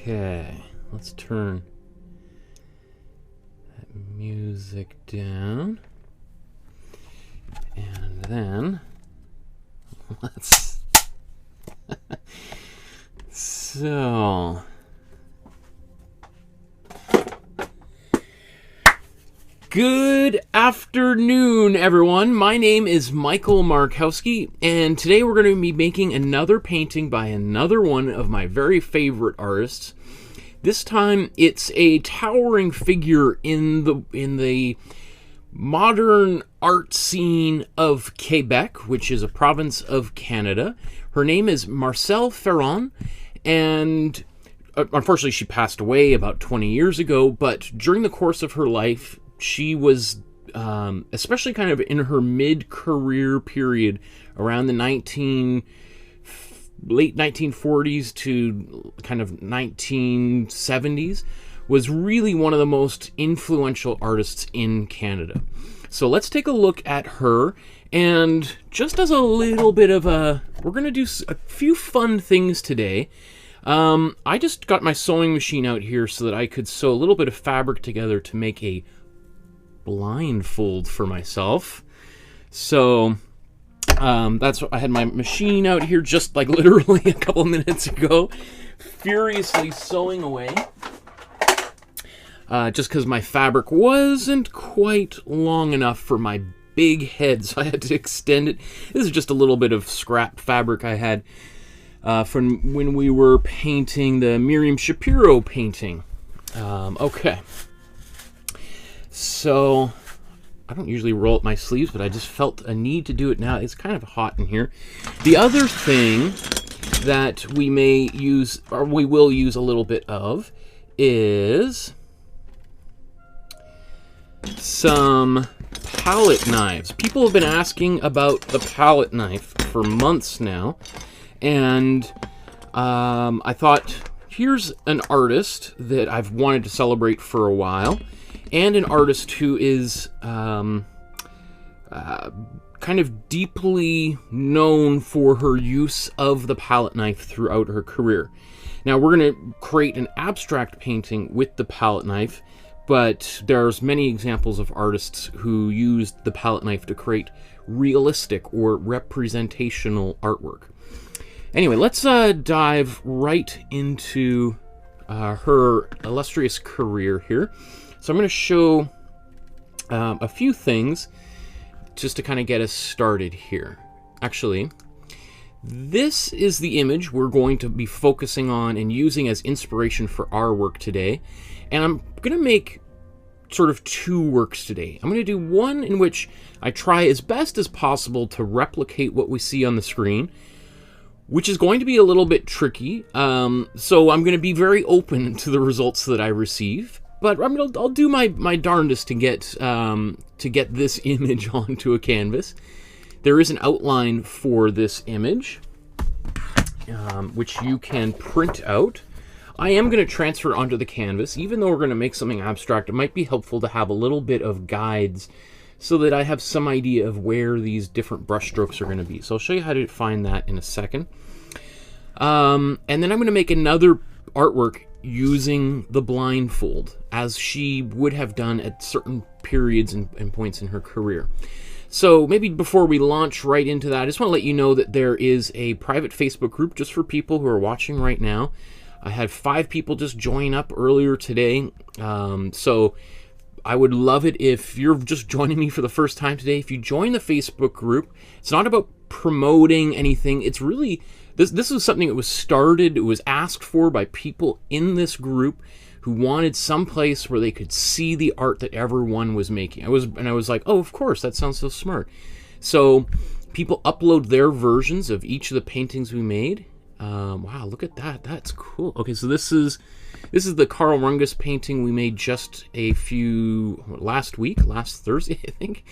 Okay, let's turn that music down. And then let's so good afternoon, everyone. My name is Michael Markowsky, and today we're going to be making another painting by another one of my very favorite artists. This time, it's a towering figure in the modern art scene of Quebec, which is a province of Canada. Her name is Marcelle Ferron, and unfortunately, she passed away about 20 years ago. But during the course of her life, she was, especially kind of in her mid-career period, around the late 1940s to kind of 1970s, was really one of the most influential artists in Canada. So let's take a look at her, and just as a little bit of we're going to do a few fun things today. I just got my sewing machine out here so that I could sew a little bit of fabric together to make a blindfold for myself. So that's what I had my machine out here just like literally a couple minutes ago, furiously sewing away. Just because my fabric wasn't quite long enough for my big head, so I had to extend it. This is just a little bit of scrap fabric I had from when we were painting the Miriam Shapiro painting. Okay. So, I don't usually roll up my sleeves, but I just felt a need to do it now. It's kind of hot in here. The other thing that we may use, or we will use a little bit of, is some palette knives. People have been asking about the palette knife for months now, and I thought, here's an artist that I've wanted to celebrate for a while, and an artist who is kind of deeply known for her use of the palette knife throughout her career. Now, we're going to create an abstract painting with the palette knife, but there's many examples of artists who used the palette knife to create realistic or representational artwork. Anyway, let's dive right into her illustrious career here. So I'm going to show a few things just to kind of get us started here. Actually, this is the image we're going to be focusing on and using as inspiration for our work today. And I'm going to make sort of two works today. I'm going to do one in which I try as best as possible to replicate what we see on the screen, which is going to be a little bit tricky. So I'm going to be very open to the results that I receive. But I'll do my darndest to get this image onto a canvas. There is an outline for this image, which you can print out. I am going to transfer it onto the canvas. Even though we're going to make something abstract, it might be helpful to have a little bit of guides so that I have some idea of where these different brush strokes are going to be. So I'll show you how to find that in a second. And then I'm going to make another artwork using the blindfold, as she would have done at certain periods and points in her career. So maybe before we launch right into that, I just want to let you know that there is a private Facebook group just for people who are watching right now. I had 5 people just join up earlier today. So I would love it if you're just joining me for the first time today. If you join the Facebook group, it's not about promoting anything. It's really, this is something that was started, it was asked for by people in this group who wanted some place where they could see the art that everyone was making. I was like, oh, of course, that sounds so smart. So people upload their versions of each of the paintings we made. Wow, look at that. That's cool. Okay, so this is the Carl Rungus painting we made just last Thursday, I think.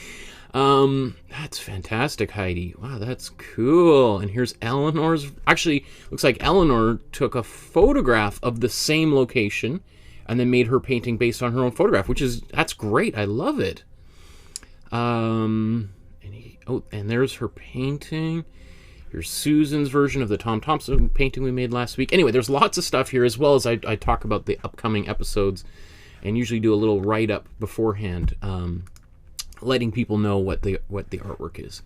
That's fantastic, Heidi. Wow, that's cool. And here's Eleanor's. Actually, looks like Eleanor took a photograph of the same location and then made her painting based on her own photograph, that's great. I love it. And there's her painting. Here's Susan's version of the Tom Thompson painting we made last week. Anyway, there's lots of stuff here, as well as I talk about the upcoming episodes and usually do a little write-up beforehand, letting people know what the artwork is.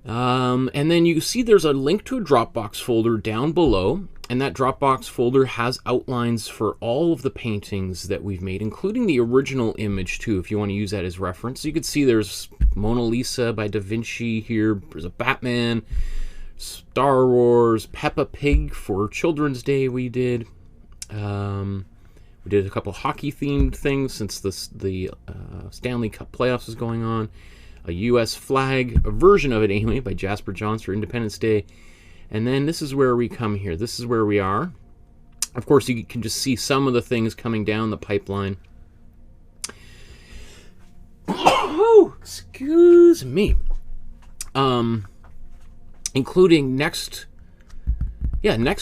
And then you see there's a link to a Dropbox folder down below, and that Dropbox folder has outlines for all of the paintings that we've made, including the original image too, if you want to use that as reference. So you can see there's Mona Lisa by Da Vinci here, there's a Batman, Star Wars, Peppa Pig for Children's Day we did. We did a couple hockey-themed things since the Stanley Cup playoffs is going on. A U.S. flag, a version of it anyway, by Jasper Johns for Independence Day. And then this is where we come here. This is where we are. Of course, you can just see some of the things coming down the pipeline. Oh, excuse me. Including next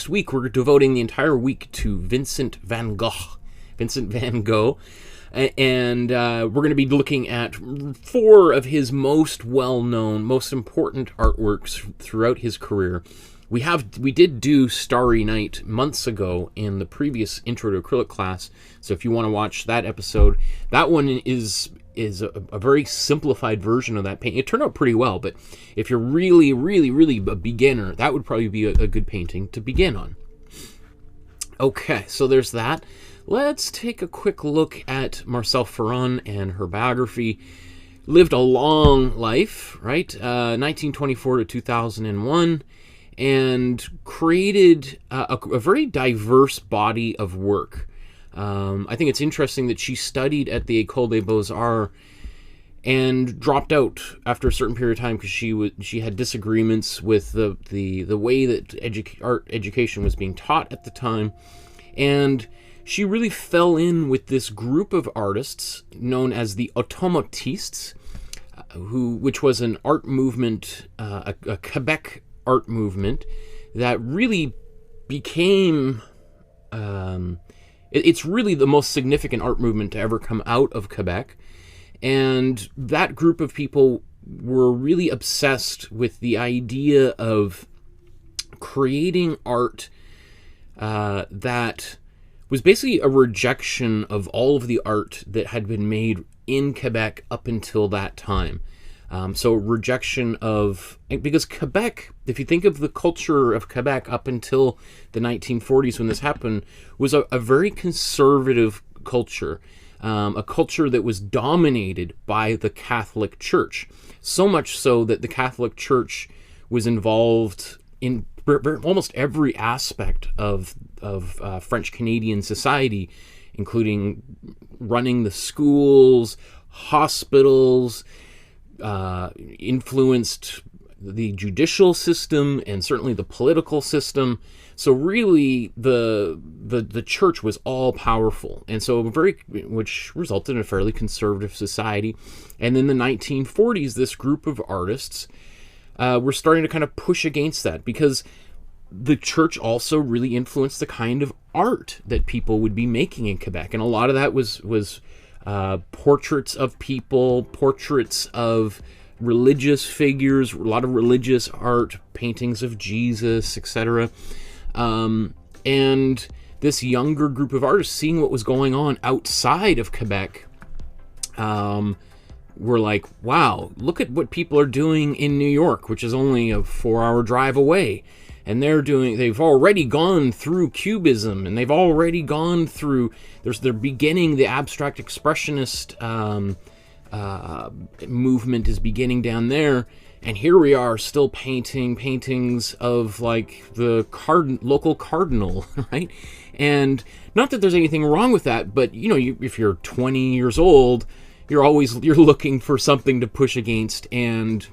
week, we're devoting the entire week to Vincent van Gogh. And we're going to be looking at 4 of his most well-known, most important artworks throughout his career. We did do Starry Night months ago in the previous Intro to Acrylic class, so if you want to watch that episode, that one is a very simplified version of that painting. It turned out pretty well, but if you're really a beginner, that would probably be a good painting to begin on. Okay, so there's that. Let's take a quick look at Marcelle Ferron and her biography. Lived a long life, right? 1924 to 2001, and created a very diverse body of work. I think it's interesting that she studied at the École des Beaux-Arts and dropped out after a certain period of time because she had disagreements with the way that art education was being taught at the time, and she really fell in with this group of artists known as the Automatistes, which was an art movement, a Quebec art movement that really became, it's really the most significant art movement to ever come out of Quebec. And that group of people were really obsessed with the idea of creating art that was basically a rejection of all of the art that had been made in Quebec up until that time. So a rejection of, because Quebec, if you think of the culture of Quebec up until the 1940s when this happened, was a very conservative culture, a culture that was dominated by the Catholic Church. So much so that the Catholic Church was involved in almost every aspect of French Canadian society, including running the schools, hospitals, influenced the judicial system and certainly the political system. So really, the church was all powerful, and so which resulted in a fairly conservative society. And in the 1940s, this group of artists were starting to kind of push against that, because the church also really influenced the kind of art that people would be making in Quebec. And a lot of that was portraits of people, portraits of religious figures, a lot of religious art, paintings of Jesus, etc. And this younger group of artists, seeing what was going on outside of Quebec, were like, wow, look at what people are doing in New York, which is only a 4-hour drive away. And they've already gone through Cubism, and they've already gone through, they're beginning, the abstract expressionist movement is beginning down there. And here we are still painting paintings of like the local cardinal, right? And not that there's anything wrong with that, but if you're 20 years old, you're looking for something to push against. And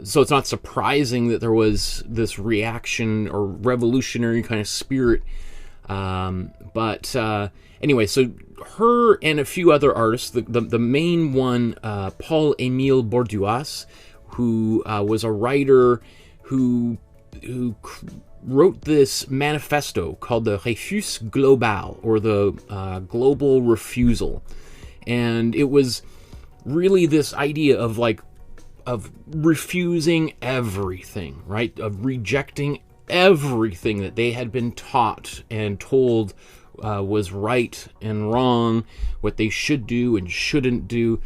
so it's not surprising that there was this reaction or revolutionary kind of spirit. But anyway, so her and a few other artists, the main one, Paul-Émile Bourdieu, who was a writer who wrote this manifesto called the Refus Global, or the Global Refusal. And it was really this idea of like, refusing everything, right? Of rejecting everything that they had been taught and told was right and wrong, what they should do and shouldn't do.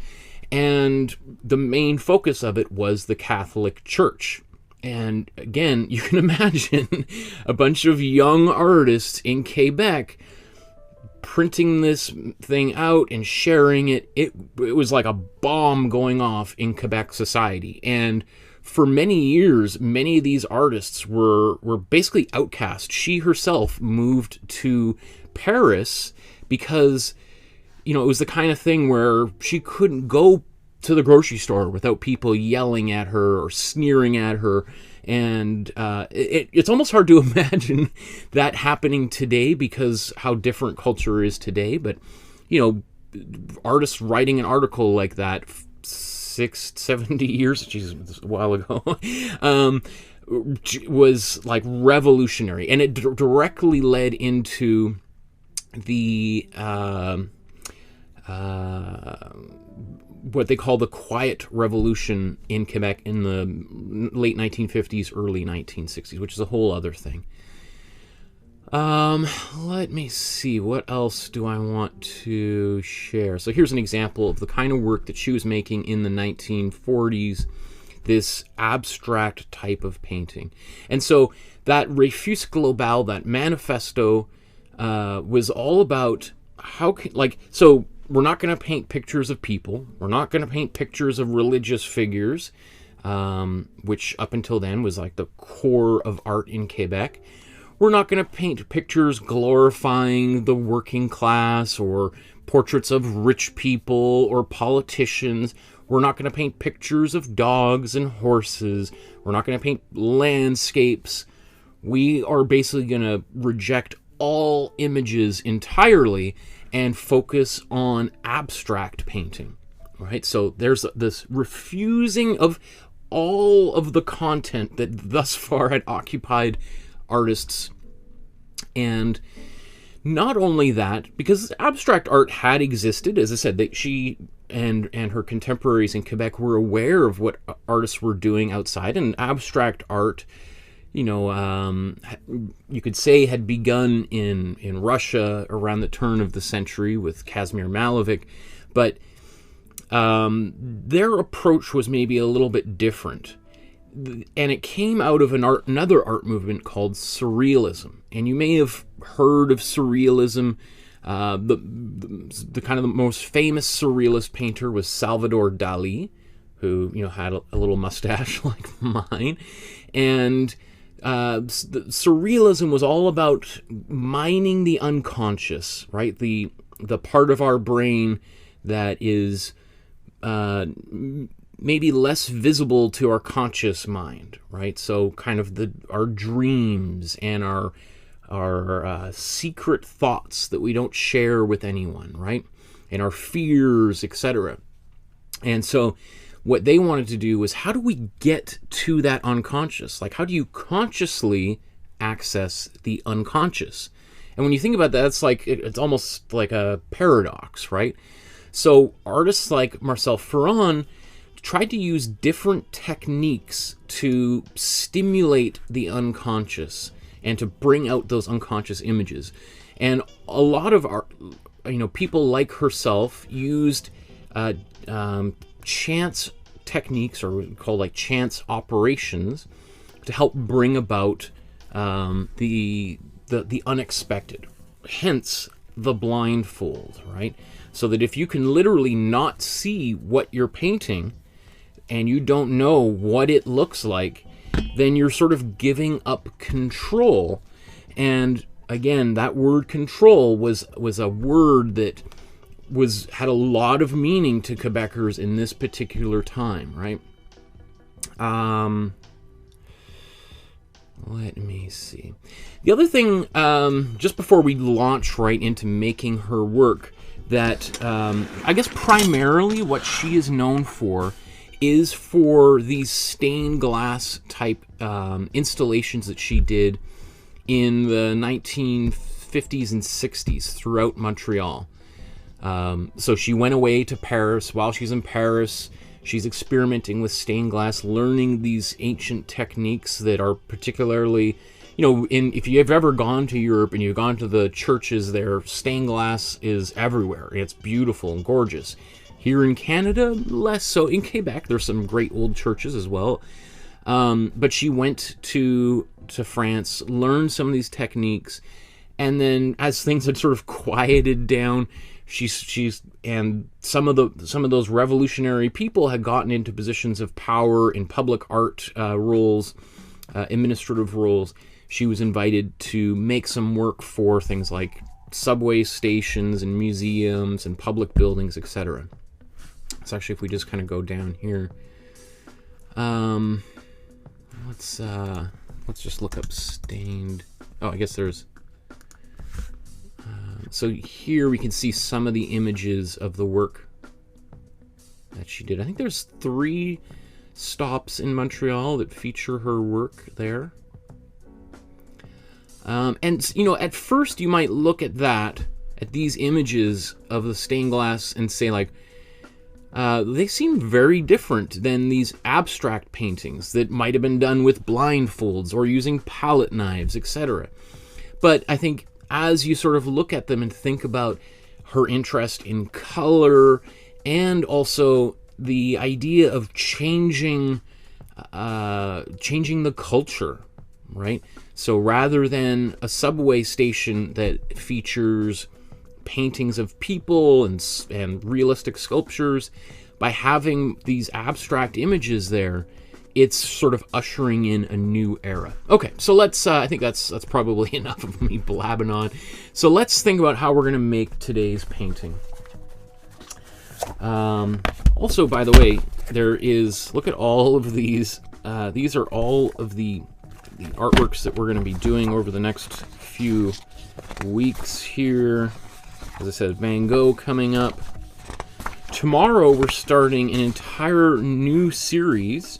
And the main focus of it was the Catholic Church. And again, you can imagine a bunch of young artists in Quebec printing this thing out and sharing it. It was like a bomb going off in Quebec society. And for many years, many of these artists were basically outcast. She herself moved to Paris because, you know, it was the kind of thing where she couldn't go to the grocery store without people yelling at her or sneering at her. And it's almost hard to imagine that happening today because how different culture is today. But, you know, artists writing an article like that 70 years, geez, a while ago, was like revolutionary. And it directly led into the what they call the Quiet Revolution in Quebec in the late 1950s, early 1960s, which is a whole other thing. Let me see, what else do I want to share? So here's an example of the kind of work that she was making in the 1940s, this abstract type of painting. And so that Refus Global, that manifesto, was all about how can, like, so we're not going to paint pictures of people. We're not going to paint pictures of religious figures, which up until then was like the core of art in Quebec. We're not going to paint pictures glorifying the working class or portraits of rich people or politicians. We're not going to paint pictures of dogs and horses. We're not going to paint landscapes. We are basically going to reject all images entirely and focus on abstract painting, right? So there's this refusing of all of the content that thus far had occupied artists. And not only that, because abstract art had existed, as I said, that she and her contemporaries in Quebec were aware of what artists were doing outside, and abstract art, you know, you could say had begun in Russia around the turn of the century with Kazimir Malevich, but their approach was maybe a little bit different. And it came out of another art movement called Surrealism. And you may have heard of Surrealism. The kind of the most famous Surrealist painter was Salvador Dali, who, you know, had a little mustache like mine. And Surrealism was all about mining the unconscious, right? The part of our brain that is maybe less visible to our conscious mind, right? So kind of our dreams and our secret thoughts that we don't share with anyone, right? And our fears, etc. And so what they wanted to do was, how do we get to that unconscious? Like, how do you consciously access the unconscious? And when you think about that, it's like, it's almost like a paradox, right? So artists like Marcelle Ferron tried to use different techniques to stimulate the unconscious and to bring out those unconscious images. And a lot of art, you know, people like herself used chance techniques, or what we call like chance operations, to help bring about the unexpected. Hence the blindfold, right? So that if you can literally not see what you're painting and you don't know what it looks like, then you're sort of giving up control. And again, that word control was a word that had a lot of meaning to Quebecers in this particular time, right? Let me see. The other thing, just before we launch right into making her work, that I guess primarily what she is known for is for these stained glass type installations that she did in the 1950s and 60s throughout Montreal. So she went away to Paris. While she's in Paris, She's experimenting with stained glass, learning these ancient techniques that are particularly, you know, if you've ever gone to Europe and you've gone to the churches there, stained glass is everywhere. It's beautiful and gorgeous. Here in Canada, less so. In Quebec, there's some great old churches as well. But she went to France, learned some of these techniques, and then as things had sort of quieted down, she's and some of those revolutionary people had gotten into positions of power in public art roles, administrative roles. She was invited to make some work for things like subway stations and museums and public buildings, etc. So actually, if we just kind of go down here, let's just look up stained. Oh, I guess there's. So here we can see some of the images of the work that she did. I think there's 3 stops in Montreal that feature her work there. And, you know, at first you might look at these images of the stained glass and say, like, they seem very different than these abstract paintings that might have been done with blindfolds or using palette knives, etc. But I think as you sort of look at them and think about her interest in color and also the idea of changing the culture, right? So rather than a subway station that features paintings of people and realistic sculptures, by having these abstract images there, it's sort of ushering in a new era. Okay, so let's, I think that's probably enough of me blabbing on. So let's think about how we're going to make today's painting. Also, by the way, look at all of these. These are all of the artworks that we're going to be doing over the next few weeks here. As I said, Van Gogh coming up. Tomorrow we're starting an entire new series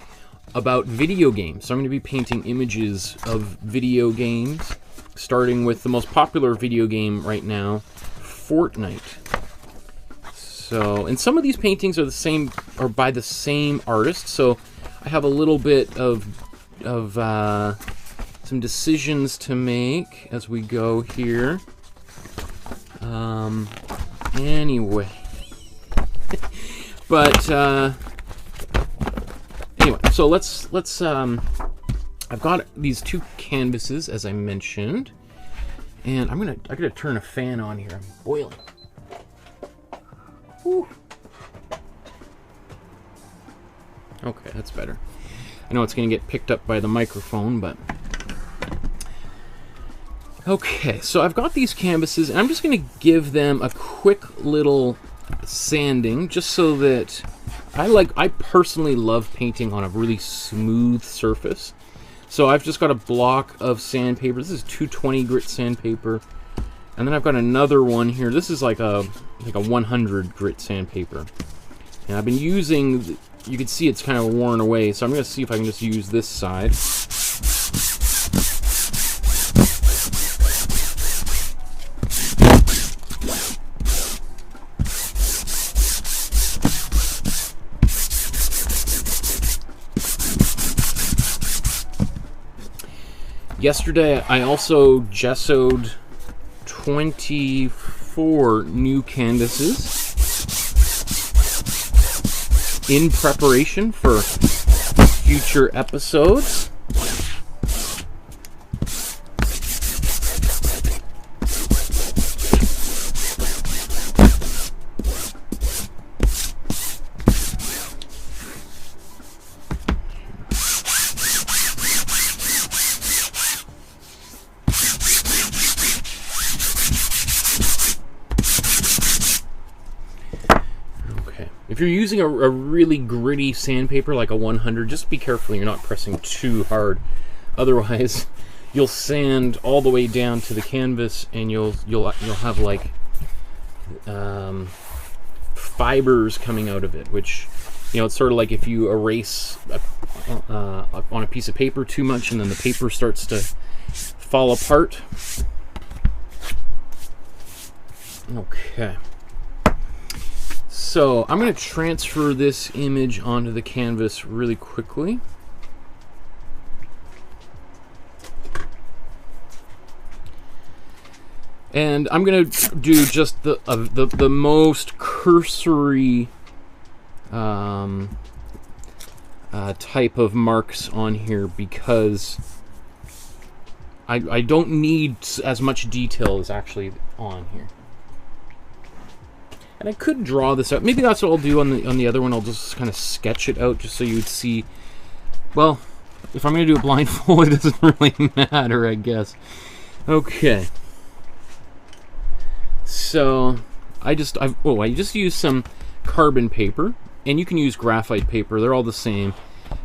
about video games. So I'm going to be painting images of video games, starting with the most popular video game right now, Fortnite. So, and some of these paintings are by the same artist. So I have a little bit of some decisions to make as we go here. Anyway, but anyway, so let's I've got these 2 canvases, as I mentioned, and I gotta turn a fan on here. I'm boiling. Whew. Okay, that's better. I know it's gonna get picked up by the microphone, but okay, so I've got these canvases, and I'm just going to give them a quick little sanding, just so that I personally love painting on a really smooth surface. So I've just got a block of sandpaper. This is 220 grit sandpaper, and then I've got another one here. This is like a 100 grit sandpaper, and I've been using. You can see it's kind of worn away, so I'm going to see if I can just use this side. Yesterday, I also gessoed 24 new canvases in preparation for future episodes. If you're using a really gritty sandpaper like a 100, just be careful you're not pressing too hard. Otherwise, you'll sand all the way down to the canvas, and you'll have like fibers coming out of it, which, you know, it's sort of like if you erase on a piece of paper too much, and then the paper starts to fall apart. So I'm going to transfer this image onto the canvas really quickly. And I'm going to do just the most cursory type of marks on here, because I don't need as much detail as actually on here. And I could draw this out. Maybe that's what I'll do on the other one. I'll just kind of sketch it out just so you would see. Well, if I'm going to do it blindfold, it doesn't really matter, I guess. Okay. So I just used some carbon paper, and you can use graphite paper. They're all the same,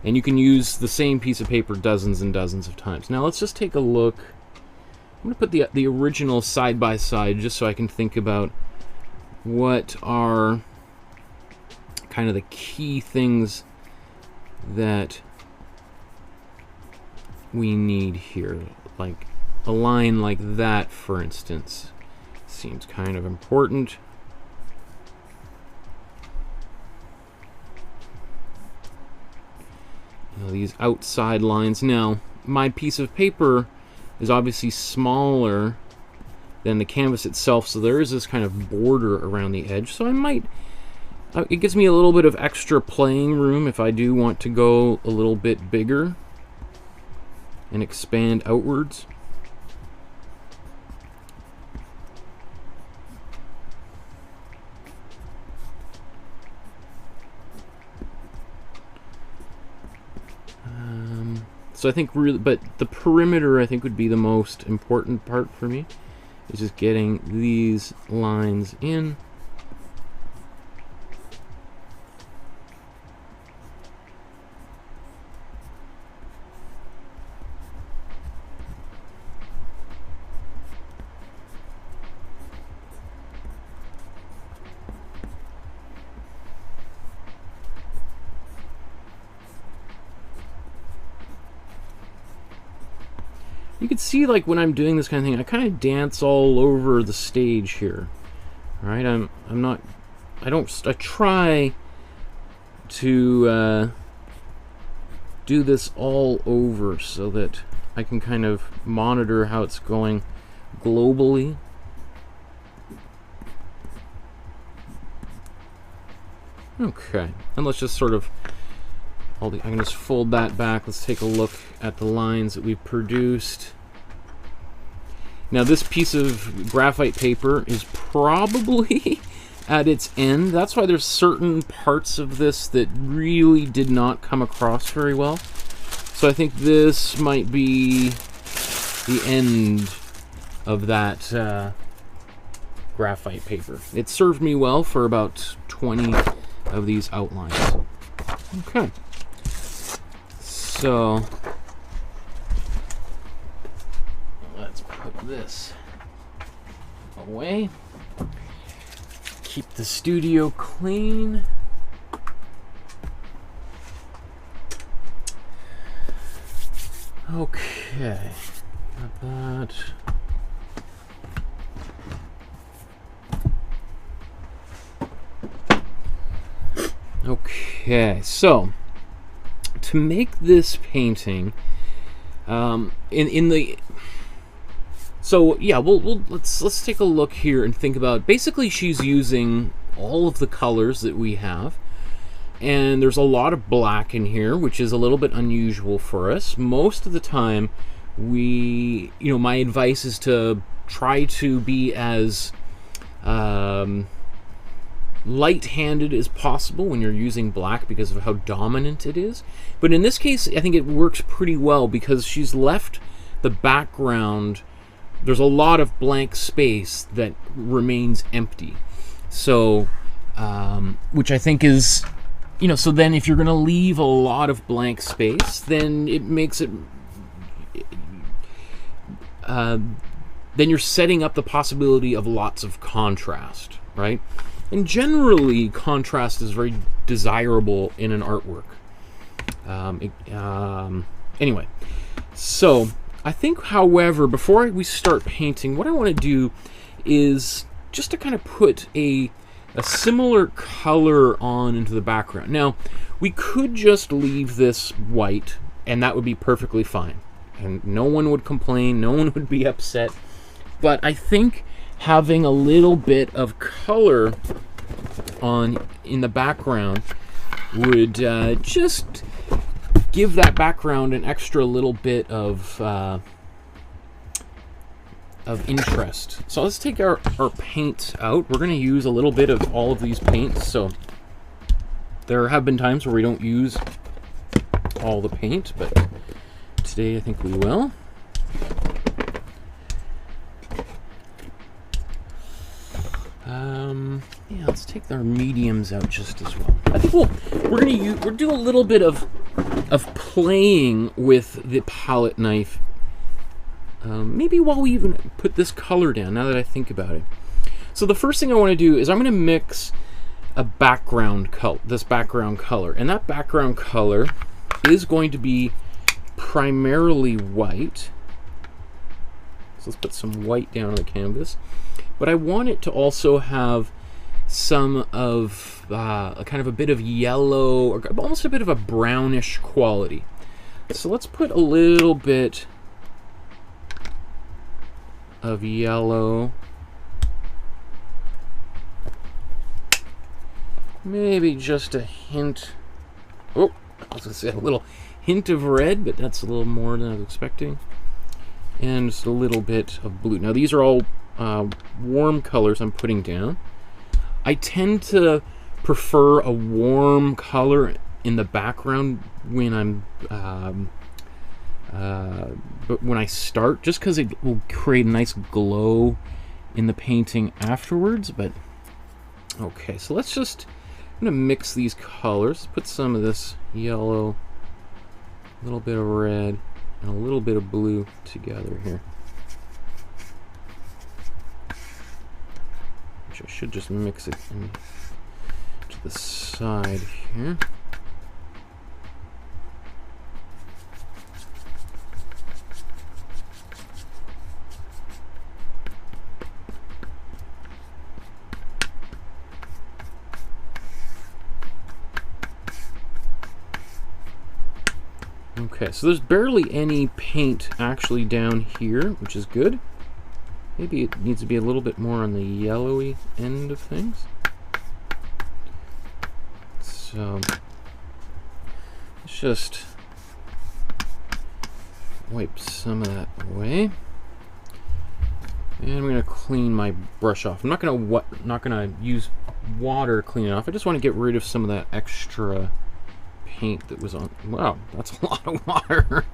and you can use the same piece of paper dozens and dozens of times. Now let's just take a look. I'm going to put the original side by side just so I can think about what are kind of the key things that we need here. Like a line like that, for instance, seems kind of important. These outside lines. Now, my piece of paper is obviously smaller than the canvas itself, so there is this kind of border around the edge. So I might, it gives me a little bit of extra playing room if I do want to go a little bit bigger and expand outwards. So I think really, but the perimeter I think would be the most important part for me, is just getting these lines in. You can see, like, when I'm doing this kind of thing, I kind of dance all over the stage here. All right, I try to do this all over so that I can kind of monitor how it's going globally. Okay, and let's just sort of, I can just fold that back. Let's take a look at the lines that we've produced. Now this piece of graphite paper is probably at its end. That's why there's certain parts of this that really did not come across very well. So I think this might be the end of that graphite paper. It served me well for about 20 of these outlines. Okay. So let's put this away. Keep the studio clean. Okay, got that. Okay, so to make this painting, let's take a look here and think about. Basically, she's using all of the colors that we have, and there's a lot of black in here, which is a little bit unusual for us. Most of the time, my advice is to try to be as light-handed as possible when you're using black because of how dominant it is. But in this case, I think it works pretty well because she's left the background. There's a lot of blank space that remains empty. So, which I think is, so then if you're going to leave a lot of blank space, then it makes it, then you're setting up the possibility of lots of contrast, right? And generally, contrast is very desirable in an artwork. Anyway, so I think, however, before we start painting, what I want to do is just to kind of put a a similar color on into the background. Now, we could just leave this white, and that would be perfectly fine. And no one would complain, no one would be upset. But I think having a little bit of color in the background would just give that background an extra little bit of interest. So let's take our paints out. We're going to use a little bit of all of these paints. So there have been times where we don't use all the paint, but today I think we will. Yeah, let's take our mediums out just as well. I think we'll do a little bit of playing with the palette knife. Maybe while we even put this color down, now that I think about it. So the first thing I want to do is I'm going to mix a background color, this background color. And that background color is going to be primarily white. So let's put some white down on the canvas. But I want it to also have some of kind of a bit of yellow, or almost a bit of a brownish quality. So let's put a little bit of yellow, maybe just a hint. Oh, I was gonna say a little hint of red, but that's a little more than I was expecting. And just a little bit of blue. Now these are all warm colors I'm putting down. I tend to prefer a warm color in the background when I'm but when I start, just because it will create a nice glow in the painting afterwards. But okay, so I'm gonna mix these colors. Put some of this yellow, a little bit of red, and a little bit of blue together here. Which I should just mix it to the side here. Okay, so there's barely any paint actually down here, which is good. Maybe it needs to be a little bit more on the yellowy end of things. So let's just wipe some of that away. And I'm going to clean my brush off. I'm not going to use water to clean it off. I just want to get rid of some of that extra paint that was on. Wow, that's a lot of water.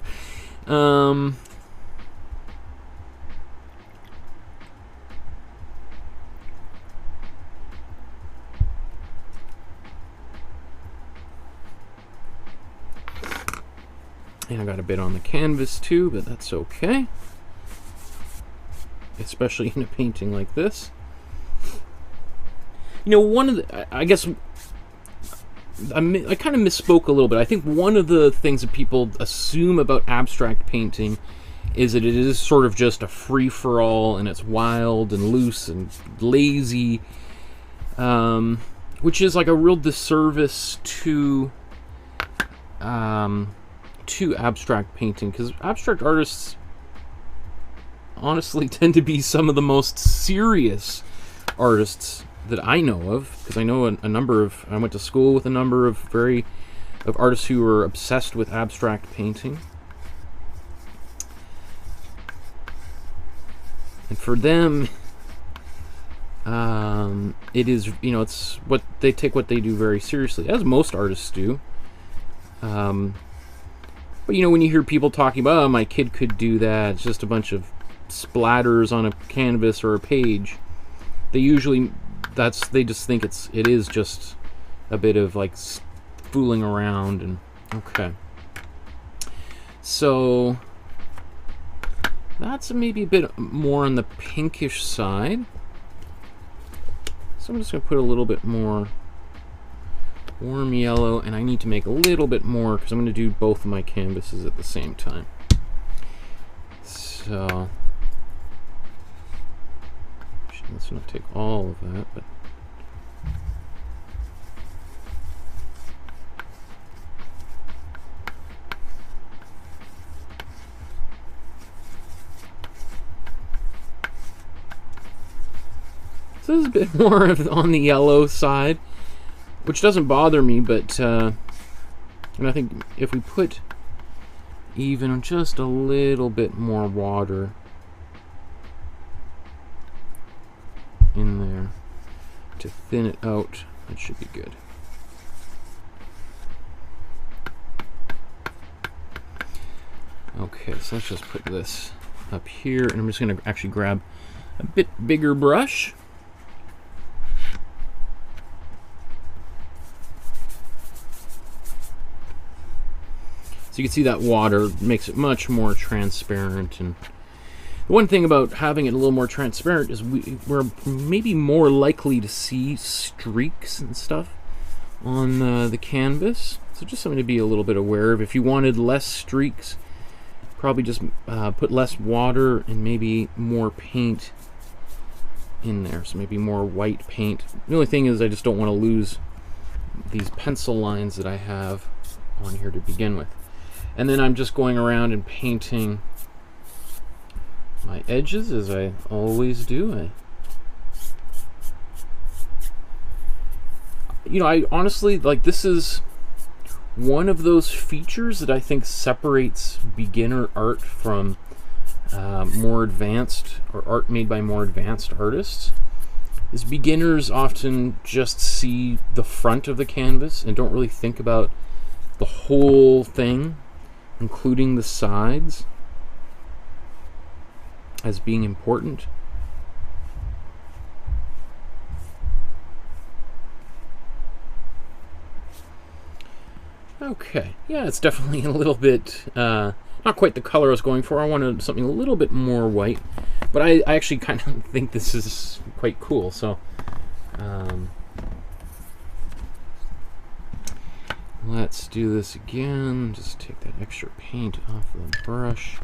And I got a bit on the canvas too, but that's okay. Especially in a painting like this. You know, one of the, I guess, I kind of misspoke a little bit. I think one of the things that people assume about abstract painting is that it is sort of just a free-for-all, and it's wild and loose and lazy, which is like a real disservice to abstract painting, because abstract artists honestly tend to be some of the most serious artists that I know of, because I know a number of, I went to school with a number of artists who were obsessed with abstract painting. And for them, it is, you know, it's what they take what they do very seriously, as most artists do. But you know, when you hear people talking about, oh, my kid could do that, it's just a bunch of splatters on a canvas or a page, they usually, they just think it is just a bit of like fooling around. And okay, so that's maybe a bit more on the pinkish side. So I'm just going to put a little bit more warm yellow, and I need to make a little bit more because I'm going to do both of my canvases at the same time. So let's not take all of that, but So this is a bit more on the yellow side, which doesn't bother me, but and I think if we put even just a little bit more water in there to thin it out, it should be good. Okay, so let's just put this up here, and I'm just going to actually grab a bit bigger brush. So you can see that water makes it much more transparent. And the one thing about having it a little more transparent is we're maybe more likely to see streaks and stuff on the canvas. So just something to be a little bit aware of. If you wanted less streaks, probably just put less water and maybe more paint in there. So maybe more white paint. The only thing is I just don't want to lose these pencil lines that I have on here to begin with. And then I'm just going around and painting my edges as I always do. I honestly, like, this is one of those features that I think separates beginner art from more advanced, or art made by more advanced artists, is beginners often just see the front of the canvas and don't really think about the whole thing, including the sides, as being important. Okay, yeah, it's definitely a little bit, not quite the color I was going for. I wanted something a little bit more white, but I actually kind of think this is quite cool, so let's do this again. Just take that extra paint off the brush.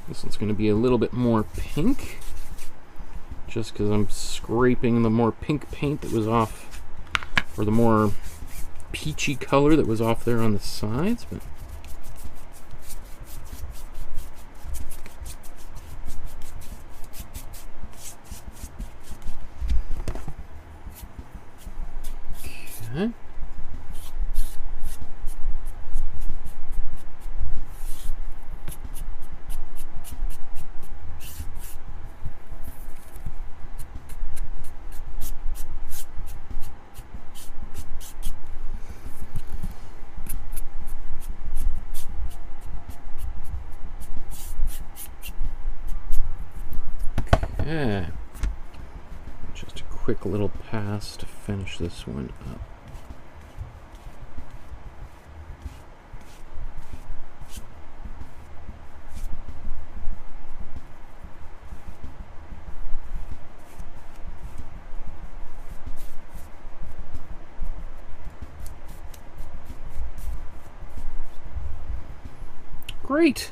This one's going to be a little bit more pink, just because I'm scraping the more pink paint that was off, or the more peachy color that was off there on the sides. But okay. Okay, just a quick little pass to finish this one up. Great.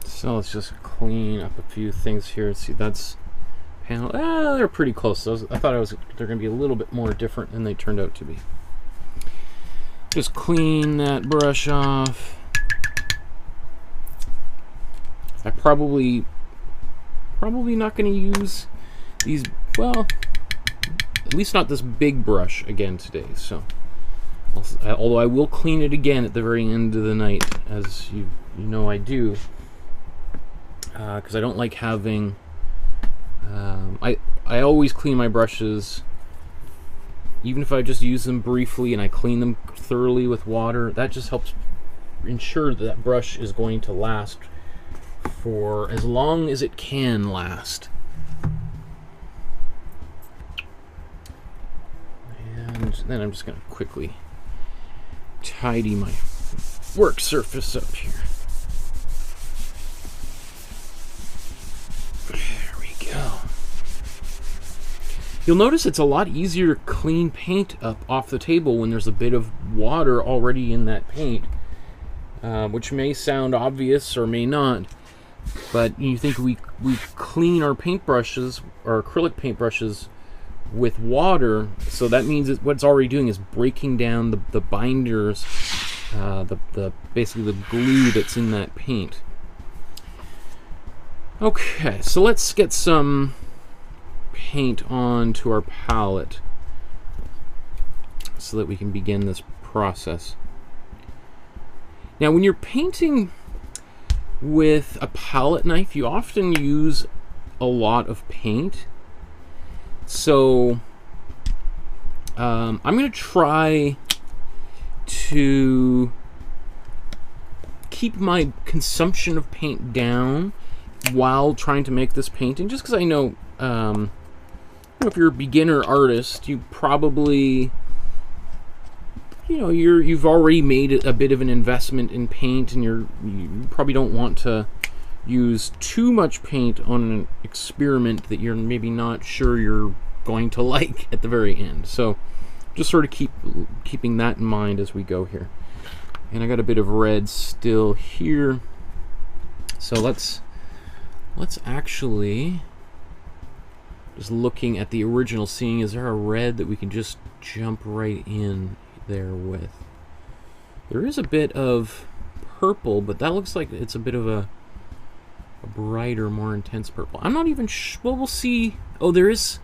So let's just clean up a few things here. See, that's panel. They're pretty close. I thought they're going to be a little bit more different than they turned out to be. Just clean that brush off. I probably not going to use these. Well, at least not this big brush again today. So, although I will clean it again at the very end of the night, as you know I do. Because I don't like having, I always clean my brushes, even if I just use them briefly and I clean them thoroughly with water. That just helps ensure that that brush is going to last for as long as it can last. And then I'm just going to quickly tidy my work surface up here. There we go. You'll notice it's a lot easier to clean paint up off the table when there's a bit of water already in that paint, which may sound obvious or may not, but you think we clean our paintbrushes, our acrylic paintbrushes, with water, so that means what it's already doing is breaking down the binders, basically the glue that's in that paint. Okay, so let's get some paint onto our palette so that we can begin this process. Now, when you're painting with a palette knife, you often use a lot of paint. So I'm going to try to keep my consumption of paint down while trying to make this painting, just because I know, if you're a beginner artist, you probably, you've already made a bit of an investment in paint, and you probably don't want to use too much paint on an experiment that you're maybe not sure you're going to like at the very end. So just sort of keeping that in mind as we go here. And I got a bit of red still here, so let's actually, just looking at the original, seeing is there a red that we can just jump right in there with. There is a bit of purple, but that looks like it's a bit of a brighter, more intense purple. I'm not even sure. Well, we'll see. Oh, there is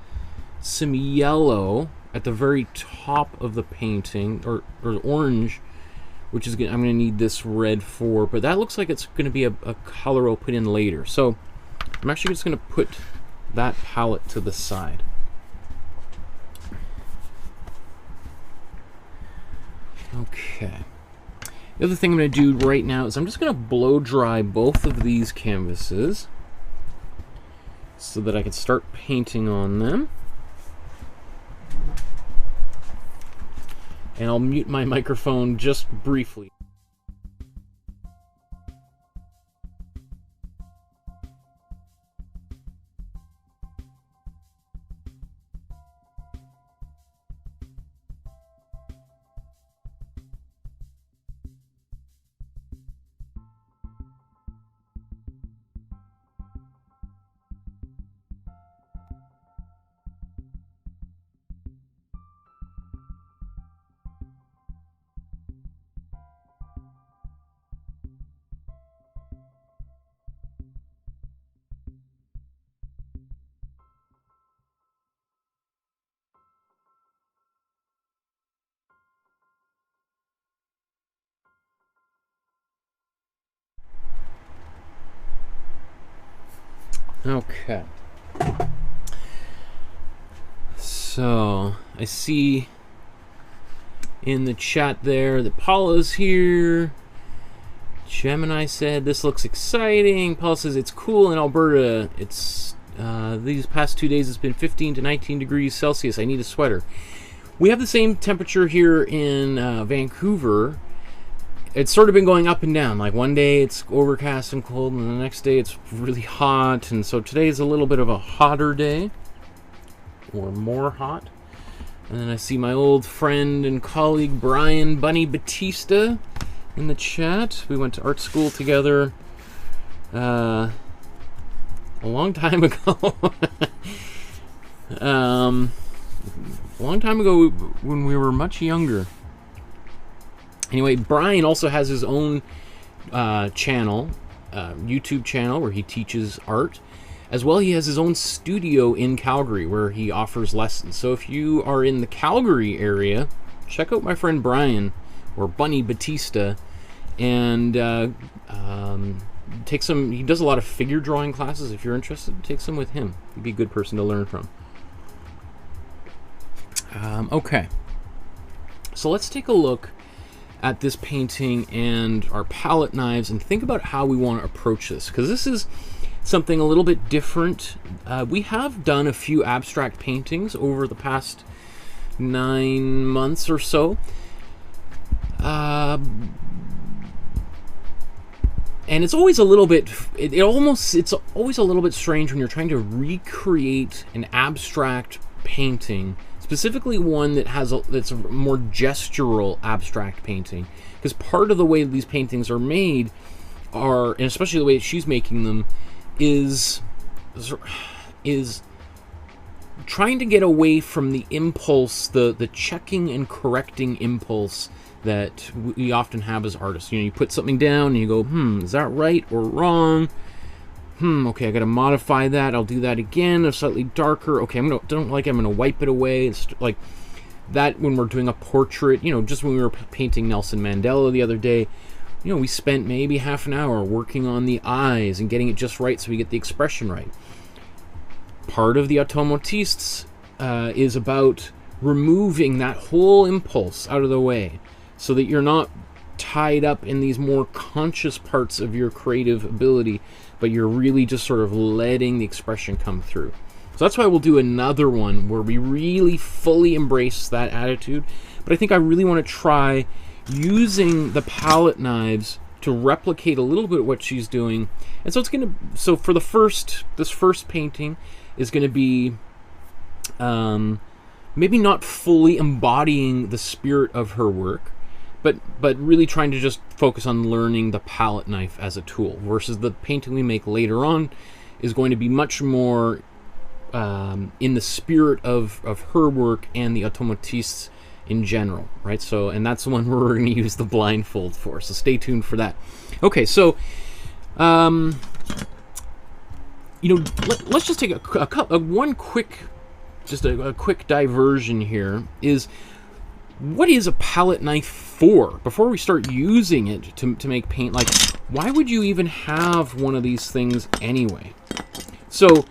some yellow at the very top of the painting, or orange, which is good. I'm going to need this red for, but that looks like it's going to be a color I'll put in later. So I'm actually just going to put that palette to the side. Okay. The other thing I'm going to do right now is I'm just going to blow dry both of these canvases so that I can start painting on them. And I'll mute my microphone just briefly. Okay. So, I see in the chat there that Paula's here. Gemini said, this looks exciting. Paula says, it's cool in Alberta. It's, these past 2 days it's been 15 to 19 degrees Celsius. I need a sweater. We have the same temperature here in Vancouver. It's sort of been going up and down. Like one day it's overcast and cold, and the next day it's really hot. And so today is a little bit of a hotter day, or more hot. And then I see my old friend and colleague Brian Bunny Batista in the chat. We went to art school together a long time ago. A long time ago when we were much younger. Anyway, Brian also has his own channel, YouTube channel, where he teaches art. As well, he has his own studio in Calgary where he offers lessons. So if you are in the Calgary area, check out my friend Brian, or Bunny Batista, and take some. He does a lot of figure drawing classes. If you're interested, take some with him. He'd be a good person to learn from. Okay, so let's take a look at this painting and our palette knives and think about how we want to approach this, because this is something a little bit different. We have done a few abstract paintings over the past 9 months or so, and it's always a little bit it's always a little bit strange when you're trying to recreate an abstract painting, specifically one that has that's a more gestural abstract painting, because part of the way these paintings are made and especially the way that she's making them, is trying to get away from the impulse, the checking and correcting impulse that we often have as artists. You know, you put something down and you go, is that right or wrong? Okay, I got to modify that. I'll do that again. It's slightly darker. Okay, I'm gonna wipe it away. It's like that when we're doing a portrait. You know, just when we were painting Nelson Mandela the other day, you know, we spent maybe half an hour working on the eyes and getting it just right so we get the expression right. Part of the automatistes is about removing that whole impulse out of the way so that you're not tied up in these more conscious parts of your creative ability, but you're really just sort of letting the expression come through. So that's why we'll do another one where we really fully embrace that attitude. But I think I really want to try using the palette knives to replicate a little bit what she's doing. And so for this first painting is going to be maybe not fully embodying the spirit of her work, but really trying to just focus on learning the palette knife as a tool, versus the painting we make later on is going to be much more in the spirit of her work and the automatistes in general, right? So, and that's the one where we're going to use the blindfold for, so stay tuned for that. Okay, so you know, let's just take a quick diversion here. Is what is a palette knife for? Before we start using it to make paint, like, why would you even have one of these things anyway? So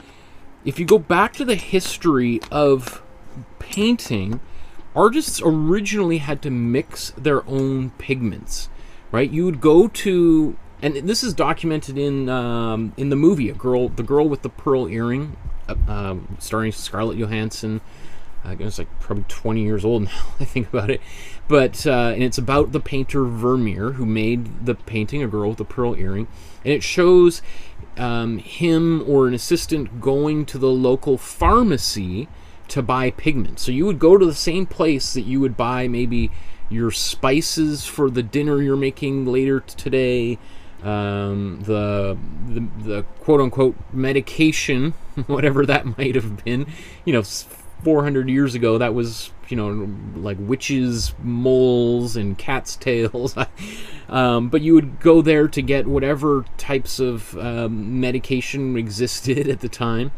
if you go back to the history of painting, artists originally had to mix their own pigments, right? You would go to, and this is documented in the movie, The Girl with the Pearl Earring, starring Scarlett Johansson. I guess like probably 20 years old now, I think about it. But and it's about the painter Vermeer, who made the painting A Girl with a Pearl Earring. And it shows him or an assistant going to the local pharmacy to buy pigment. So you would go to the same place that you would buy maybe your spices for the dinner you're making later today, the quote-unquote medication, whatever that might have been. You know, 400 years ago, that was, you know, like witches' moles and cat's tails. But you would go there to get whatever types of medication existed at the time,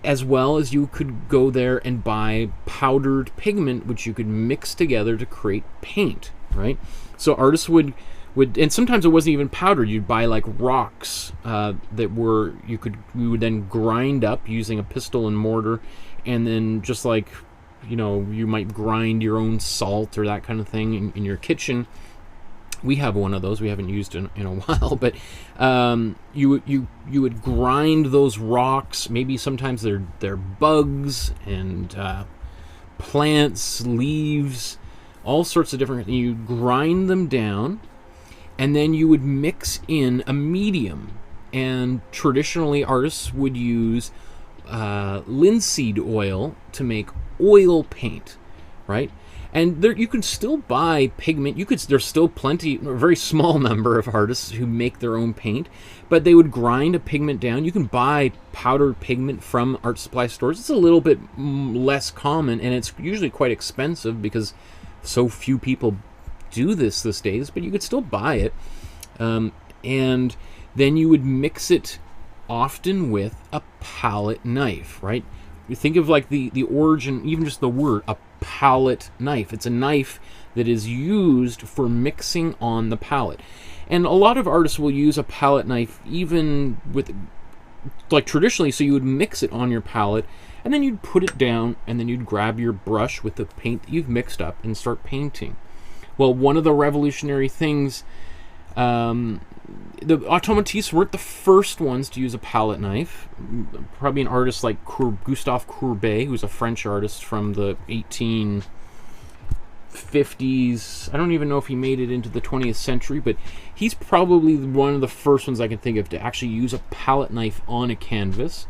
as well as you could go there and buy powdered pigment, which you could mix together to create paint, right? So artists would and sometimes it wasn't even powdered. You'd buy like rocks that were, you would then grind up using a pestle and mortar, and then just like, you know, you might grind your own salt or that kind of thing in your kitchen. We have one of those. We haven't used in a while, but you would grind those rocks. Maybe sometimes they're bugs and plants, leaves, all sorts of different. You grind them down, and then you would mix in a medium. And traditionally, artists would use linseed oil to make oil paint, right? And there, you can still buy pigment. There's still a very small number of artists who make their own paint, but they would grind a pigment down. You can buy powdered pigment from art supply stores. It's a little bit less common, and it's usually quite expensive because so few people do this these days, but you could still buy it. And then you would mix it often with a palette knife, right? You think of like the origin, even just the word, a palette knife. It's a knife that is used for mixing on the palette. And a lot of artists will use a palette knife even with, like traditionally, so you would mix it on your palette, and then you'd put it down, and then you'd grab your brush with the paint that you've mixed up and start painting. Well, one of the revolutionary things, the automatistes weren't the first ones to use a palette knife. Probably an artist like Gustave Courbet, who's a French artist from the 1850s. I don't even know if he made it into the 20th century, but he's probably one of the first ones I can think of to actually use a palette knife on a canvas.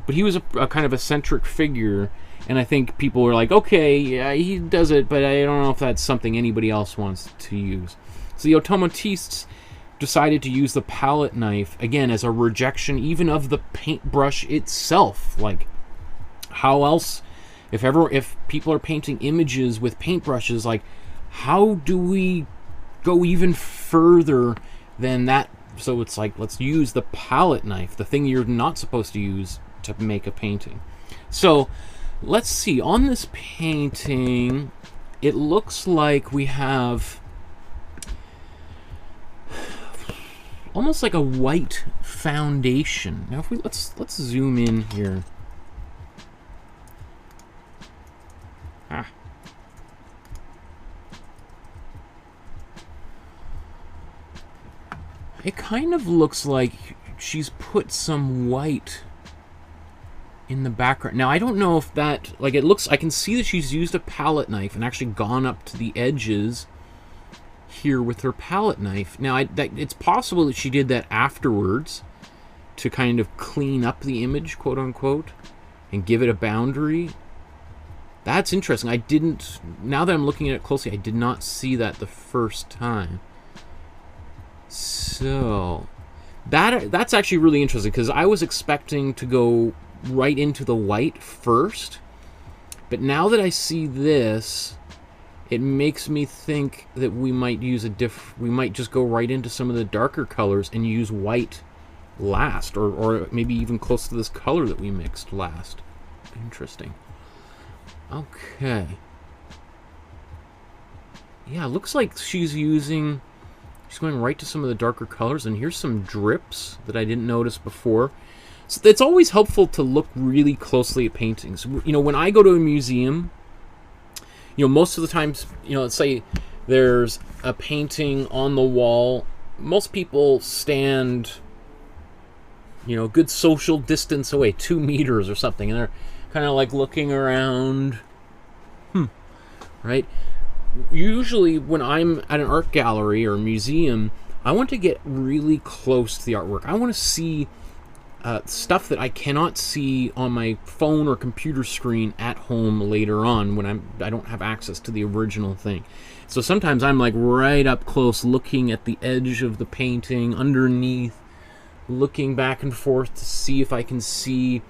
But he was a kind of eccentric figure, and I think people were like, okay, yeah, he does it, but I don't know if that's something anybody else wants to use. So the automatistes decided to use the palette knife, again, as a rejection even of the paintbrush itself. Like, how else, if people are painting images with paintbrushes, like, how do we go even further than that? So it's like, let's use the palette knife, the thing you're not supposed to use to make a painting. So let's see, on this painting, it looks like we have almost like a white foundation. Now if we let's zoom in here. It kind of looks like she's put some white in the background. Now I don't know if that, like, it looks, I can see that she's used a palette knife and actually gone up to the edges here with her palette knife. Now it's possible that she did that afterwards to kind of clean up the image, quote unquote, and give it a boundary. That's interesting. I didn't, now that I'm looking at it closely, I did not see that the first time. So that's actually really interesting, because I was expecting to go right into the white first, but now that I see this, it makes me think that we might use we might just go right into some of the darker colors and use white last, or maybe even close to this color that we mixed last. Interesting. Okay. Yeah, it looks like she's going right to some of the darker colors, and here's some drips that I didn't notice before. So it's always helpful to look really closely at paintings. You know, when I go to a museum, you know, most of the times, you know, let's say there's a painting on the wall, most people stand, you know, a good social distance away, 2 meters or something, and they're kind of like looking around, right? Usually when I'm at an art gallery or a museum, I want to get really close to the artwork. I want to see stuff that I cannot see on my phone or computer screen at home later on when I don't have access to the original thing. So sometimes I'm like right up close looking at the edge of the painting, underneath, looking back and forth to see if I can see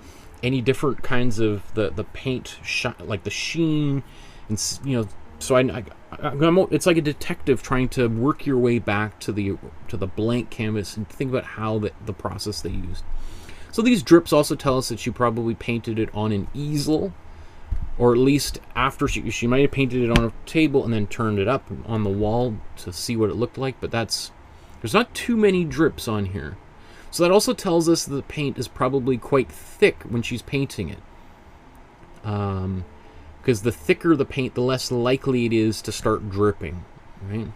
any different kinds of the paint, like the sheen, and, you know, so it's like a detective trying to work your way back to the blank canvas and think about how the process they used. So these drips also tell us that she probably painted it on an easel, or at least after she might have painted it on a table and then turned it up on the wall to see what it looked like. But there's not too many drips on here. So that also tells us that the paint is probably quite thick when she's painting it. Because the thicker the paint, the less likely it is to start dripping, right?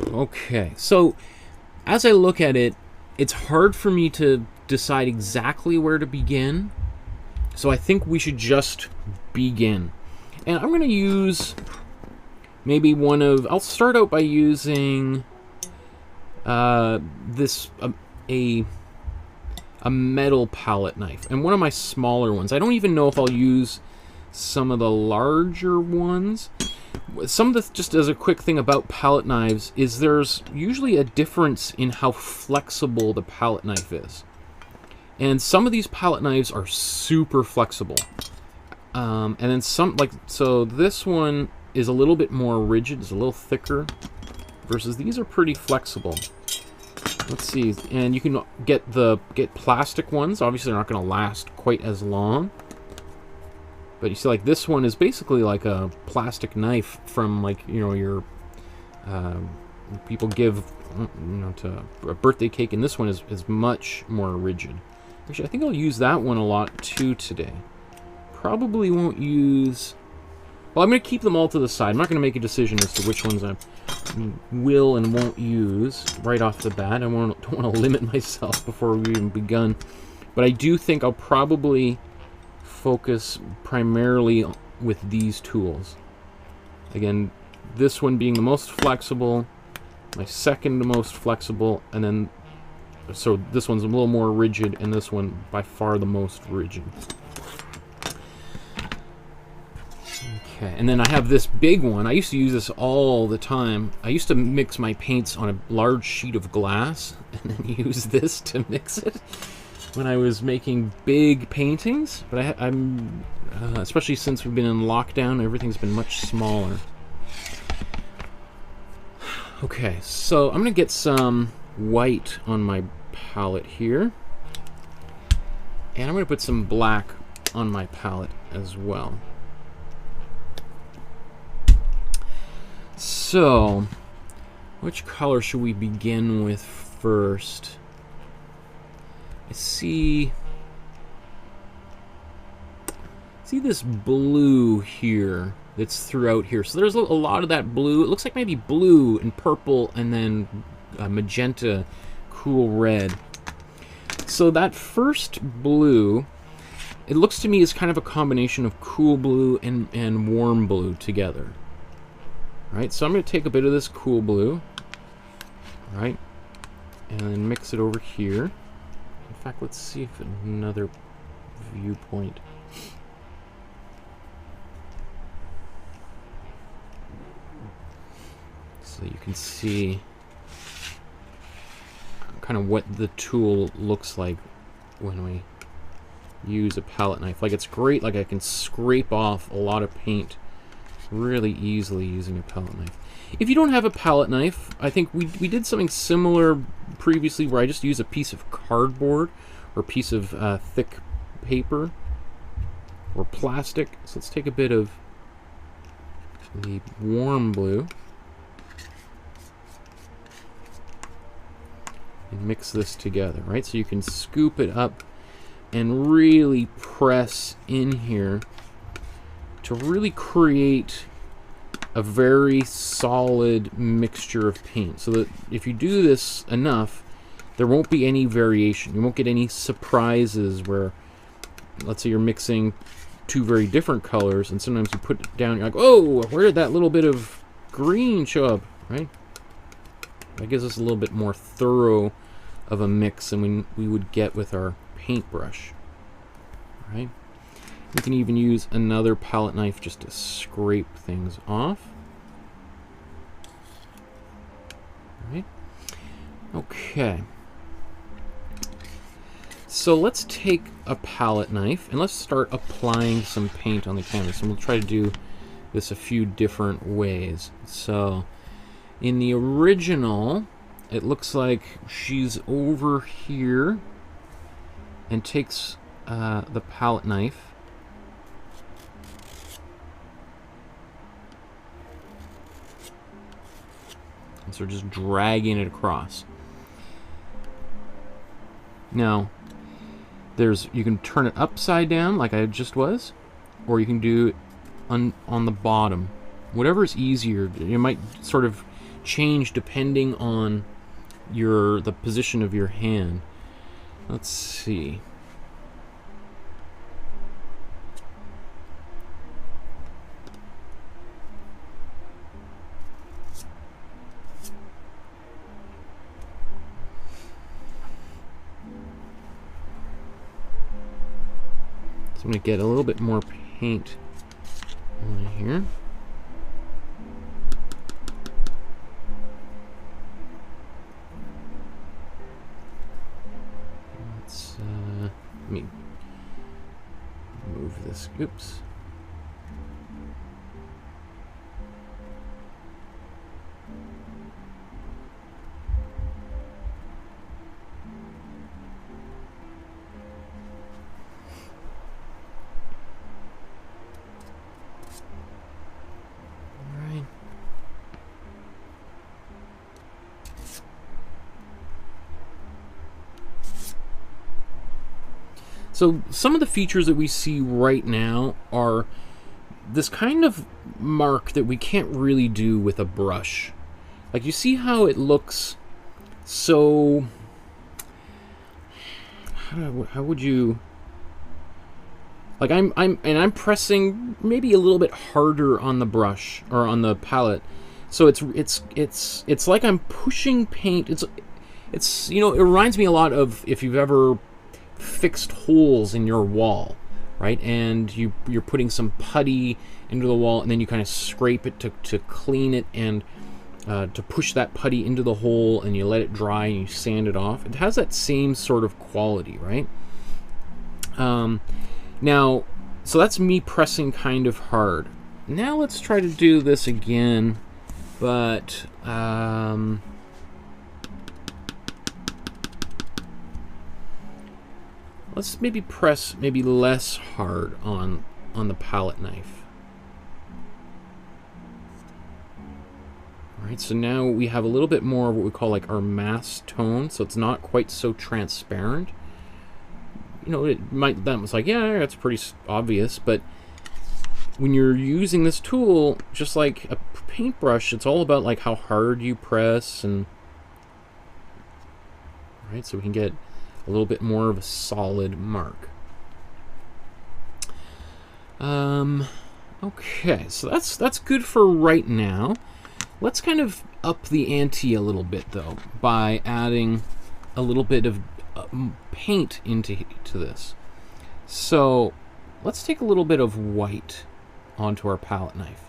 Okay, so as I look at it, it's hard for me to decide exactly where to begin. So I think we should just begin. And I'm going to use maybe I'll start out by using a metal palette knife, and one of my smaller ones. I don't even know if I'll use some of the larger ones. Just as a quick thing about palette knives, is there's usually a difference in how flexible the palette knife is. And some of these palette knives are super flexible. And then so this one is a little bit more rigid, it's a little thicker, versus these are pretty flexible. Let's see, and you can get plastic ones. Obviously, they're not going to last quite as long. But you see, like, this one is basically like a plastic knife from, like, you know, your people give, you know, to a birthday cake, and this one is much more rigid. Actually, I think I'll use that one a lot too today. Probably won't use. Well, I'm going to keep them all to the side. I'm not going to make a decision as to which ones I will and won't use right off the bat. I don't want to limit myself before we've even begun. But I do think I'll probably focus primarily with these tools. Again, this one being the most flexible, my second most flexible, and then, so this one's a little more rigid, and this one by far the most rigid. Okay, and then I have this big one. I used to use this all the time. I used to mix my paints on a large sheet of glass and then use this to mix it. when I was making big paintings, but I'm especially since we've been in lockdown, everything's been much smaller. Okay, so I'm gonna get some white on my palette here, and I'm gonna put some black on my palette as well. So, which color should we begin with first? I see this blue here that's throughout here. So there's a lot of that blue. It looks like maybe blue and purple and then magenta, cool red. So that first blue, it looks to me as kind of a combination of cool blue and warm blue together. Right, so I'm going to take a bit of this cool blue, right, and then mix it over here. In fact, let's see if another viewpoint. So you can see kind of what the tool looks like when we use a palette knife. Like, it's great, like I can scrape off a lot of paint really easily using a palette knife. If you don't have a palette knife, I think we did something similar previously where I just use a piece of cardboard or a piece of thick paper or plastic. So let's take a bit of the warm blue and mix this together, right? So you can scoop it up and really press in here to really create a very solid mixture of paint, so that if you do this enough, there won't be any variation. You won't get any surprises where, let's say you're mixing two very different colors, and sometimes you put it down, you're like, oh, where did that little bit of green show up, right? That gives us a little bit more thorough of a mix than we would get with our paintbrush, right? You can even use another palette knife just to scrape things off. Right? Okay. So let's take a palette knife and let's start applying some paint on the canvas. And we'll try to do this a few different ways. So in the original, it looks like she's over here and takes the palette knife and so just dragging it across. Now, you can turn it upside down like I just was, or you can do it on the bottom. Whatever is easier. You might sort of change depending on the position of your hand. Let's see. So I'm going to get a little bit more paint on here. Let's let me move this. Oops. So some of the features that we see right now are this kind of mark that we can't really do with a brush. Like, you see how it looks so... How would you... Like, I'm pressing maybe a little bit harder on the brush or on the palette, so it's like I'm pushing paint. It's you know, it reminds me a lot of if you've ever fixed holes in your wall, right? And you're putting some putty into the wall, and then you kind of scrape it to clean it and to push that putty into the hole, and you let it dry and you sand it off. It has that same sort of quality, right? Now, so that's me pressing kind of hard. Now let's try to do this again, but let's maybe press less hard on the palette knife. All right, so now we have a little bit more of what we call like our mass tone, so it's not quite so transparent. You know, that was like, yeah, that's pretty obvious, but when you're using this tool, just like a paintbrush, it's all about like how hard you press, and right, so we can get a little bit more of a solid mark. Okay, so that's good for right now. Let's kind of up the ante a little bit though by adding a little bit of paint into this. So let's take a little bit of white onto our palette knife.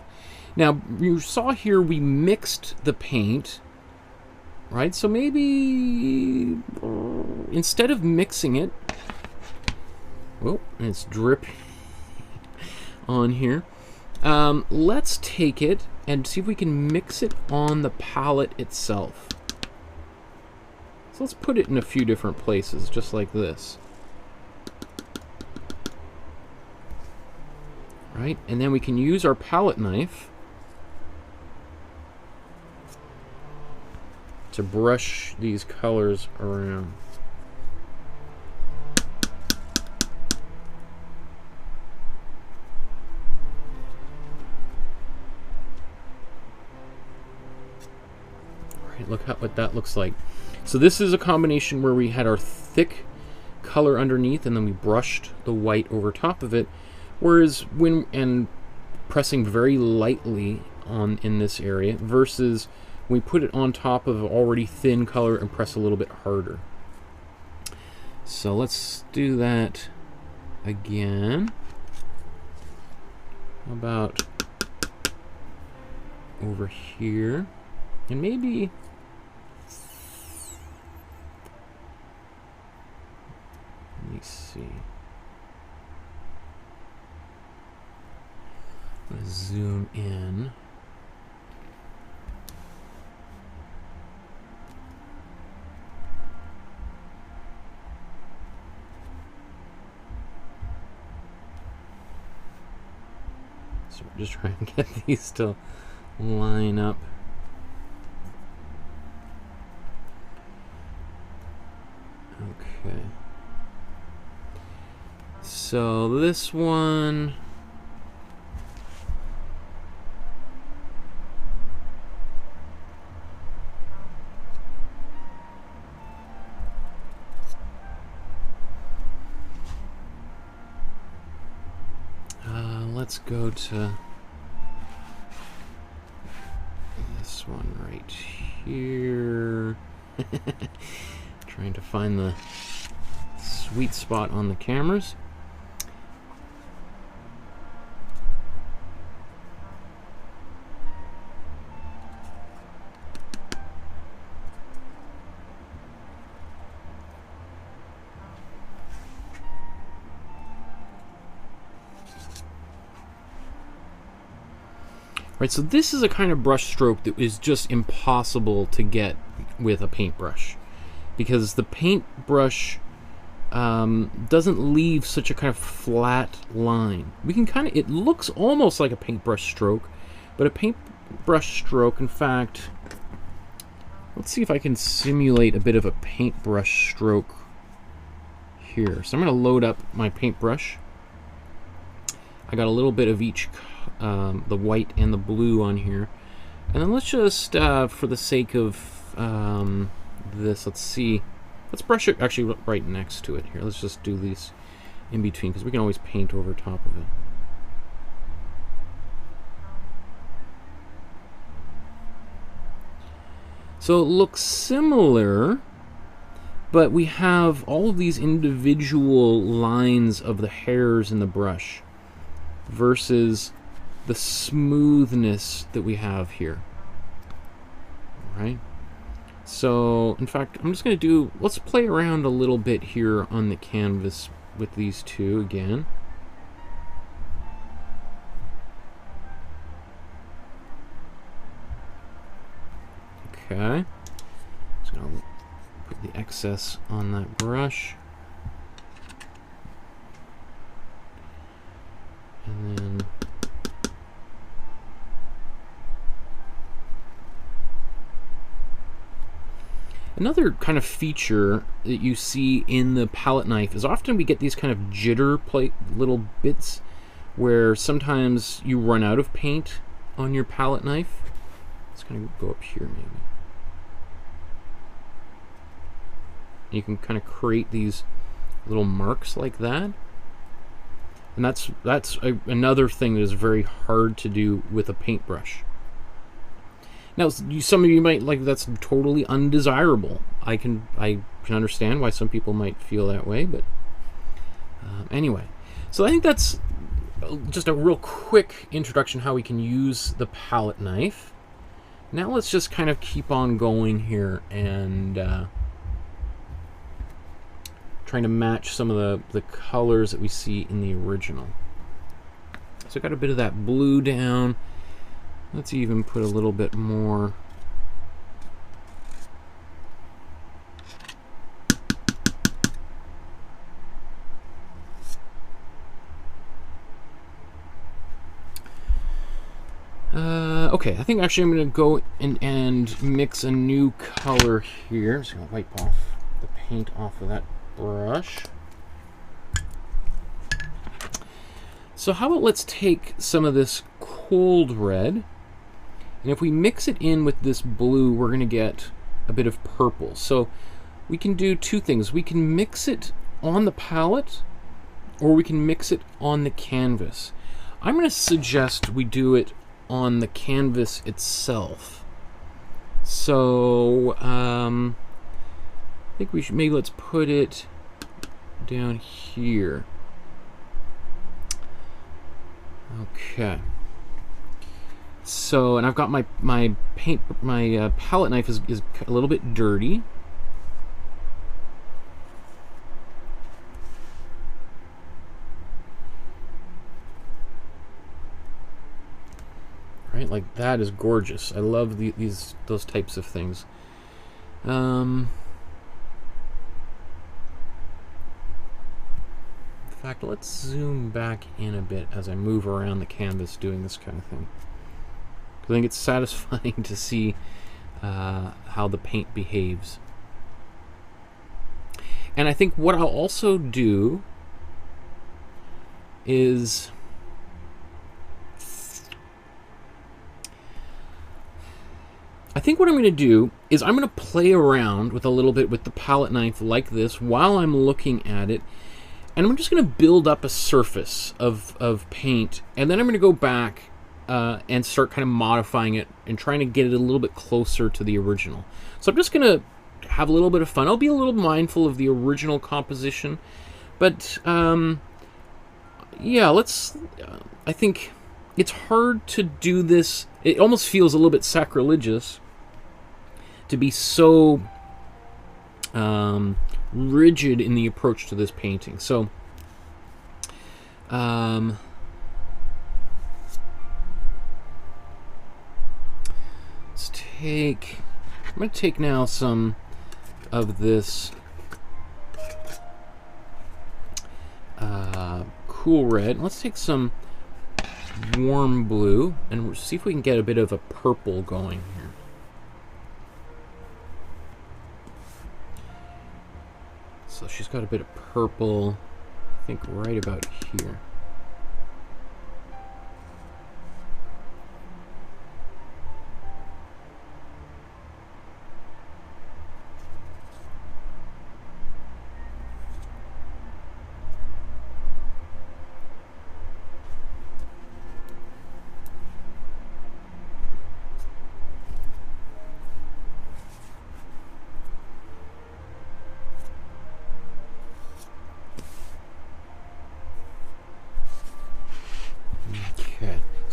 Now you saw here we mixed the paint, right? So maybe instead of mixing it, oh, it's dripping on here. Let's take it and see if we can mix it on the palette itself. So let's put it in a few different places, just like this. Right, and then we can use our palette knife to brush these colors around. All right, look what that looks like. So this is a combination where we had our thick color underneath and then we brushed the white over top of it. Whereas when pressing very lightly in this area versus we put it on top of already thin color and press a little bit harder. So let's do that again. How about over here? And maybe let me see. I'm going to zoom in. So we're just trying to get these to line up. Okay. So this one, let's go to this one right here. Trying to find the sweet spot on the cameras. Right, so this is a kind of brush stroke that is just impossible to get with a paintbrush, because the paintbrush doesn't leave such a kind of flat line. We can kind of, it looks almost like a paintbrush stroke, but a paintbrush stroke, in fact, let's see if I can simulate a bit of a paintbrush stroke here. So I'm going to load up my paintbrush. I got a little bit of each, the white and the blue on here. And then let's just, for the sake of this, let's see. Let's brush it actually right next to it here. Let's just do these in between, because we can always paint over top of it. So it looks similar, but we have all of these individual lines of the hairs in the brush versus the smoothness that we have here. All right. So, in fact, I'm just going to do, let's play around a little bit here on the canvas with these two again. Okay. Just gonna put the excess on that brush. And then another kind of feature that you see in the palette knife is often we get these kind of jitter plate little bits where sometimes you run out of paint on your palette knife. It's gonna go up here maybe. You can kind of create these little marks like that. And that's another thing that is very hard to do with a paintbrush. Now, some of you might like that's totally undesirable. I can understand why some people might feel that way, but anyway. So I think that's just a real quick introduction how we can use the palette knife. Now let's just kind of keep on going here and trying to match some of the colors that we see in the original. So I got a bit of that blue down. Let's even put a little bit more. Okay, I think actually I'm going to go and mix a new color here. I'm just going to wipe off the paint off of that brush. So how about let's take some of this cold red, and if we mix it in with this blue, we're going to get a bit of purple. So we can do two things. We can mix it on the palette, or we can mix it on the canvas. I'm going to suggest we do it on the canvas itself. So I think we should maybe let's put it down here. Okay. So, and I've got my palette knife is a little bit dirty. Right, like that is gorgeous. I love those types of things. In fact, let's zoom back in a bit as I move around the canvas doing this kind of thing. I think it's satisfying to see how the paint behaves. And I think what I'll also do is I think what I'm going to do is I'm going to play around with a little bit with the palette knife like this while I'm looking at it. And I'm just going to build up a surface of paint, and then I'm going to go back and start kind of modifying it and trying to get it a little bit closer to the original. So I'm just going to have a little bit of fun. I'll be a little mindful of the original composition, but yeah, I think it's hard to do this. It almost feels a little bit sacrilegious to be so rigid in the approach to this painting. So I'm going to take now some of this cool red. Let's take some warm blue and see if we can get a bit of a purple going here. So she's got a bit of purple, I think right about here.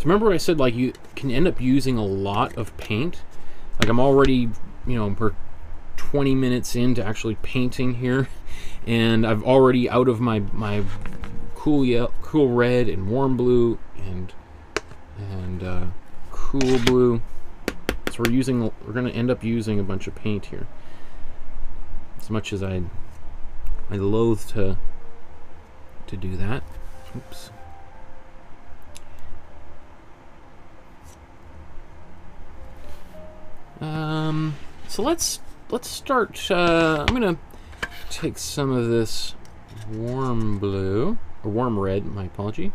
Remember I said like you can end up using a lot of paint? Like I'm already, you know, we're 20 minutes into actually painting here. And I've already out of my cool red and warm blue and cool blue. So we're going to end up using a bunch of paint here. As much as I loathe to do that. Oops. So let's start. I'm gonna take some of this warm blue or warm red. My apology.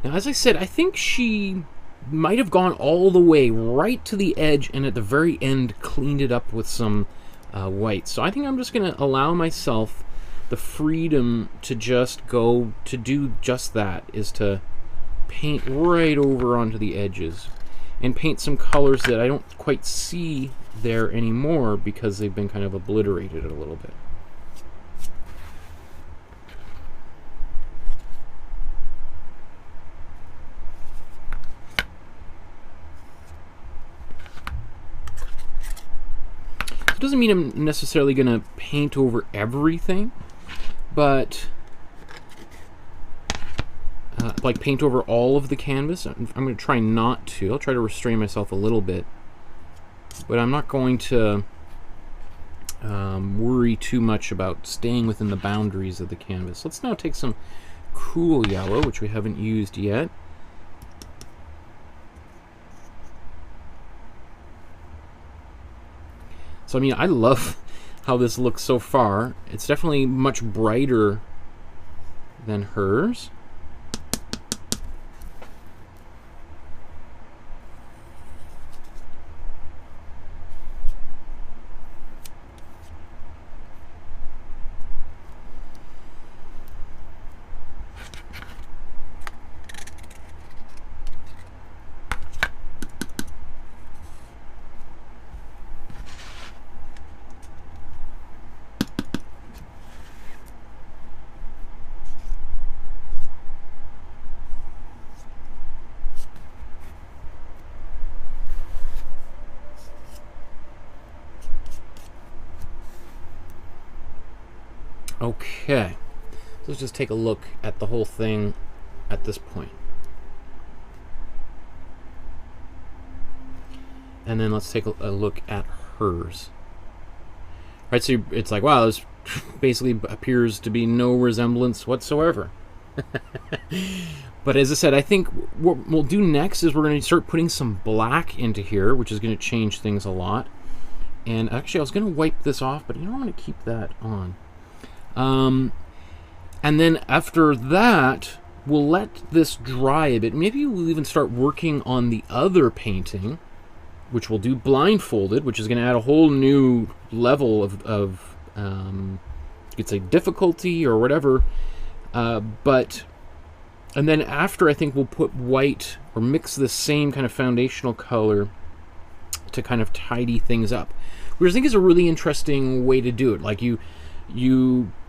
Now, as I said, I think she might have gone all the way right to the edge and at the very end cleaned it up with some white. So I think I'm just going to allow myself the freedom to just go to do just that, is to paint right over onto the edges and paint some colors that I don't quite see there anymore because they've been kind of obliterated a little bit. It doesn't mean I'm necessarily going to paint over everything, but like paint over all of the canvas. I'm going to try not to. I'll try to restrain myself a little bit, but I'm not going to worry too much about staying within the boundaries of the canvas. Let's now take some cool yellow, which we haven't used yet. So I mean, I love how this looks so far. It's definitely much brighter than hers. Okay, so let's just take a look at the whole thing at this point. And then let's take a look at hers. All right, so it's like, wow, this basically appears to be no resemblance whatsoever. But as I said, I think what we'll do next is we're going to start putting some black into here, which is going to change things a lot. And actually, I was going to wipe this off, but you know, I'm going to keep that on. And then after that, we'll let this dry a bit. Maybe we'll even start working on the other painting, which we'll do blindfolded, which is going to add a whole new level of you could say difficulty or whatever. And then after, I think we'll put white or mix the same kind of foundational color to kind of tidy things up, which I think is a really interesting way to do it. Like you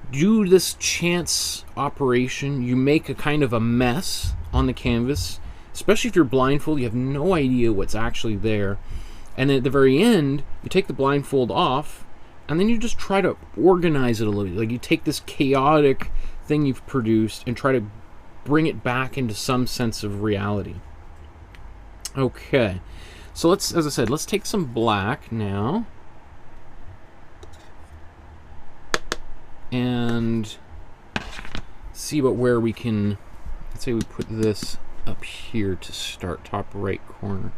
do this chance operation, you make a kind of a mess on the canvas, especially if you're blindfolded, you have no idea what's actually there. And then at the very end, you take the blindfold off, and then you just try to organize it a little bit. Like you take this chaotic thing you've produced and try to bring it back into some sense of reality. Okay, so let's, as I said, let's take some black now. And see where we can, let's say we put this up here to start, top right corner.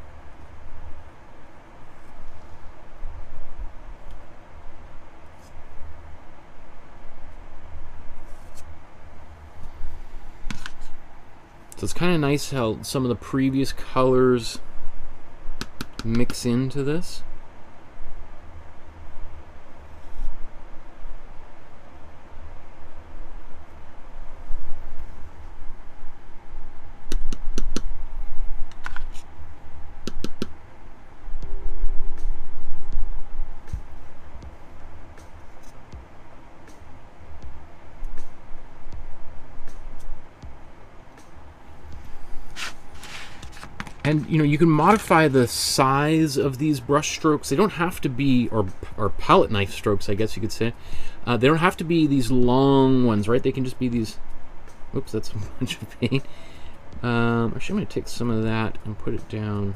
So it's kind of nice how some of the previous colors mix into this. And, you know, you can modify the size of these brush strokes. They don't have to be, or palette knife strokes, I guess you could say. They don't have to be these long ones, right? They can just be these... Oops, that's a bunch of paint. Actually, I'm going to take some of that and put it down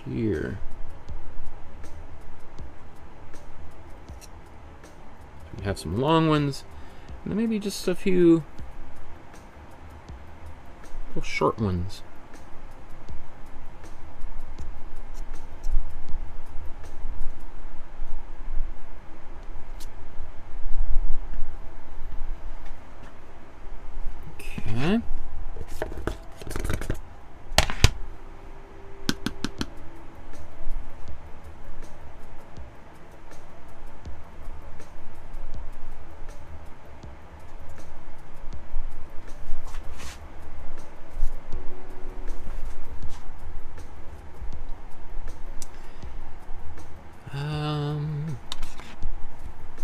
here. So we have some long ones, and then maybe just a few little short ones. Okay.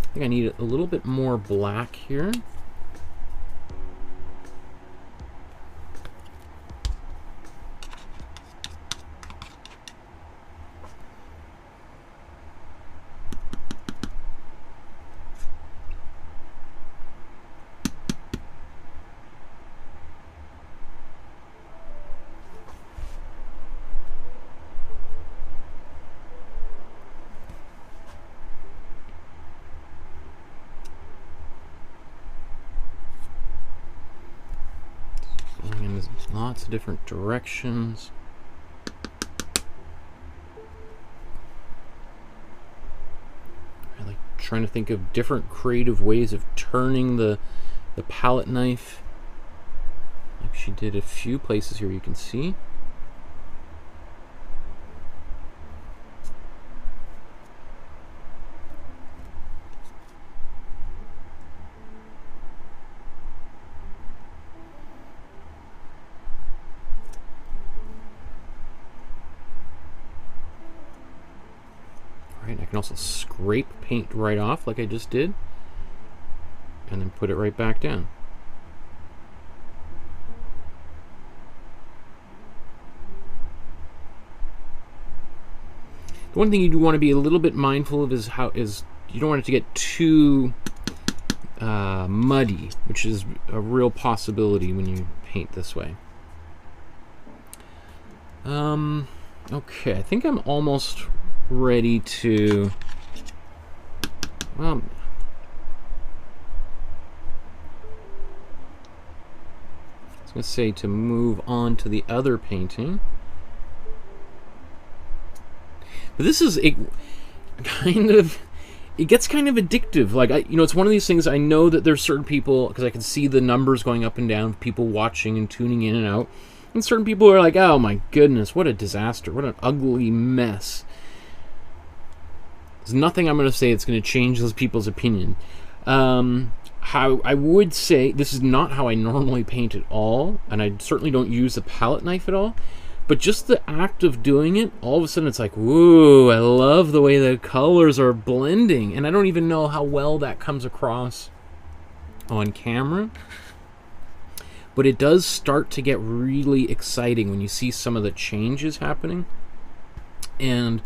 I think I need a little bit more black here. Lots of different directions. I like trying to think of different creative ways of turning the palette knife. Like she did a few places here, you can see. I can also scrape paint right off like I just did, and then put it right back down. The one thing you do want to be a little bit mindful of is you don't want it to get too muddy, which is a real possibility when you paint this way. Okay, I think I'm almost ready to, well, I was going to say to move on to the other painting. But this is it gets kind of addictive. Like, you know, it's one of these things. I know that there's certain people, because I can see the numbers going up and down, people watching and tuning in and out, and certain people are like, oh my goodness, what a disaster, what an ugly mess. There's nothing I'm going to say that's going to change those people's opinion. How I would say, this is not how I normally paint at all, and I certainly don't use the palette knife at all, but just the act of doing it, all of a sudden it's like, whoa, I love the way the colors are blending, and I don't even know how well that comes across on camera, but it does start to get really exciting when you see some of the changes happening, and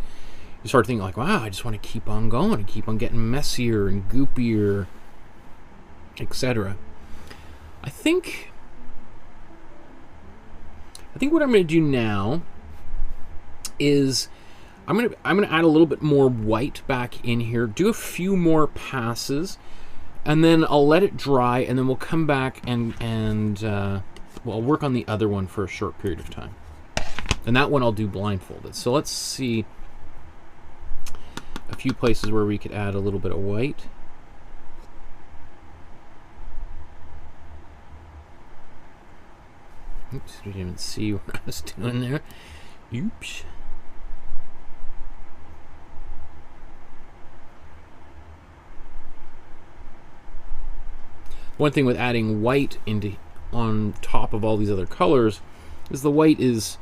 you start thinking like, wow, I just want to keep on going and keep on getting messier and goopier, etc. I think what I'm going to do now is I'm going to add a little bit more white back in here, do a few more passes, and then I'll let it dry, and then we'll come back and well, I'll work on the other one for a short period of time. And that one I'll do blindfolded. So let's see a few places where we could add a little bit of white. Oops, we didn't even see what I was doing there. Oops. One thing with adding white into on top of all these other colors is the white is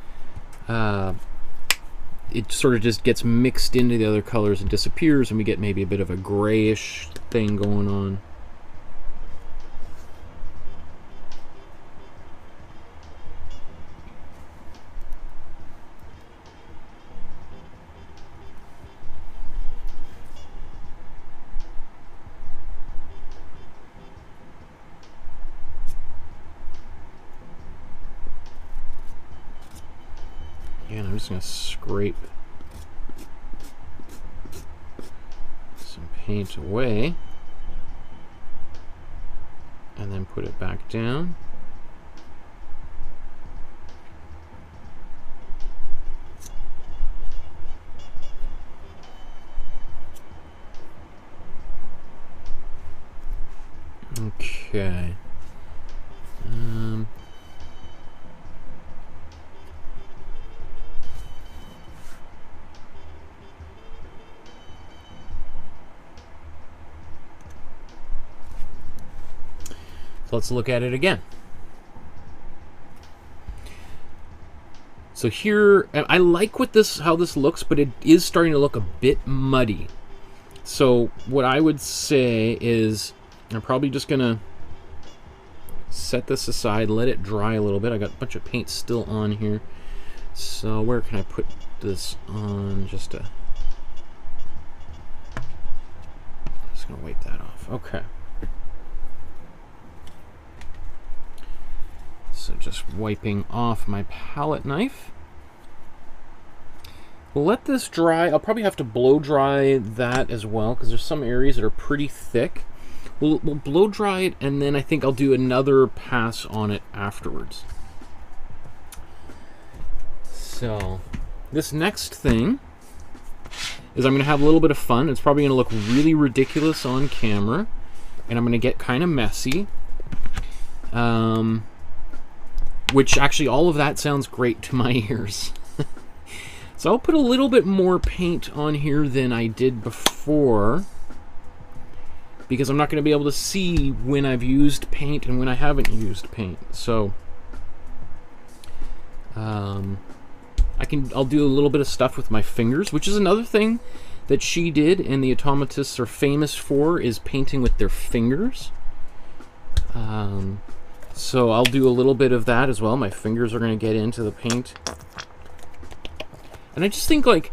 it sort of just gets mixed into the other colors and disappears, and we get maybe a bit of a grayish thing going on. just going to scrape some paint away and then put it back down. Okay. So let's look at it again. So here, I like how this looks, but it is starting to look a bit muddy. So what I would say is, I'm probably just gonna set this aside, let it dry a little bit. I got a bunch of paint still on here. So where can I put this on? Just gonna wipe that off. Okay. So just wiping off my palette knife. We'll let this dry. I'll probably have to blow dry that as well, because there's some areas that are pretty thick. We'll blow dry it, and then I think I'll do another pass on it afterwards. So this next thing is I'm going to have a little bit of fun. It's probably going to look really ridiculous on camera, and I'm going to get kind of messy. Which actually, all of that sounds great to my ears. So I'll put a little bit more paint on here than I did before, because I'm not going to be able to see when I've used paint and when I haven't used paint. So I'll do a little bit of stuff with my fingers, which is another thing that she did and the automatists are famous for, is painting with their fingers. So I'll do a little bit of that as well. My fingers are going to get into the paint. And I just think, like,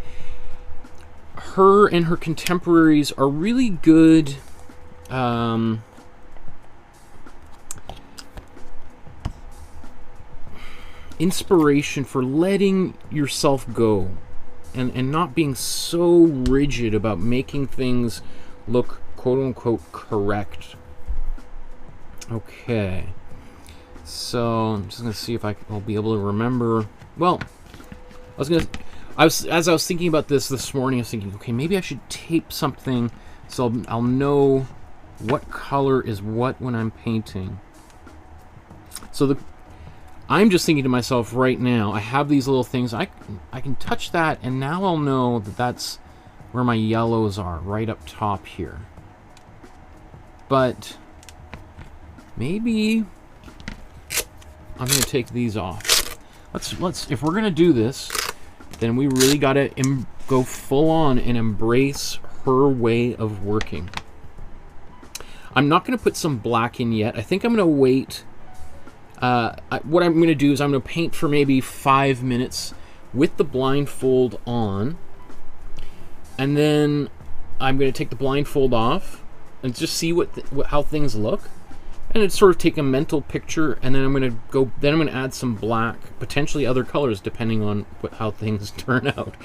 her and her contemporaries are really good inspiration for letting yourself go and not being so rigid about making things look quote-unquote correct. Okay. So I'm just going to see if I'll be able to remember. Well, as I was thinking about this morning, I was thinking, okay, maybe I should tape something so I'll know what color is what when I'm painting. So I'm just thinking to myself right now, I have these little things. I can touch that, and now I'll know that that's where my yellows are, right up top here. But maybe I'm going to take these off. Let's if we're going to do this, then we really got to go full on and embrace her way of working. I'm not going to put some black in yet. I think I'm going to wait. What I'm going to do is I'm going to paint for maybe 5 minutes with the blindfold on, and then I'm going to take the blindfold off and just see how things look, and it's sort of take a mental picture, and then I'm going to add some black, potentially other colors depending on how things turn out.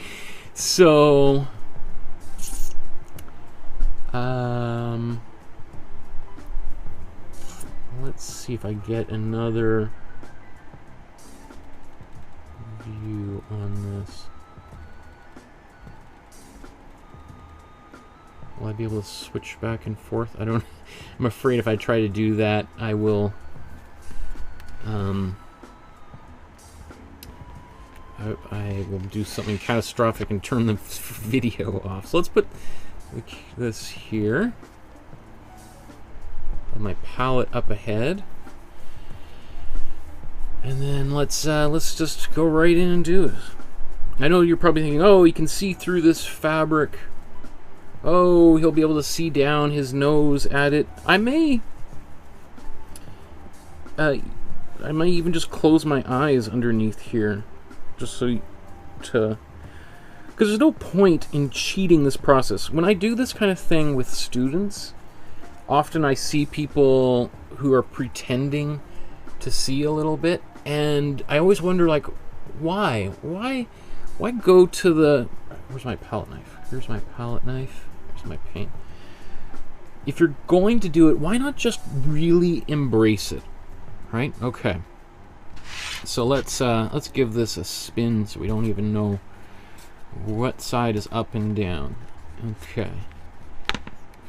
So let's see if I get another view on this. Will I be able to switch back and forth? I'm afraid if I try to do that, I will I will do something catastrophic and turn the video off. So let's put this here. My palette up ahead, and then let's just go right in and do it. I know you're probably thinking, oh, he can see through this fabric. Oh, he'll be able to see down his nose at it. I may even just close my eyes underneath here, just because there's no point in cheating this process. When I do this kind of thing with students, often I see people who are pretending to see a little bit, and I always wonder, like, why why go to the... Where's my palette knife? Here's my palette knife. Here's my paint. If you're going to do it, why not just really embrace it? Right? Okay. So let's give this a spin so we don't even know what side is up and down. Okay.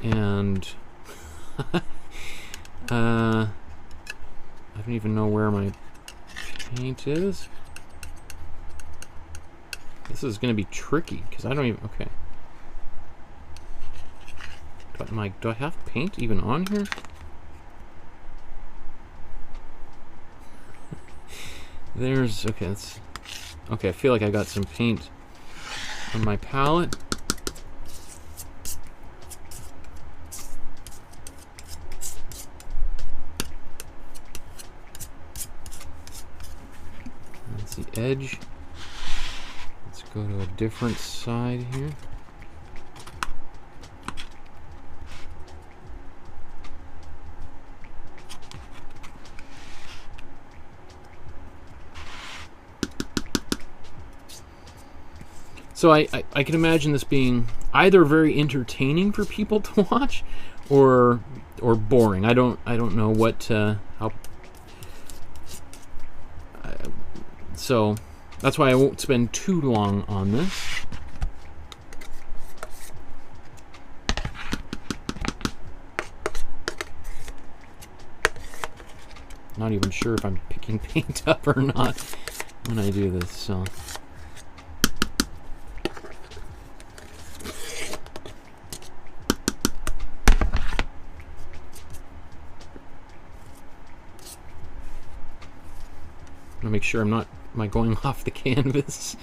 And I don't even know where my paint is. This is going to be tricky because I don't even... Okay. Do I have paint even on here? There's... Okay, that's... Okay, I feel like I got some paint on my palette. That's the edge. Let's go to a different side here. So I can imagine this being either very entertaining for people to watch, or boring. I don't know what how. So that's why I won't spend too long on this. Not even sure if I'm picking paint up or not when I do this. So. Make sure am I going off the canvas?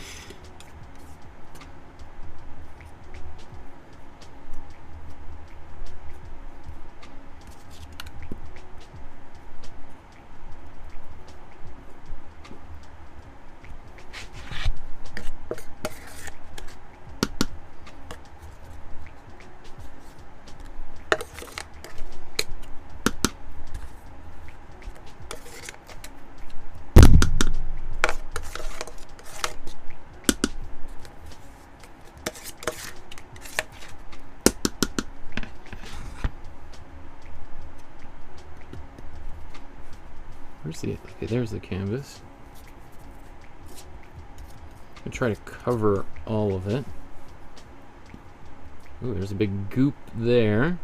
Where's the... Okay, there's the canvas. I'm gonna try to cover all of it. Ooh, there's a big goop there.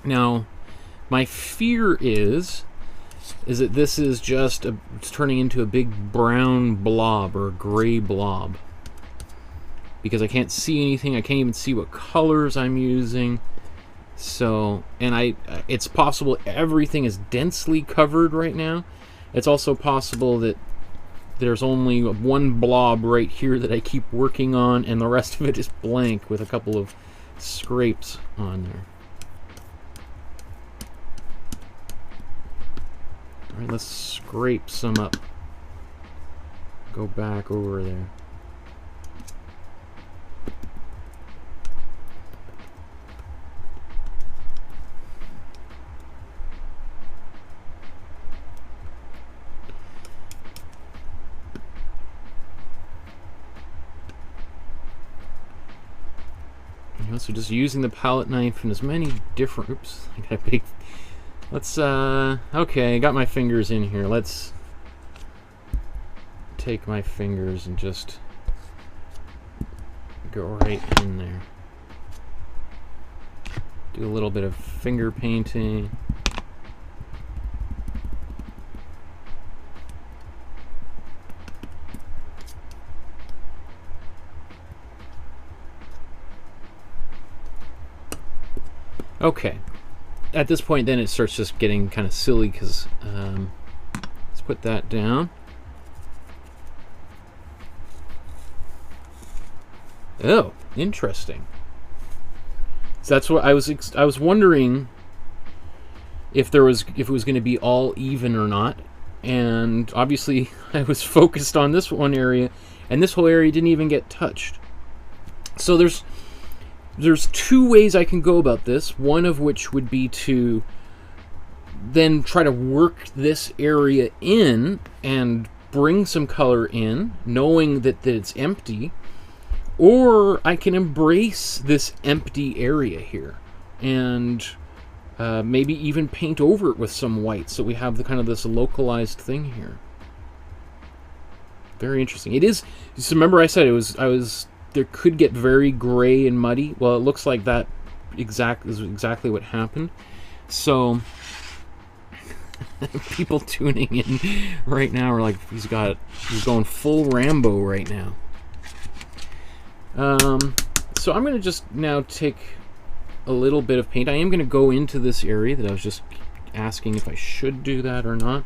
Now, my fear is that this is just it's turning into a big brown blob or a gray blob, because I can't see anything. I can't even see what colors I'm using. So, and it's possible everything is densely covered right now. It's also possible that there's only one blob right here that I keep working on, and the rest of it is blank with a couple of scrapes on there. Alright, let's scrape some up. Go back over there. So just using the palette knife in as many different... Oops, I got a big... Let's, okay, I got my fingers in here. Let's take my fingers and just go right in there. Do a little bit of finger painting. Okay. At this point, then it starts just getting kind of silly because let's put that down. Oh, interesting. So that's what I was wondering if it was going to be all even or not, and obviously I was focused on this one area, and this whole area didn't even get touched. So there's two ways I can go about this. One of which would be to then try to work this area in and bring some color in, knowing that it's empty. Or I can embrace this empty area here and maybe even paint over it with some white, so we have the kind of this localized thing here. Very interesting. It is. So remember, I said there could get very gray and muddy. Well, it looks like that is exactly what happened. So people tuning in right now are like, he's going full Rambo right now. So I'm going to just now take a little bit of paint. I am going to go into this area that I was just asking if I should do that or not.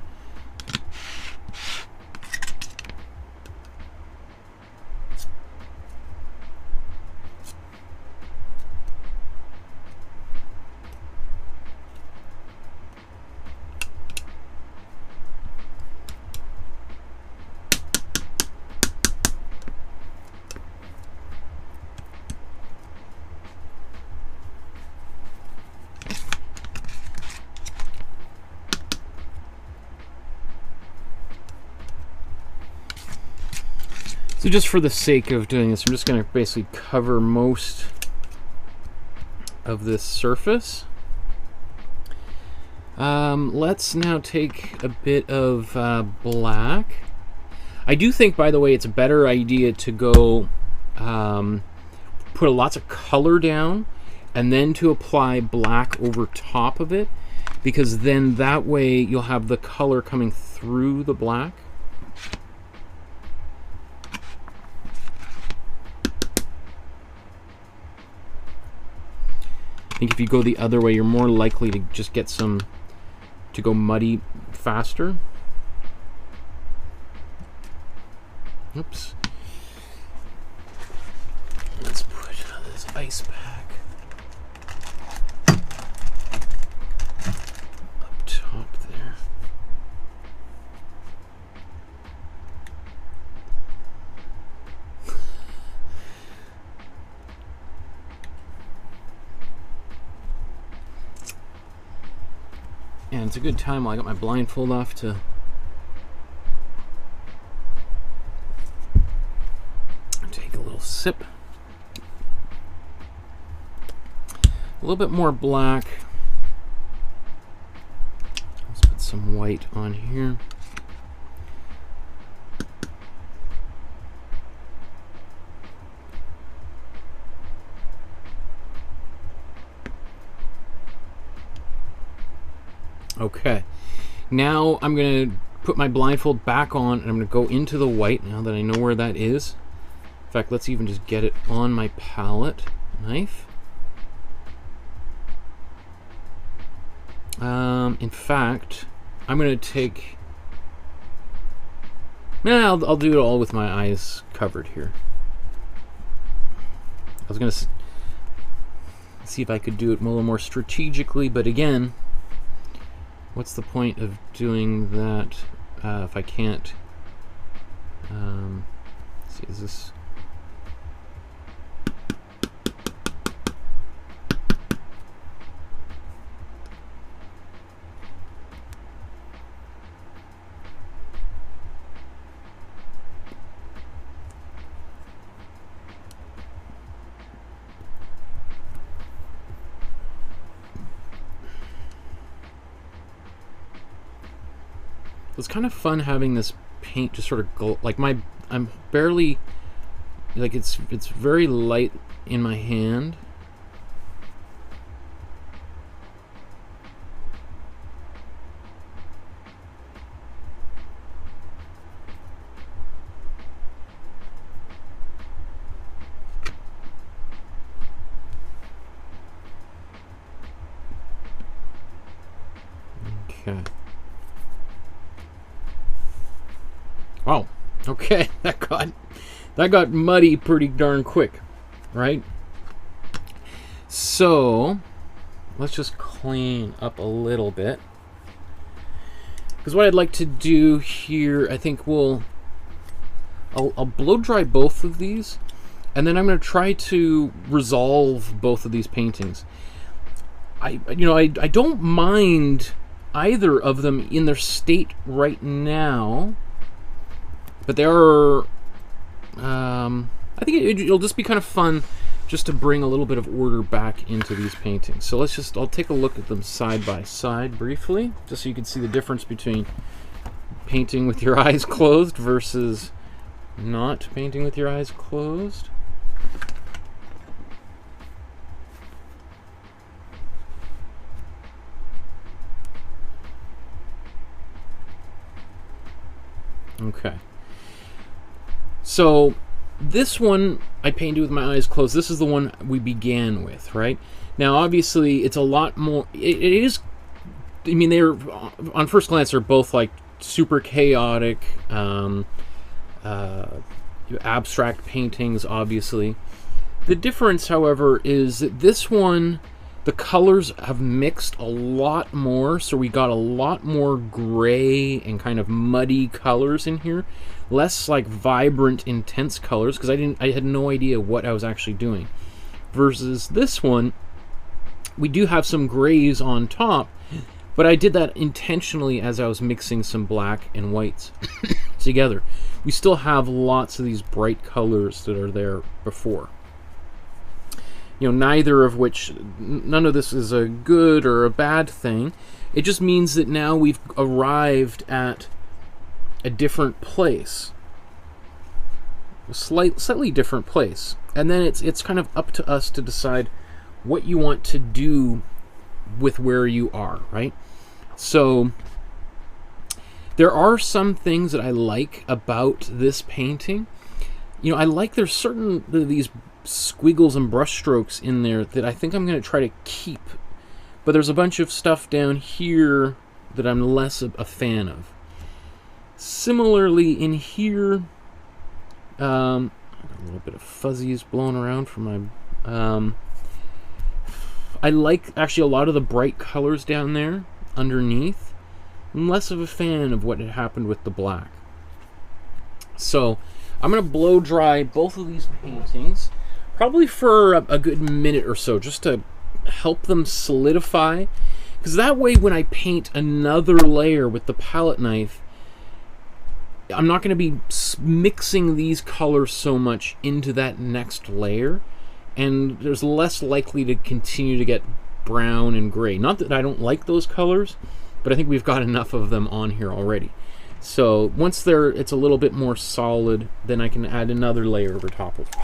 So just for the sake of doing this, I'm just going to basically cover most of this surface. Let's now take a bit of black. I do think, by the way, it's a better idea to go put lots of color down and then to apply black over top of it, because then that way you'll have the color coming through the black. I think if you go the other way, you're more likely to just get to go muddy faster. Oops. Let's put this ice pack up top there. And it's a good time while I got my blindfold off to take a little sip. A little bit more black. Let's put some white on here. Okay, now I'm going to put my blindfold back on and I'm going to go into the white now that I know where that is. In fact, let's even just get it on my palette knife. In fact, I'm going to take... I'll do it all with my eyes covered here. I was going to see if I could do it a little more strategically, but again, what's the point of doing that if I can't? Let's see, is this? It's kind of fun having this paint just sort of go, like I'm barely, like it's very light in my hand. Okay. Oh, okay, that got muddy pretty darn quick, right? So let's just clean up a little bit, because what I'd like to do here, I think I'll blow dry both of these, And then I'm going to try to resolve both of these paintings. I don't mind either of them in their state right now, but there are, I think it'll just be kind of fun just to bring a little bit of order back into these paintings. So I'll take a look at them side by side briefly, just so you can see the difference between painting with your eyes closed versus not painting with your eyes closed. Okay. So this one I painted with my eyes closed. This is the one we began with, right? Now, obviously, it's a lot more. It is. I mean, they're on first glance, they're both like super chaotic, abstract paintings. Obviously, the difference, however, is that this one, the colors have mixed a lot more, so we got a lot more gray and kind of muddy colors in here. Less like vibrant, intense colors, because I had no idea what I was actually doing. Versus this one, we do have some grays on top, but I did that intentionally as I was mixing some black and whites together. We still have lots of these bright colors that are there before. Neither of which, none of this is a good or a bad thing. It just means that now we've arrived at a different place, a slightly different place, and then it's kind of up to us to decide what you want to do with where you are, right? So there are some things that I like about this painting. I like there's certain these squiggles and brush strokes in there that I think I'm going to try to keep, but there's a bunch of stuff down here that I'm less a fan of. Similarly, in here, I got a little bit of fuzzies blowing around from my. I like actually a lot of the bright colors down there underneath. I'm less of a fan of what had happened with the black. So I'm going to blow dry both of these paintings, probably for a good minute or so, just to help them solidify. Because that way, when I paint another layer with the palette knife, I'm not going to be mixing these colors so much into that next layer, and there's less likely to continue to get brown and gray. Not that I don't like those colors, but I think we've got enough of them on here already. So once it's a little bit more solid, then I can add another layer over top of it.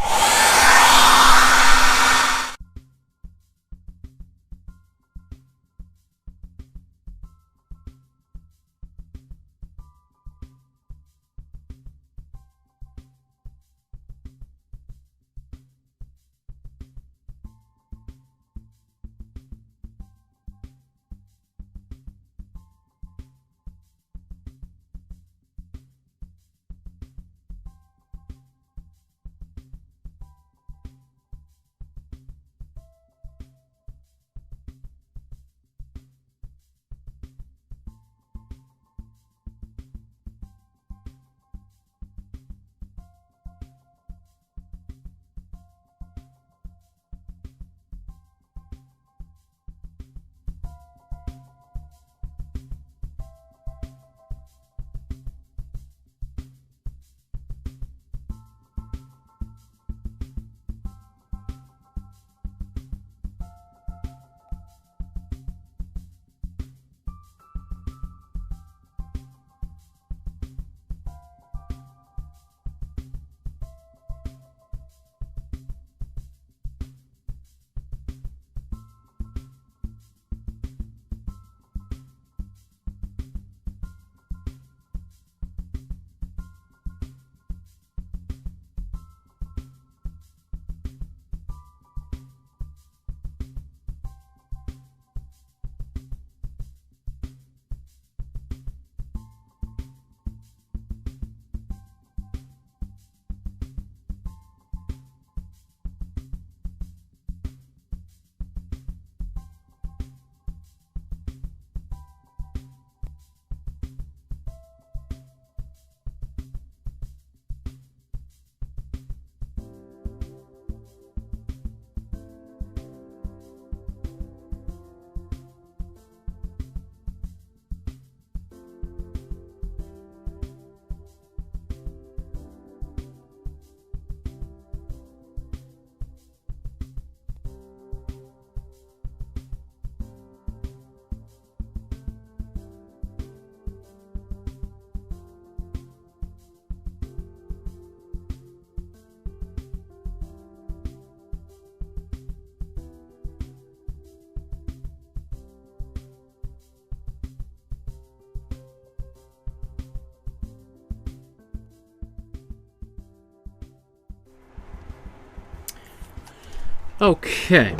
Okay,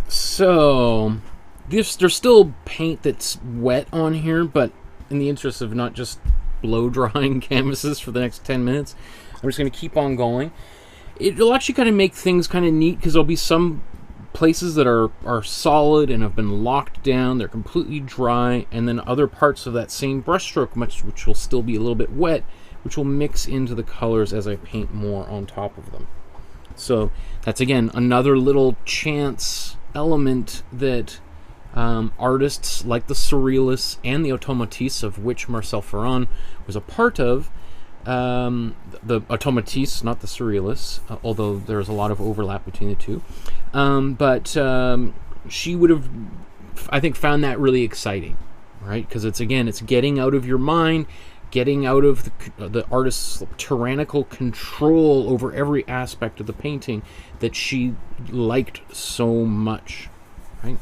so there's still paint that's wet on here, but in the interest of not just blow drying canvases for the next 10 minutes, I'm just going to keep on going. It'll actually kind of make things kind of neat, because there'll be some places that are solid and have been locked down, they're completely dry, and then other parts of that same brushstroke, which will still be a little bit wet, which will mix into the colors as I paint more on top of them. So that's, again, another little chance element that artists like the Surrealists and the Automatists, of which Marcelle Ferron was a part of, the Automatists, not the Surrealists, although there's a lot of overlap between the two, but she would have, I think, found that really exciting, right? Because it's getting out of your mind, getting out of the artist's tyrannical control over every aspect of the painting that she liked so much, right?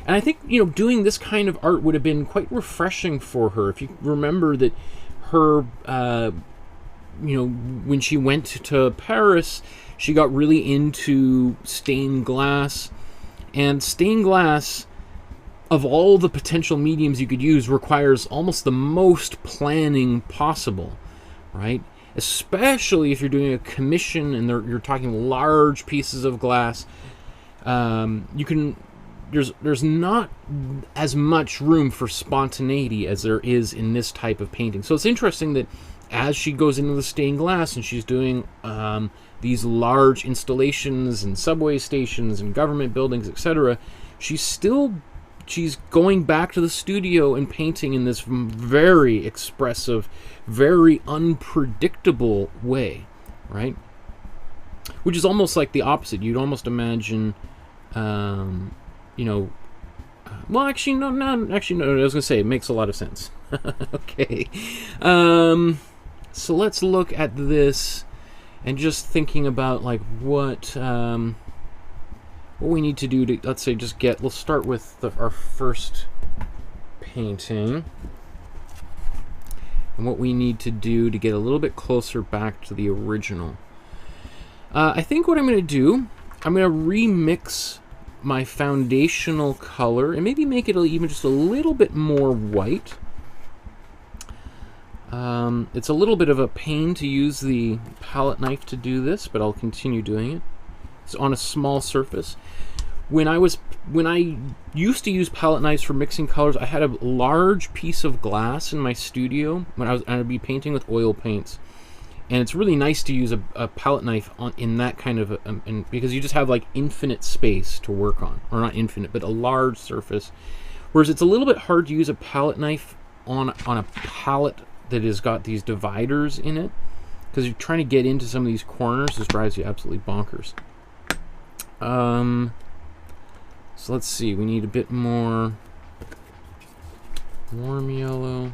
And I think, doing this kind of art would have been quite refreshing for her. If you remember that her, when she went to Paris, she got really into stained glass. And stained glass, of all the potential mediums you could use, requires almost the most planning possible, right? Especially if you're doing a commission and you're talking large pieces of glass. There's not as much room for spontaneity as there is in this type of painting. So it's interesting that as she goes into the stained glass and she's doing these large installations and subway stations and government buildings, etc., she's going back to the studio and painting in this very expressive, very unpredictable way, right? Which is almost like the opposite. You'd almost imagine, well, actually, no, I was going to say, it makes a lot of sense. Okay. So let's look at this and just thinking about, like, what we need to do to, let's say, let's start with our first painting. And what we need to do to get a little bit closer back to the original. I think what I'm going to do, I'm going to remix my foundational color and maybe make it even just a little bit more white. It's a little bit of a pain to use the palette knife to do this, but I'll continue doing it. It's on a small surface. When I used to use palette knives for mixing colors, I had a large piece of glass in my studio when I'd be painting with oil paints. And it's really nice to use a palette knife in that kind of because you just have like infinite space to work on, or not infinite, but a large surface. Whereas it's a little bit hard to use a palette knife on a palette that has got these dividers in it, because you're trying to get into some of these corners. This drives you absolutely bonkers. So let's see. We need a bit more warm yellow.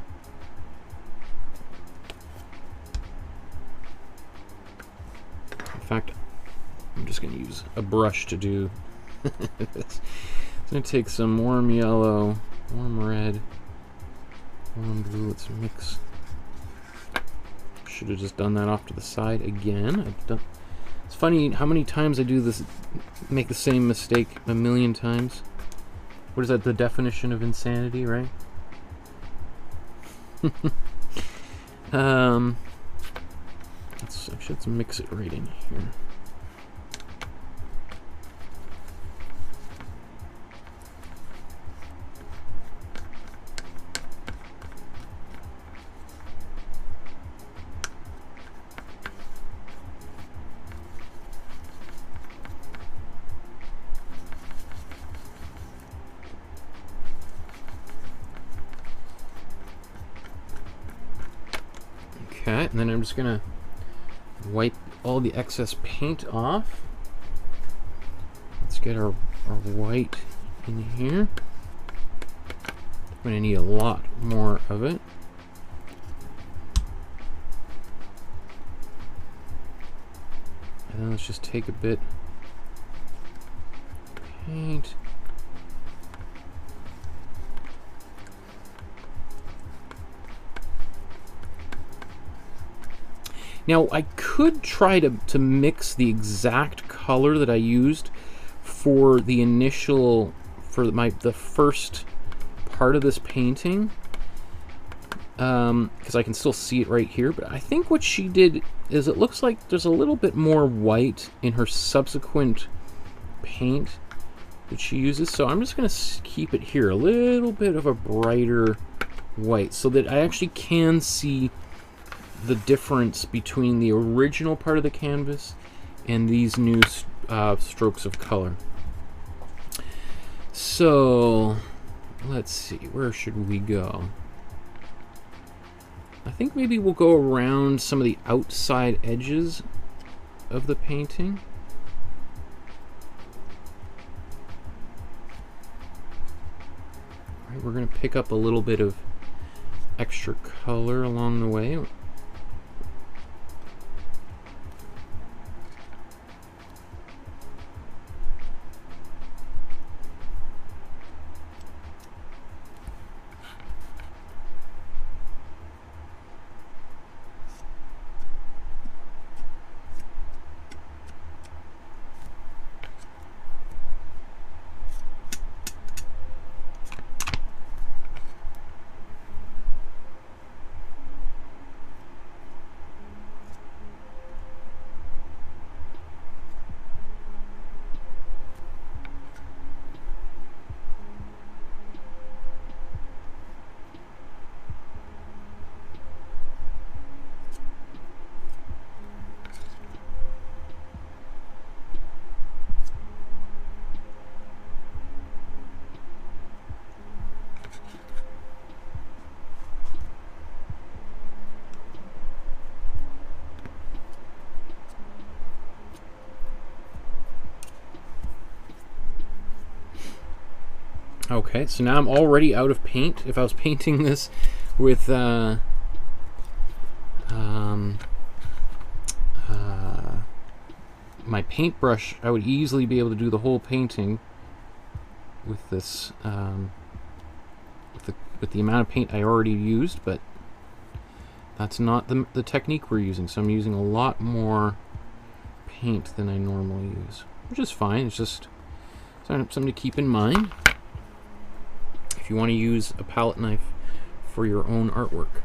In fact, I'm just going to use a brush to do this. I'm going to take some warm yellow, warm red, warm blue. Let's mix. Should have just done that off to the side again. It's funny how many times I do this, make the same mistake a million times. What is that, the definition of insanity, right? Let's mix it right in here. Okay, and then I'm just gonna wipe all the excess paint off. Let's get our white in here. I'm gonna need a lot more of it. And then let's just take a bit of paint. Now, I could try to mix the exact color that I used for the initial, the first part of this painting, because I can still see it right here. But I think what she did is, it looks like there's a little bit more white in her subsequent paint that she uses. So I'm just going to keep it here, a little bit of a brighter white, so that I actually can see the difference between the original part of the canvas and these new strokes of color. So let's see, where should we go? I think maybe we'll go around some of the outside edges of the painting. All right, we're going to pick up a little bit of extra color along the way. Okay, so now I'm already out of paint. If I was painting this with my paintbrush, I would easily be able to do the whole painting with this, with the amount of paint I already used, but that's not the technique we're using. So I'm using a lot more paint than I normally use, which is fine. It's just something to keep in mind if you want to use a palette knife for your own artwork.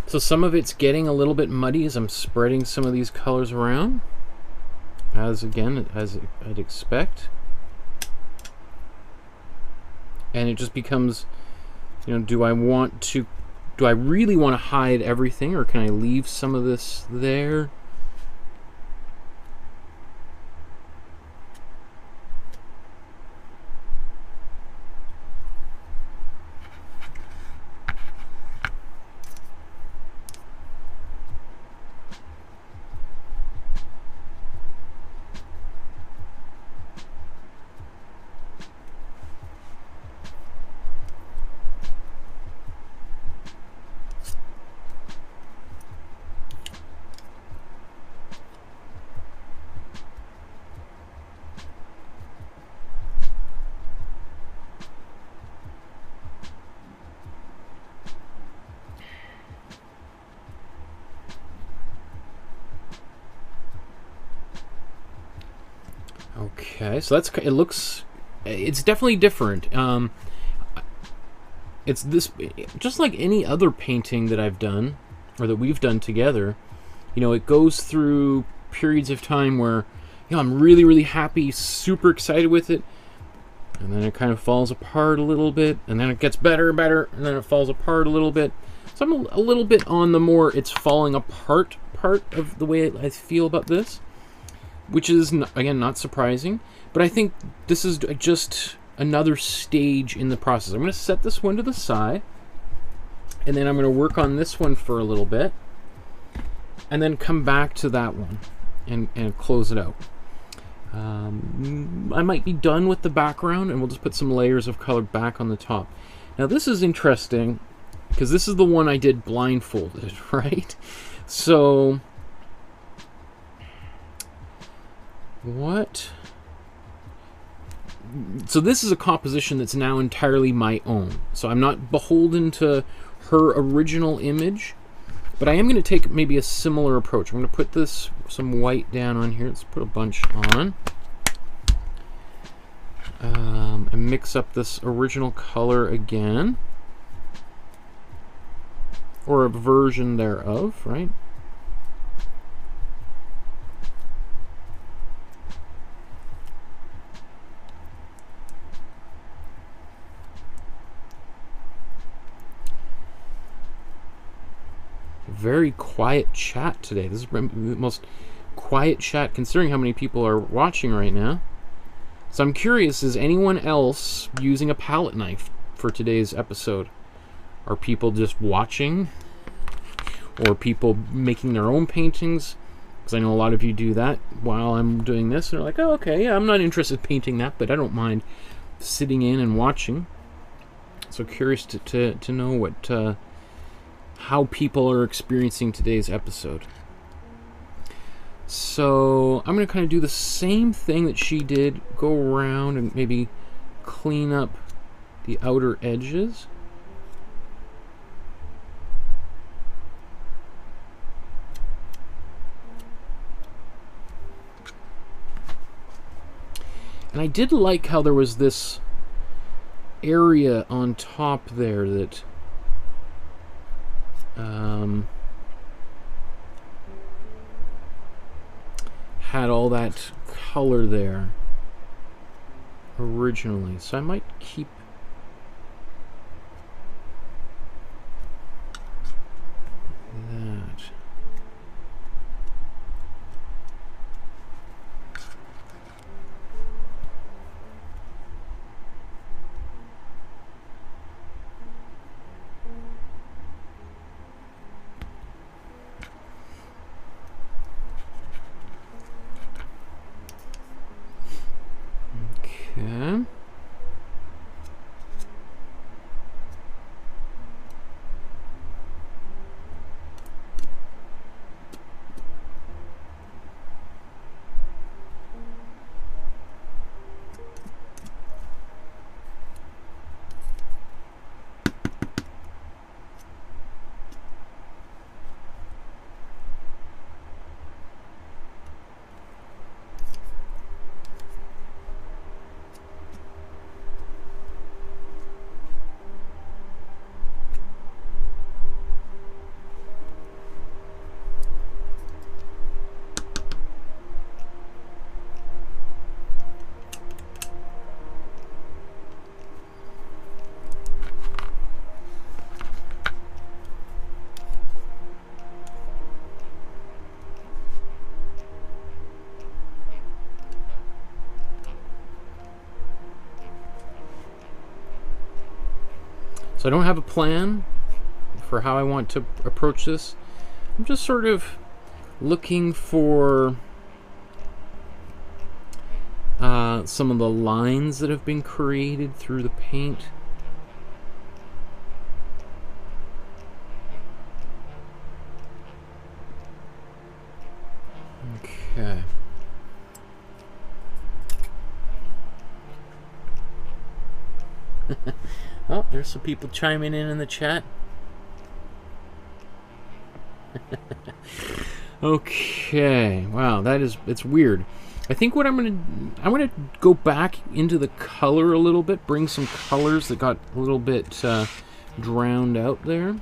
So some of it's getting a little bit muddy as I'm spreading some of these colors around, as I'd expect. And it just becomes, do I really want to hide everything, or can I leave some of this there? Okay, so that's, it looks, it's definitely different. It's this, just like any other painting that I've done, or that we've done together, you know, it goes through periods of time where, you know, I'm really, really happy, super excited with it, and then it kind of falls apart a little bit, and then it gets better and better, and then it falls apart a little bit. So I'm a little bit on the more it's falling apart part of the way I feel about this, which is, again, not surprising, but I think this is just another stage in the process. I'm going to set this one to the side, and then I'm going to work on this one for a little bit, and then come back to that one and close it out. I might be done with the background, and we'll just put some layers of color back on the top. Now this is interesting, because this is the one I did blindfolded, right? So, so this is a composition that's now entirely my own. So I'm not beholden to her original image, but I am going to take maybe a similar approach. I'm going to put some white down on here. Let's put a bunch on. And mix up this original color again. Or a version thereof, right? Very quiet chat today. This is the most quiet chat considering how many people are watching right now. So I'm curious, is anyone else using a palette knife for today's episode? Are people just watching? Or people making their own paintings? Because I know a lot of you do that while I'm doing this. And they're like, oh, okay, yeah, I'm not interested in painting that, but I don't mind sitting in and watching. So curious to know what how people are experiencing today's episode. So I'm going to kind of do the same thing that she did, go around and maybe clean up the outer edges. And I did like how there was this area on top there that had all that color there originally. So I might keep that. Okay. So I don't have a plan for how I want to approach this. I'm just sort of looking for some of the lines that have been created through the paint. Okay. Oh, there's some people chiming in the chat. Okay, wow, it's weird. I think what I'm gonna go back into the color a little bit, bring some colors that got a little bit drowned out there.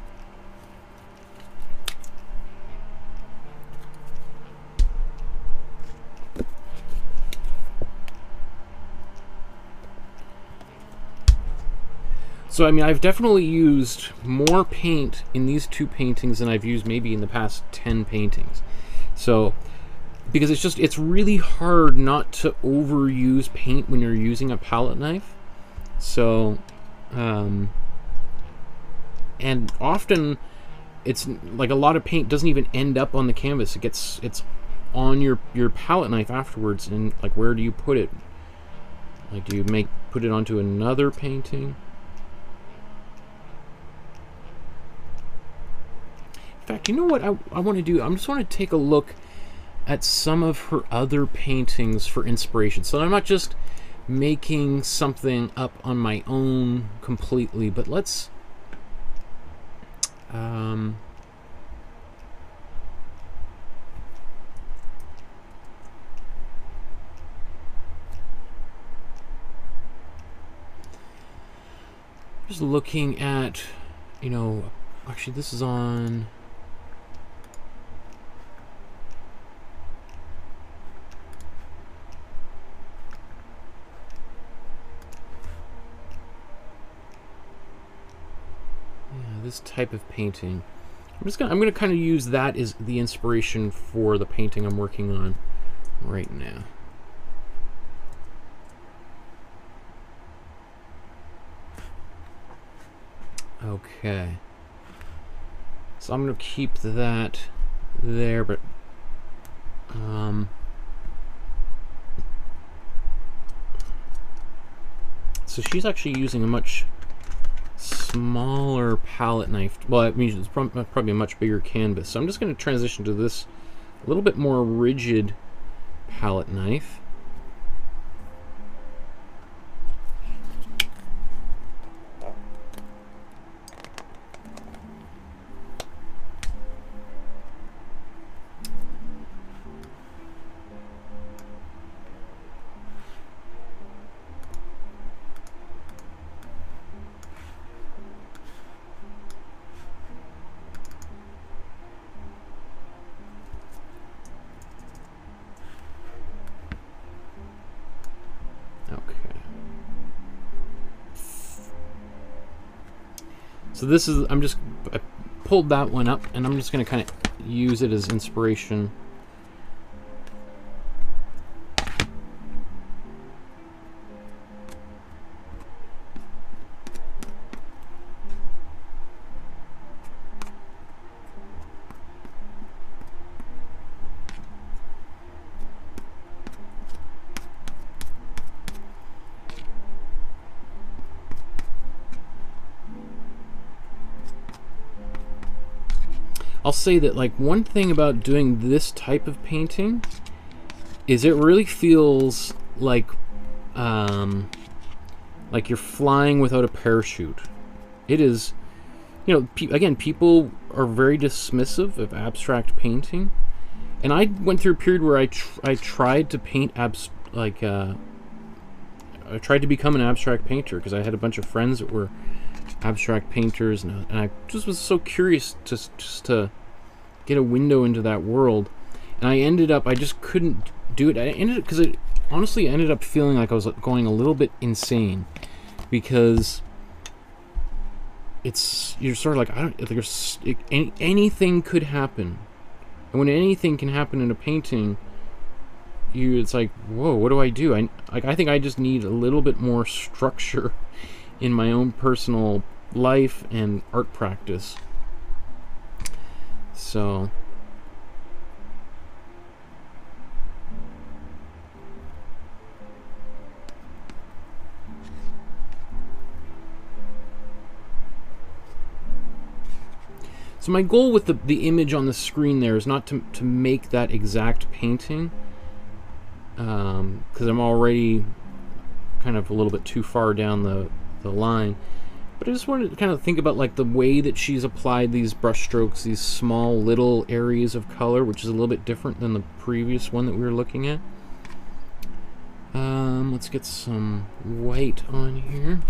So, I mean, I've definitely used more paint in these two paintings than I've used maybe in the past 10 paintings. So, because it's really hard not to overuse paint when you're using a palette knife. So, and often it's like a lot of paint doesn't even end up on the canvas. It's on your palette knife afterwards, and like, where do you put it? Like, do you put it onto another painting? In fact, you know what I want to do? I just want to take a look at some of her other paintings for inspiration. So I'm not just making something up on my own completely, but let's... just looking at, you know, actually this is on... this type of painting. I'm gonna kind of use that as the inspiration for the painting I'm working on right now. Okay. So I'm gonna keep that there, but so she's actually using a much smaller palette knife. Well, it means it's probably a much bigger canvas. So I'm just going to transition to this a little bit more rigid palette knife. So this is, I pulled that one up, and I'm just going to kind of use it as inspiration. I'll say that, like, one thing about doing this type of painting is it really feels like you're flying without a parachute. It is, you know, again, people are very dismissive of abstract painting, and I went through a period where I tried to paint I tried to become an abstract painter because I had a bunch of friends that were abstract painters, and I just was so curious just to get a window into that world, and I just couldn't do it. I ended up, because it honestly ended up feeling like I was going a little bit insane, because you're sort of like, anything could happen, and when anything can happen in a painting, it's like, whoa, what do I do? I think I just need a little bit more structure in my own personal life and art practice. So my goal with the image on the screen there is not to make that exact painting, because I'm already kind of a little bit too far down the line. But I just wanted to kind of think about like the way that she's applied these brush strokes, these small little areas of color, which is a little bit different than the previous one that we were looking at. Let's get some white on here.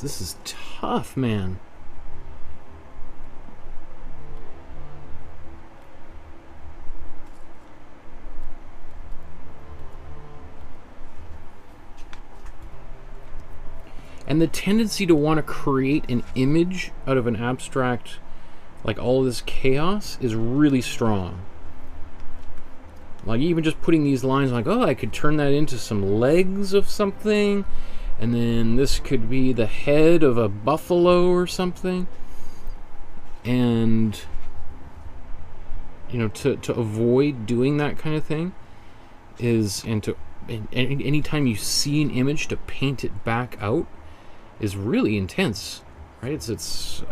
This is tough, man. And the tendency to want to create an image out of an abstract, like all of this chaos, is really strong. Like even just putting these lines, like, oh, I could turn that into some legs of something, and then this could be the head of a buffalo or something. And, you know, to avoid doing that kind of thing is, and anytime you see an image, to paint it back out is really intense, right? It's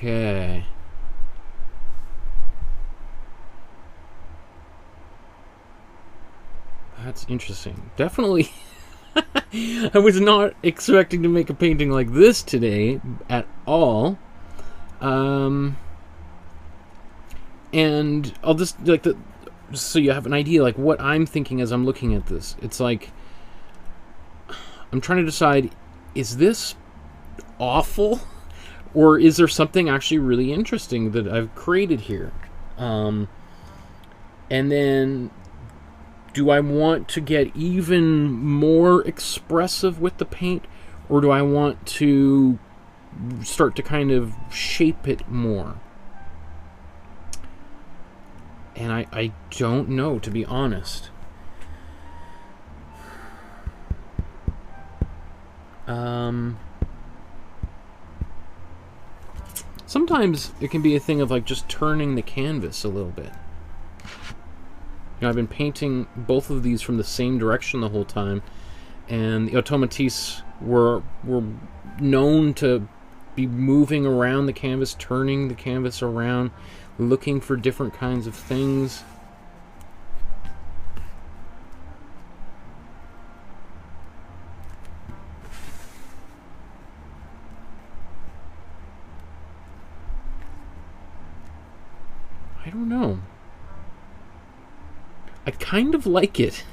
okay. That's interesting. Definitely. I was not expecting to make a painting like this today at all. And I'll just, like, so you have an idea, like, what I'm thinking as I'm looking at this. It's like, I'm trying to decide, is this awful? Or is there something actually really interesting that I've created here? And then, do I want to get even more expressive with the paint? Or do I want to start to kind of shape it more? And I don't know, to be honest. Sometimes it can be a thing of like just turning the canvas a little bit. You know, I've been painting both of these from the same direction the whole time, and the automatistes were known to be moving around the canvas, turning the canvas around, looking for different kinds of things. I don't know. I kind of like it.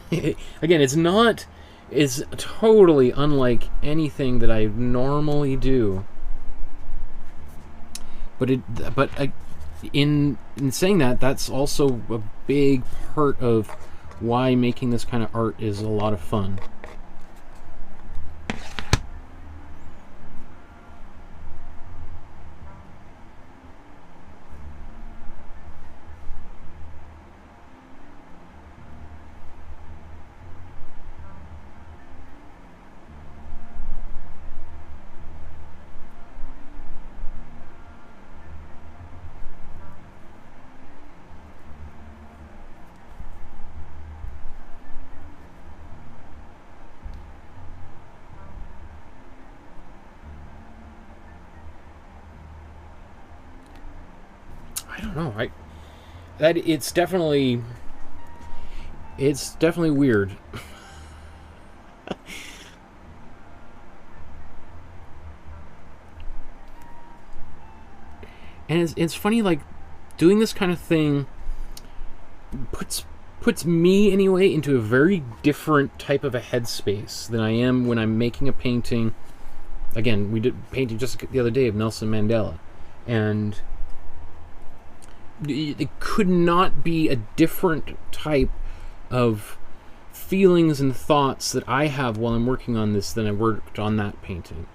Again, it's totally unlike anything that I normally do. But in saying that, that's also a big part of why making this kind of art is a lot of fun. don't know. It's definitely weird. And it's funny, like, doing this kind of thing puts me, anyway, into a very different type of a headspace than I am when I'm making a painting. Again, we did painting just the other day of Nelson Mandela, and it could not be a different type of feelings and thoughts that I have while I'm working on this than I worked on that painting.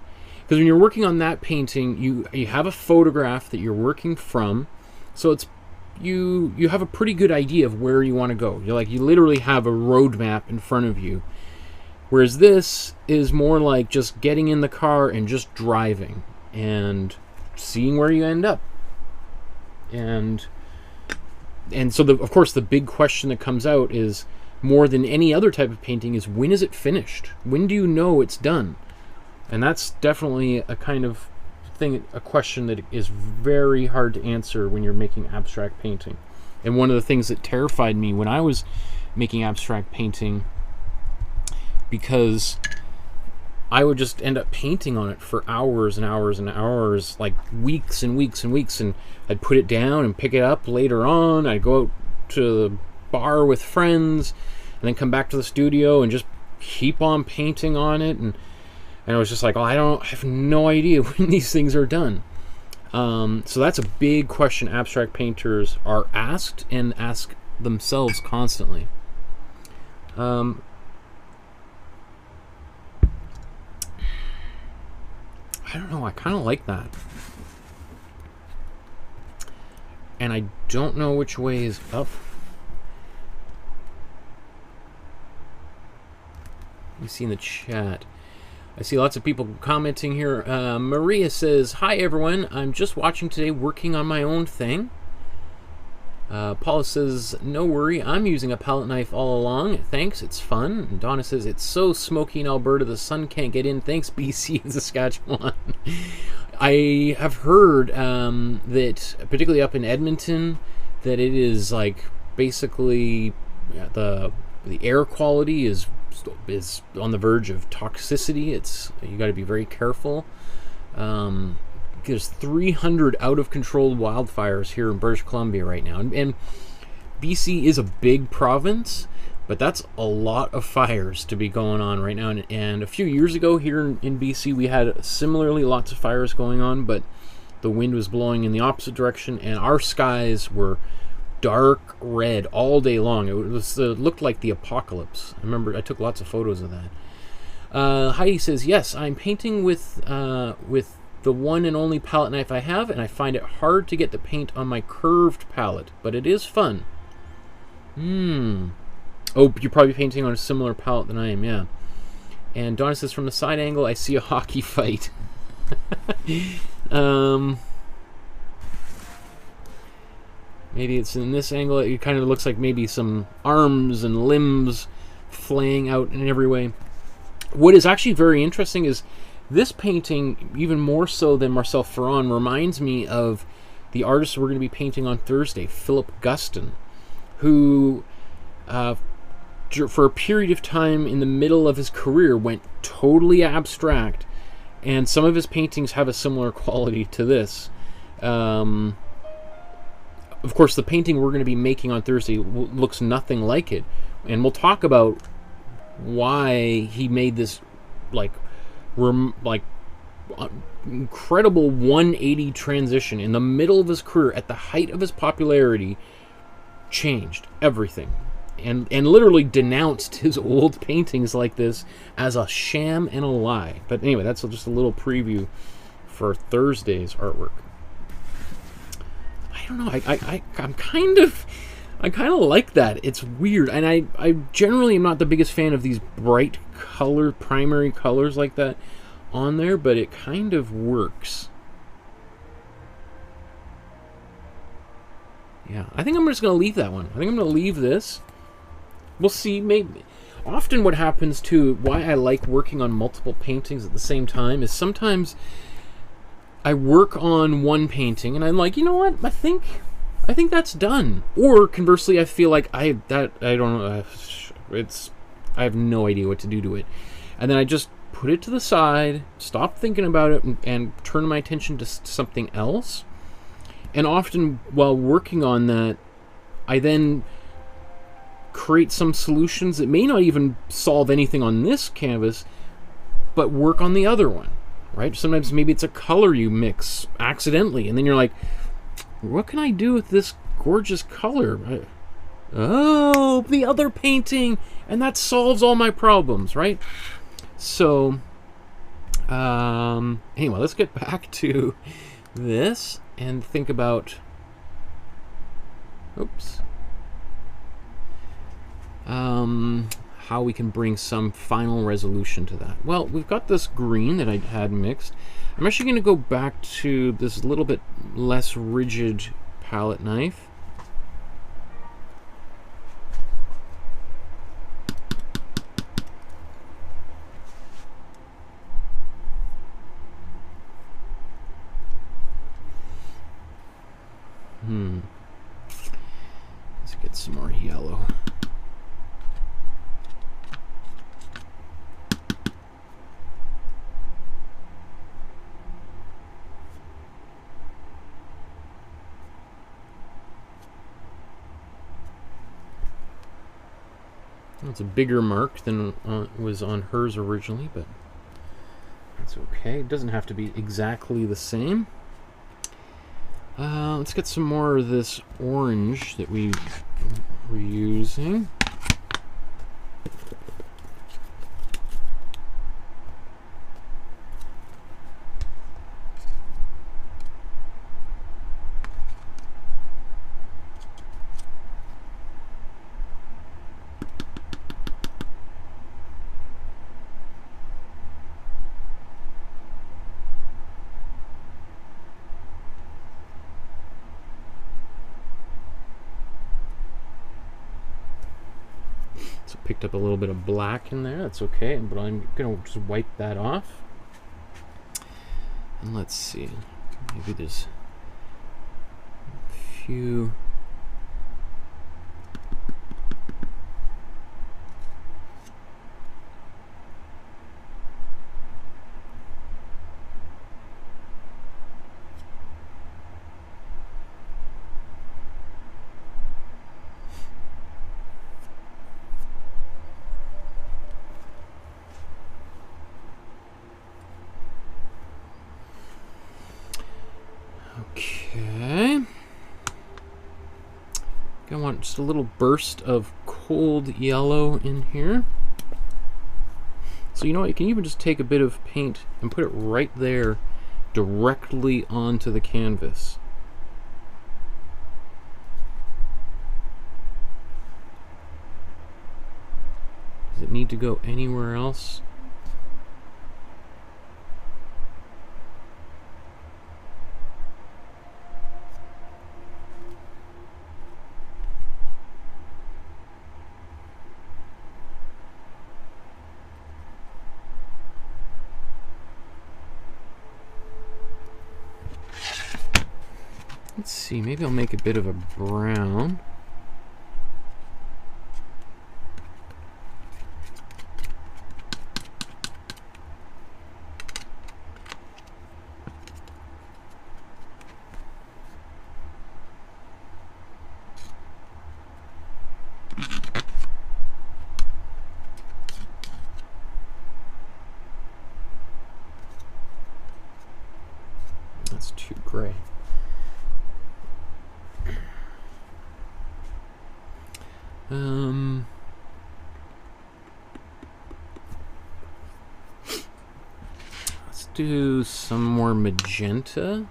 Because when you're working on that painting, you have a photograph that you're working from, so it's you have a pretty good idea of where you want to go. You literally have a roadmap in front of you. Whereas this is more like just getting in the car and just driving and seeing where you end up. And so of course the big question that comes out is, more than any other type of painting, is when is it finished? When do you know it's done? And that's definitely a kind of thing, a question that is very hard to answer when you're making abstract painting. And one of the things that terrified me when I was making abstract painting, because I would just end up painting on it for hours and hours and hours, like weeks and weeks and weeks, and I'd put it down and pick it up later on. I'd go out to the bar with friends and then come back to the studio and just keep on painting on it, and I was just like, oh, I have no idea when these things are done. So that's a big question abstract painters are asked and ask themselves constantly. I don't know, I kind of like that. And I don't know which way is up. You see in the chat. I see lots of people commenting here. Maria says, hi everyone, I'm just watching today, working on my own thing. Paula says, no worry, I'm using a palette knife all along. Thanks, it's fun. And Donna says, it's so smoky in Alberta, the sun can't get in. Thanks, BC and Saskatchewan. I have heard that, particularly up in Edmonton, that it is like basically the air quality is on the verge of toxicity. You got to be very careful. There's 300 out of control wildfires here in British Columbia right now, and BC is a big province, but that's a lot of fires to be going on right now. And a few years ago here in BC, we had similarly lots of fires going on, but the wind was blowing in the opposite direction, and our skies were dark red all day long. It looked like the apocalypse. I remember I took lots of photos of that. Heidi says, yes, I'm painting with the one and only palette knife I have, and I find it hard to get the paint on my curved palette, but it is fun. Oh, you're probably painting on a similar palette than I am, yeah. And Donna says, from the side angle, I see a hockey fight. Maybe it's in this angle. It kind of looks like maybe some arms and limbs flaying out in every way. What is actually very interesting is this painting, even more so than Marcelle Ferron, reminds me of the artist we're going to be painting on Thursday, Philip Guston, who for a period of time in the middle of his career went totally abstract, and some of his paintings have a similar quality to this. Of course, the painting we're going to be making on Thursday looks nothing like it, and we'll talk about why he made this incredible 180 transition in the middle of his career, at the height of his popularity, changed everything, and literally denounced his old paintings like this as a sham and a lie. But anyway, that's just a little preview for Thursday's artwork. I don't know. I'm kind of like that. It's weird, and I generally am not the biggest fan of these bright color, primary colors like that on there, but it kind of works. Yeah, I think I'm just going to leave that one. I think I'm going to leave this. We'll see. Maybe. Often what happens too, why I like working on multiple paintings at the same time, is sometimes I work on one painting and I'm like, you know what, I think I think that's done. Or conversely, I feel like I don't know, I have no idea what to do to it. And then I just put it to the side, stop thinking about it, and turn my attention to something else. And often while working on that, I then create some solutions that may not even solve anything on this canvas, but work on the other one, right? Sometimes maybe it's a color you mix accidentally, and then you're like, what can I do with this gorgeous color? Oh, the other painting, and that solves all my problems, right? So, anyway, let's get back to this and think about, how we can bring some final resolution to that. Well, we've got this green that I had mixed. I'm actually going to go back to this little bit less rigid palette knife. Let's get some more yellow. It's a bigger mark than was on hers originally, but that's okay. It doesn't have to be exactly the same. Let's get some more of this orange that we were using. So picked up a little bit of black in there. That's okay, but I'm gonna just wipe that off. And let's see, maybe there's a few. Okay. I want just a little burst of cold yellow in here. So you know what, you can even just take a bit of paint and put it right there directly onto the canvas. Does it need to go anywhere else? Let's see, maybe I'll make a bit of a brown. That's too gray. Let's do some more magenta.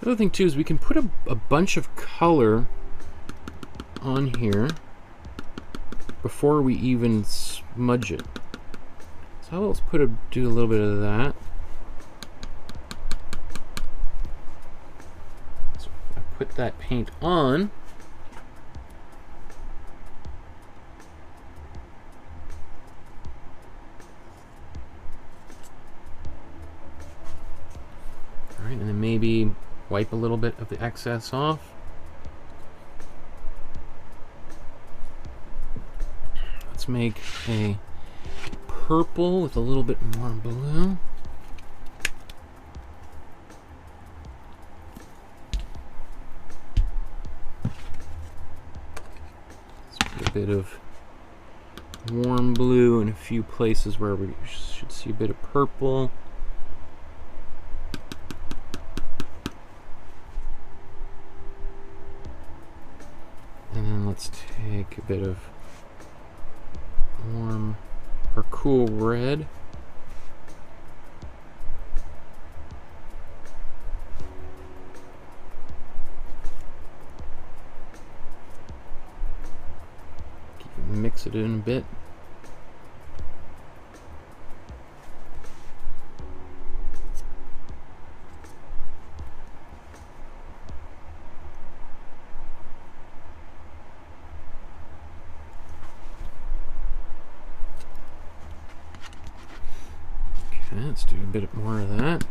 The other thing too is we can put a bunch of color on here before we even smudge it. So let's do a little bit of that. So I put that paint on. All right, and then maybe wipe a little bit of the excess off. Let's make a purple with a little bit more blue. Let's put a bit of warm blue in a few places where we should see a bit of purple. And then let's take a bit of warm or cool red. Mix it in a bit. Okay, let's do a bit more of that.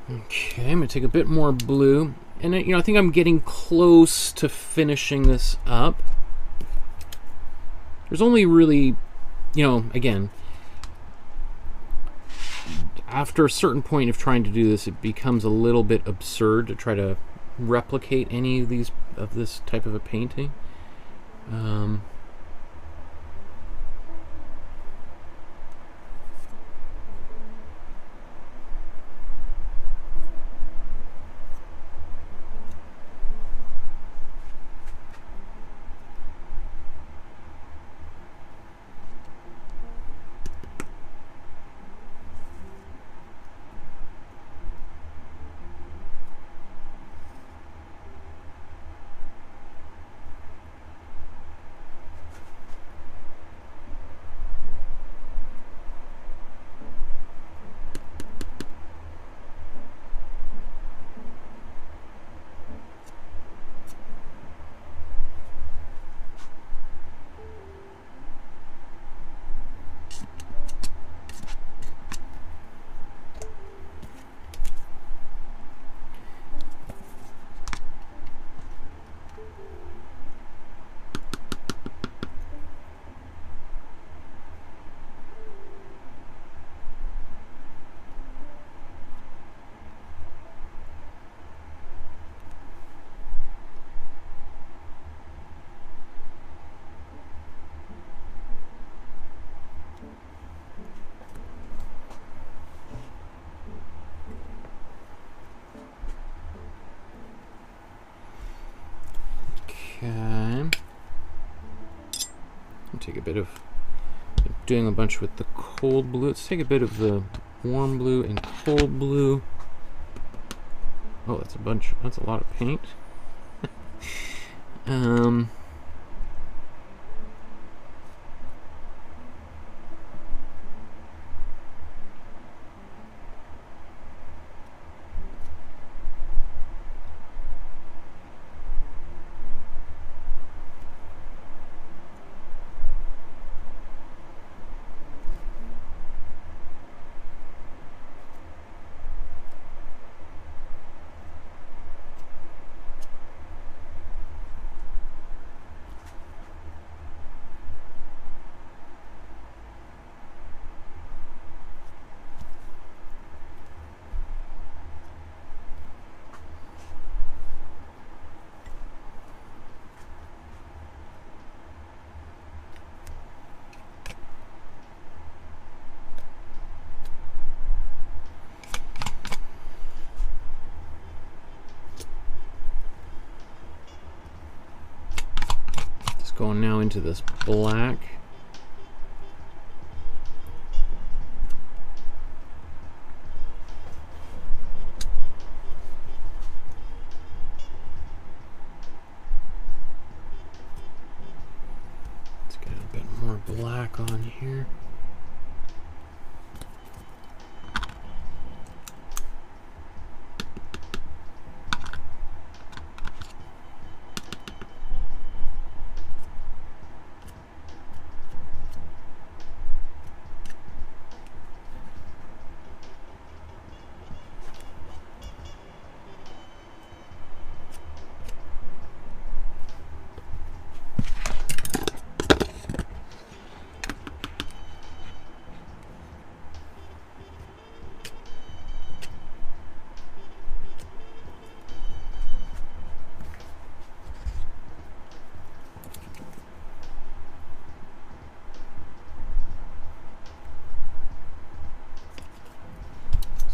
Okay, I'm gonna take a bit more blue, and I think I'm getting close to finishing this up. There's only really, again, after a certain point of trying to do this, it becomes a little bit absurd to try to replicate any of this type of a painting. Okay. I'll take a bit of doing a bunch with the cold blue. Let's take a bit of the warm blue and cold blue. Oh, that's a bunch. That's a lot of paint. going now into this black. Let's get a bit more black on here.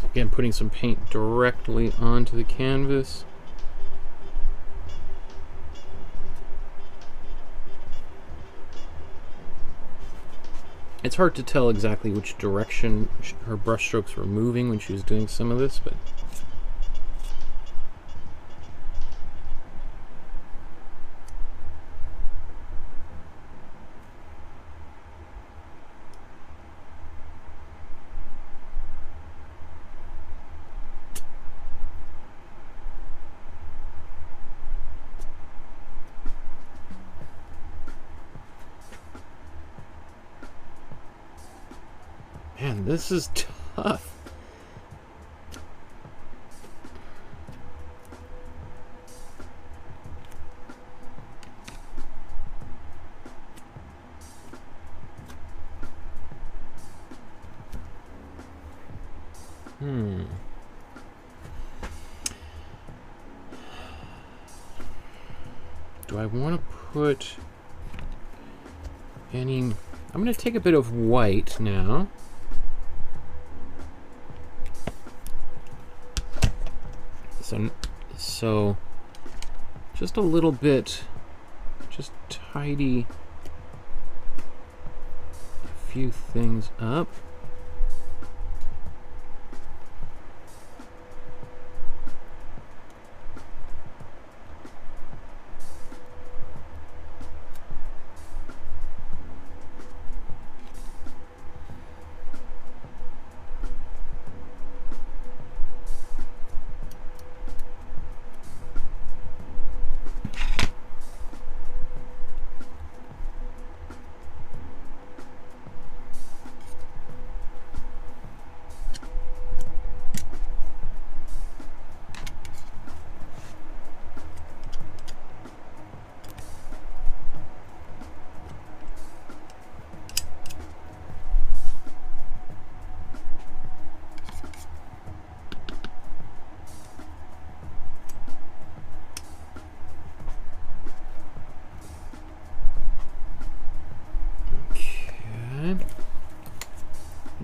Again, putting some paint directly onto the canvas. It's hard to tell exactly which direction her brush strokes were moving when she was doing some of this, but man, this is tough. Do I want to put any... I'm going to take a bit of white now. So just a little bit, just tidy a few things up.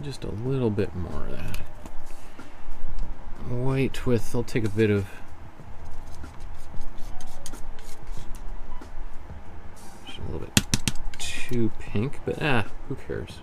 Just a little bit more of that white with, I'll take a bit of just a little bit too pink, but who cares?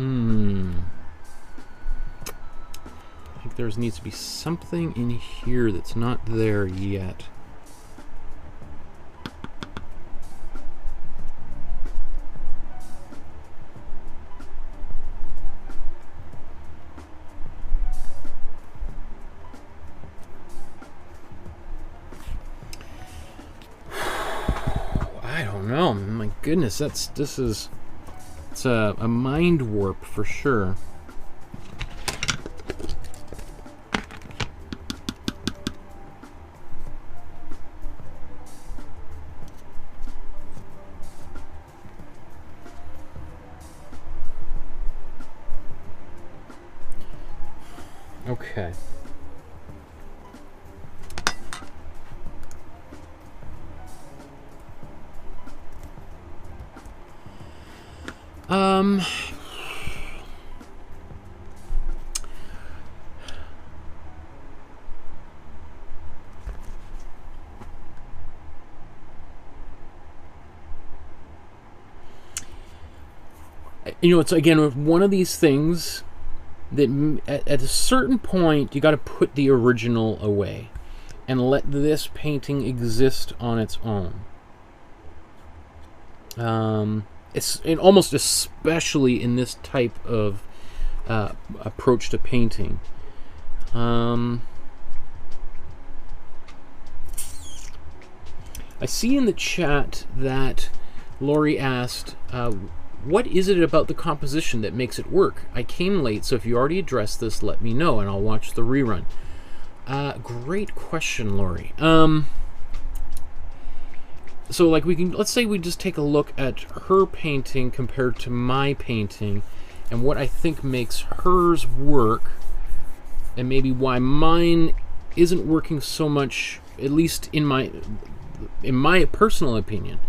I think there needs to be something in here that's not there yet. I don't know. My goodness, this is It's a mind warp for sure. Okay. You know, it's again one of these things that at a certain point you got to put the original away and let this painting exist on its own. It's almost especially in this type of approach to painting. I see in the chat that Lori asked, what is it about the composition that makes it work? I came late, so if you already addressed this, let me know, and I'll watch the rerun. Great question, Lori. So, like, let's say we just take a look at her painting compared to my painting, and what I think makes hers work, and maybe why mine isn't working so much, at least in my personal opinion.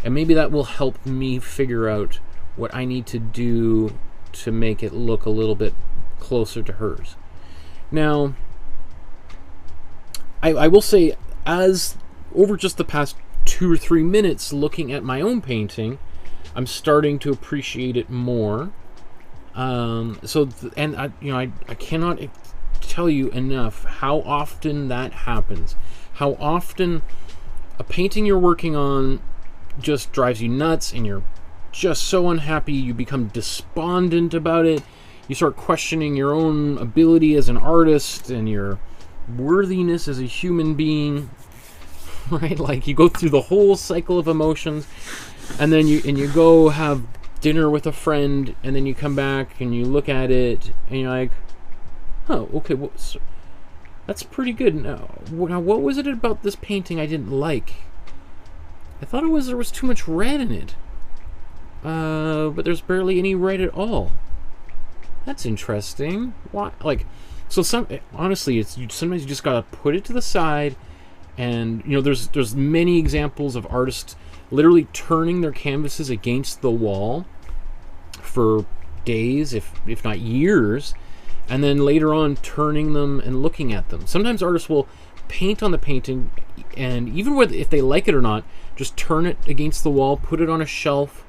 And maybe that will help me figure out what I need to do to make it look a little bit closer to hers. Now, I will say, as over just the past 2 or 3 minutes looking at my own painting, I'm starting to appreciate it more. I cannot tell you enough how often that happens. How often a painting you're working on just drives you nuts and you're just so unhappy, you become despondent about it, you start questioning your own ability as an artist and your worthiness as a human being, right? Like, you go through the whole cycle of emotions, and then you go have dinner with a friend, and then you come back and you look at it and you're like, oh, okay, well, so that's pretty good. Now what was it about this painting I didn't like? I thought there was too much red in it. But there's barely any red at all. That's interesting. Why? Like, so honestly, sometimes you just gotta put it to the side, and you know, there's many examples of artists literally turning their canvases against the wall for days, if not years, and then later on turning them and looking at them. Sometimes artists will paint on the painting, and even if they like it or not, just turn it against the wall, put it on a shelf,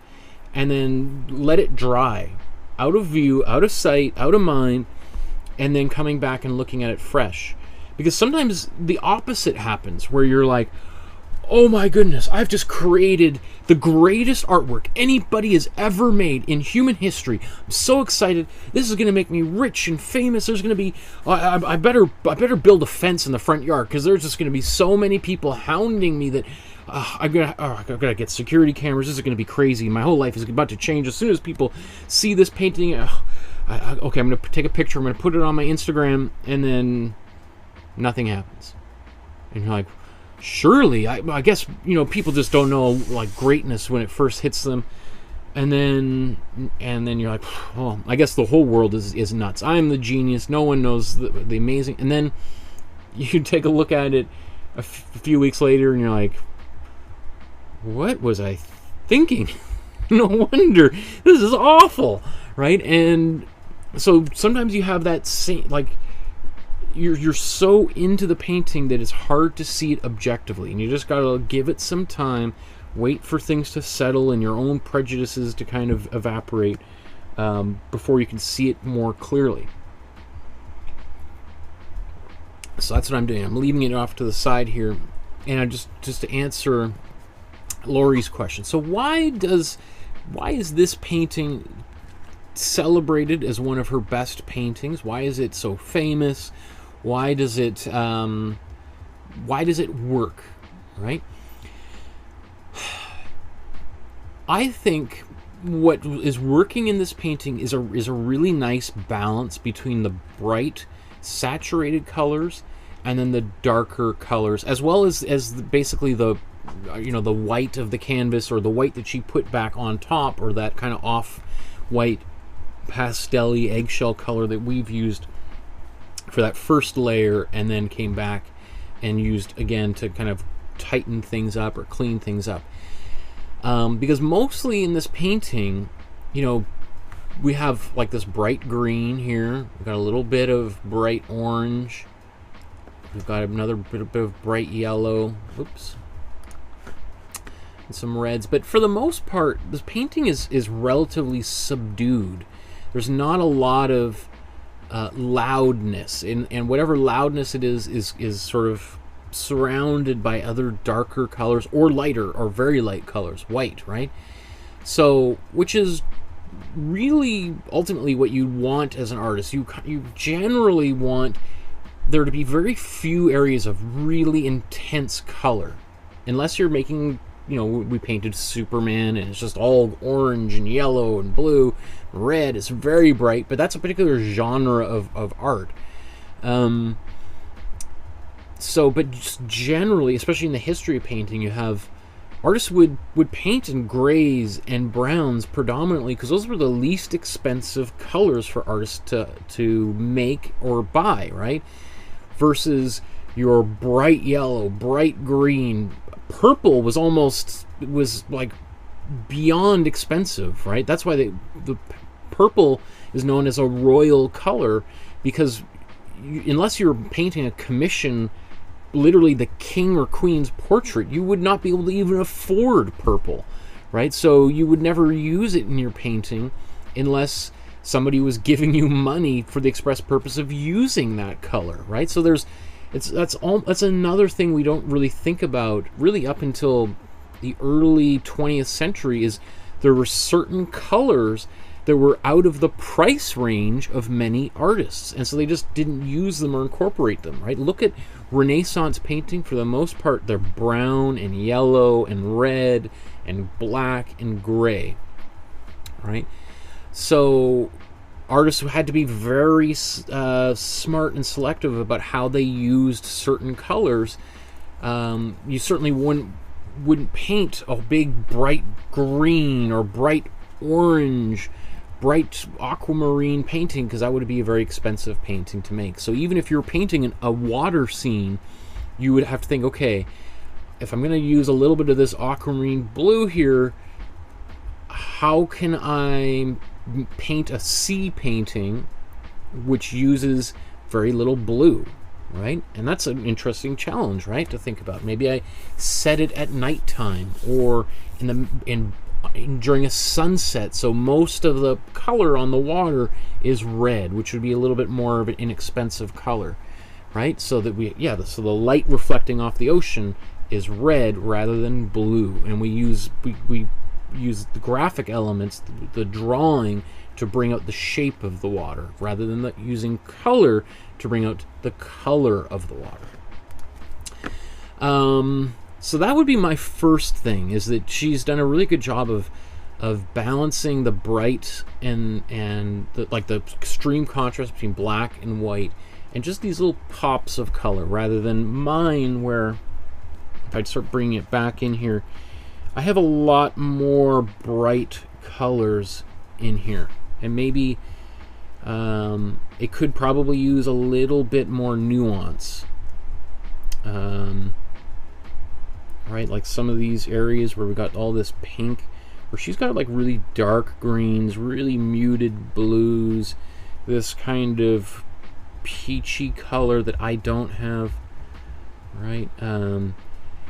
and then let it dry, out of view, out of sight, out of mind, and then coming back and looking at it fresh. Because sometimes the opposite happens, where you're like, oh my goodness, I've just created the greatest artwork anybody has ever made in human history. I'm so excited. This is going to make me rich and famous. There's going to be, I better build a fence in the front yard, because there's just going to be so many people hounding me that I've got to get security cameras. This is going to be crazy. My whole life is about to change as soon as people see this painting. Okay, I'm going to take a picture. I'm going to put it on my Instagram, and then nothing happens. And you're like, surely, I guess, you know, people just don't know, like, greatness when it first hits them. And then you're like, oh, I guess the whole world is nuts. I'm the genius. No one knows the amazing. And then you take a look at it a few weeks later, and you're like, what was I thinking? No wonder. This is awful, right? And so sometimes you have that same, like, you're so into the painting that it's hard to see it objectively, and you just gotta give it some time, wait for things to settle and your own prejudices to kind of evaporate before you can see it more clearly. So that's what I'm doing. I'm leaving it off to the side here, and I just to answer Lori's question. So why is this painting celebrated as one of her best paintings? Why is it so famous? Why does it work, right? I think what is working in this painting is a really nice balance between the bright saturated colors and then the darker colors, as well as basically the the white of the canvas, or the white that she put back on top, or that kind of off white pastel-y eggshell color that we've used for that first layer, and then came back and used again to kind of tighten things up or clean things up. Because mostly in this painting, we have like this bright green here. We've got a little bit of bright orange. We've got another bit of bright yellow. Oops. And some reds. But for the most part, this painting is relatively subdued. There's not a lot of loudness, and whatever loudness it is sort of surrounded by other darker colors, or lighter or very light colors, white, right? So, which is really ultimately what you want as an artist. You generally want there to be very few areas of really intense color, unless you're making, we painted Superman and it's just all orange and yellow and blue, red. It's very bright, but that's a particular genre of art. But just generally, especially in the history of painting, you have artists would paint in grays and browns predominantly, because those were the least expensive colors for artists to make or buy, right? Versus your bright yellow, bright green, purple was like beyond expensive, right? That's why the purple is known as a royal color, because unless you're painting a commission, literally the king or queen's portrait, you would not be able to even afford purple, right? So you would never use it in your painting unless somebody was giving you money for the express purpose of using that color, right? So that's another thing we don't really think about really up until the early 20th century, is there were certain colors that were out of the price range of many artists, and so they just didn't use them or incorporate them, right? Look at Renaissance painting. For the most part, they're brown and yellow and red and black and gray, right? So artists had to be very smart and selective about how they used certain colors. You certainly wouldn't paint a big bright green or bright orange, bright aquamarine painting, because that would be a very expensive painting to make. So even if you're painting a water scene, you would have to think, okay, if I'm going to use a little bit of this aquamarine blue here, how can I paint a sea painting which uses very little blue, right? And that's an interesting challenge, right, to think about. Maybe I set it at nighttime, or during a sunset, so most of the color on the water is red, which would be a little bit more of an inexpensive color, right? So that so the light reflecting off the ocean is red rather than blue, and we use the graphic elements, the drawing, to bring out the shape of the water, rather than using color to bring out the color of the water. So that would be my first thing, is that she's done a really good job of balancing the bright and the extreme contrast between black and white, and just these little pops of color, rather than mine, where if I start bringing it back in here, I have a lot more bright colors in here, and maybe it could probably use a little bit more nuance. Right, like some of these areas where we got all this pink, where she's got like really dark greens, really muted blues, this kind of peachy color that I don't have, right?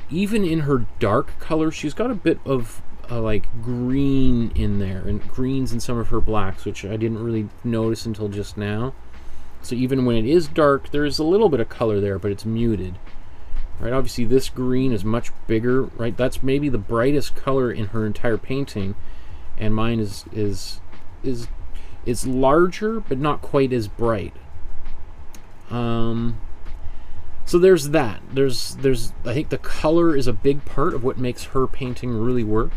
Even in her dark color, she's got a bit of like green in there, and greens in some of her blacks, which I didn't really notice until just now. So even when it is dark, there's a little bit of color there, but it's muted. Right, obviously this green is much bigger, right? That's maybe the brightest color in her entire painting, and mine is larger, but not quite as bright. So there's that. There's I think the color is a big part of what makes her painting really work.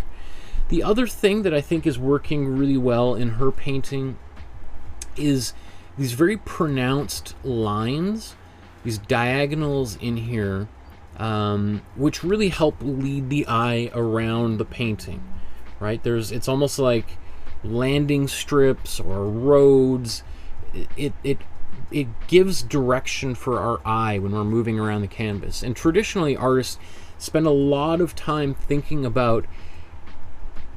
The other thing that I think is working really well in her painting is these very pronounced lines, these diagonals in here, which really help lead the eye around the painting, right? It's almost like landing strips or roads. It gives direction for our eye when we're moving around the canvas. And traditionally, artists spend a lot of time thinking about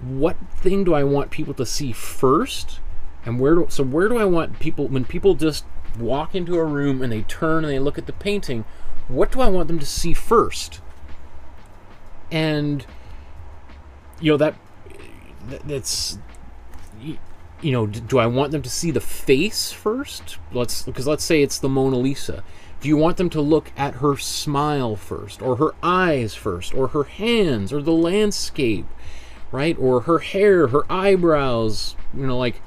what thing do I want people to see first, and where do I want people, when people just walk into a room and they turn and they look at the painting, what do I want them to see first? And that's do I want them to see the face first? Because let's say it's the Mona Lisa. Do you want them to look at her smile first, or her eyes first, or her hands, or the landscape, right? Or her hair, her eyebrows, like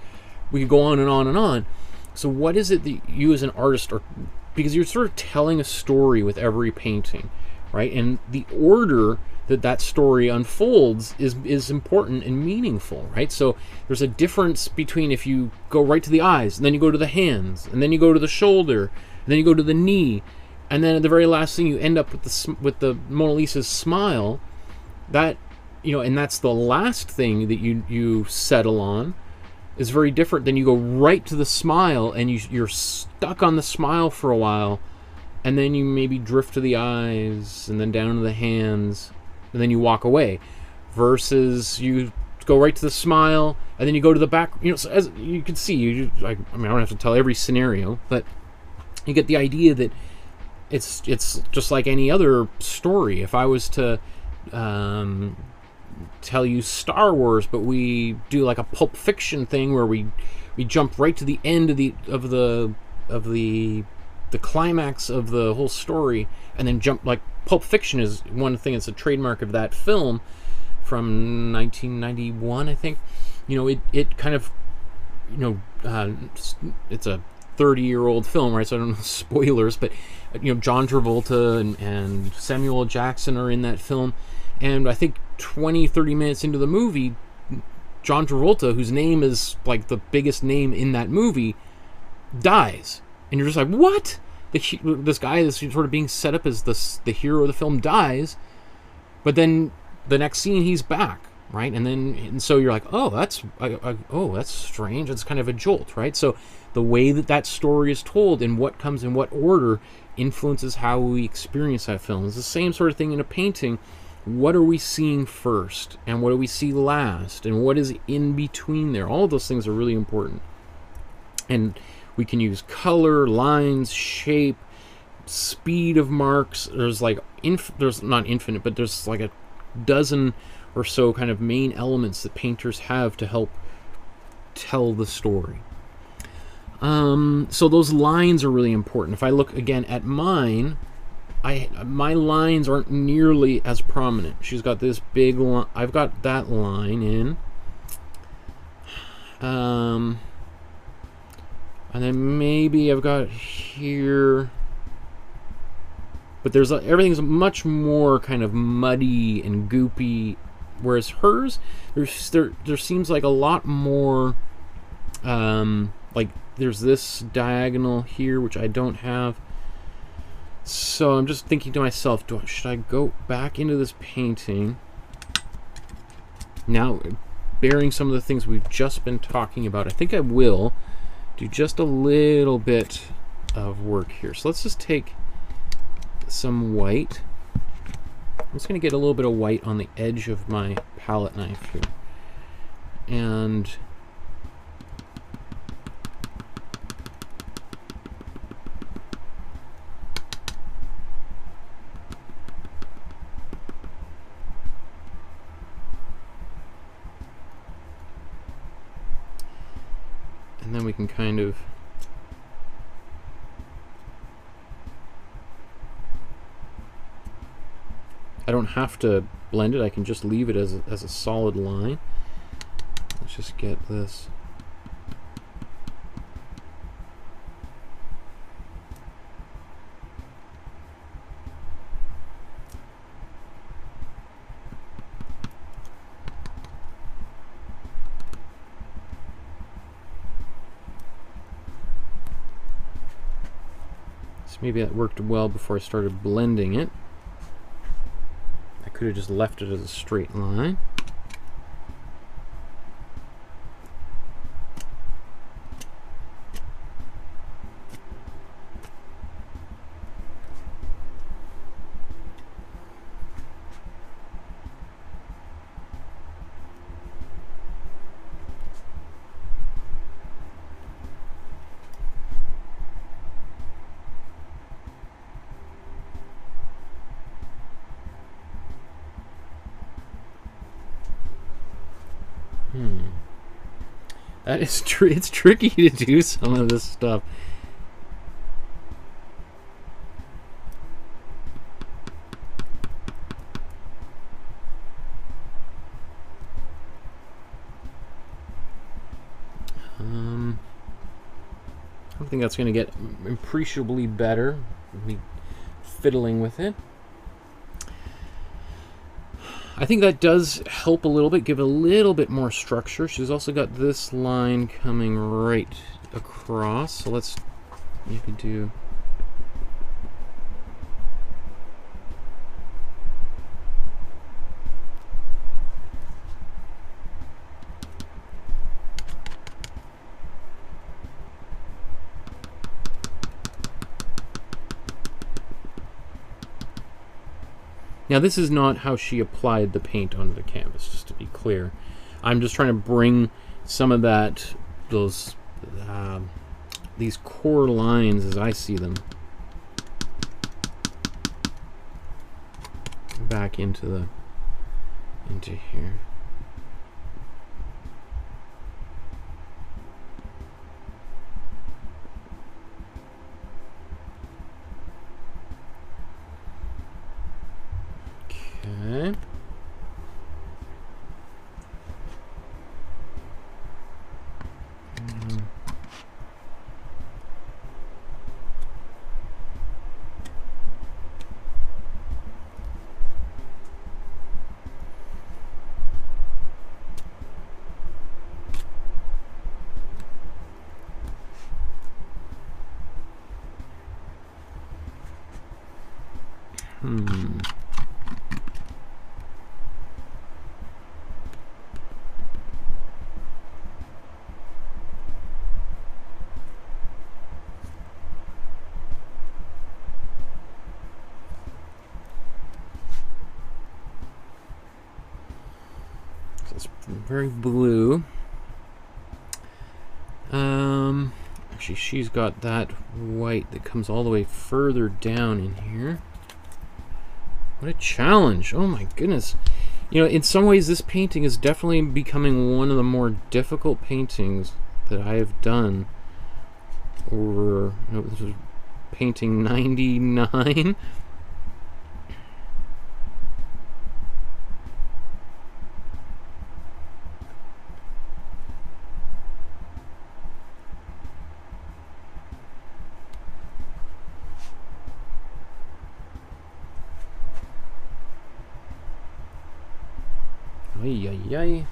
we could go on and on and on. So what is it that you as an artist are, because you're sort of telling a story with every painting, right? And the order that story unfolds is important and meaningful, right? So there's a difference between if you go right to the eyes, and then you go to the hands, and then you go to the shoulder, and then you go to the knee, and then at the very last thing you end up with the Mona Lisa's smile. That, and that's the last thing that you settle on, is very different than you go right to the smile and you're stuck on the smile for a while, and then you maybe drift to the eyes and then down to the hands, and then you walk away, versus you go right to the smile and then you go to the back. So as you can see, I don't have to tell every scenario, but you get the idea that it's just like any other story. If I was to tell you Star Wars, but we do like a Pulp Fiction thing where we jump right to the end of the climax of the whole story, and then jump, like Pulp Fiction is one thing that's a trademark of that film from 1991, I think. It kind of, it's a 30-year-old film, right? So I don't know spoilers, but John Travolta and Samuel L. Jackson are in that film, and I think 20-30 minutes into the movie, John Travolta, whose name is like the biggest name in that movie, dies, and you're just like, what? This guy that's sort of being set up as the hero of the film dies, but then the next scene he's back, right? And so you're like, oh, that's strange. It's kind of a jolt, right? So the way that story is told and what comes in what order influences how we experience that film. It's the same sort of thing in a painting. What are we seeing first, and what do we see last, and what is in between there? All of those things are really important. And we can use color, lines, shape, speed of marks. There's like there's not infinite, but there's like a dozen or so kind of main elements that painters have to help tell the story. So those lines are really important. If I look again at mine, my lines aren't nearly as prominent. She's got this big line. I've got that line in. And then maybe I've got here, but everything's much more kind of muddy and goopy, whereas hers, there seems like a lot more, like there's this diagonal here, which I don't have. So I'm just thinking to myself, should I go back into this painting now, bearing some of the things we've just been talking about? I think I will do just a little bit of work here. So let's just take some white. I'm just going to get a little bit of white on the edge of my palette knife here. And then we can kind of I don't have to blend it, I can just leave it as a solid line. Let's just get this. Maybe that worked well before I started blending it. I could have just left it as a straight line. That is it's tricky to do some of this stuff. I don't think that's going to get appreciably better. Me fiddling with it. I think that does help a little bit, give a little bit more structure. She's also got this line coming right across. So let's maybe do... Now this is not how she applied the paint onto the canvas, just to be clear. I'm just trying to bring some of that, these core lines as I see them, back into here. Okay. It's very blue. Actually, she's got that white that comes all the way further down in here. What a challenge! Oh my goodness! You know, in some ways, this painting is definitely becoming one of the more difficult paintings that I have done. Or, this was painting 99. Ay, ay, ay.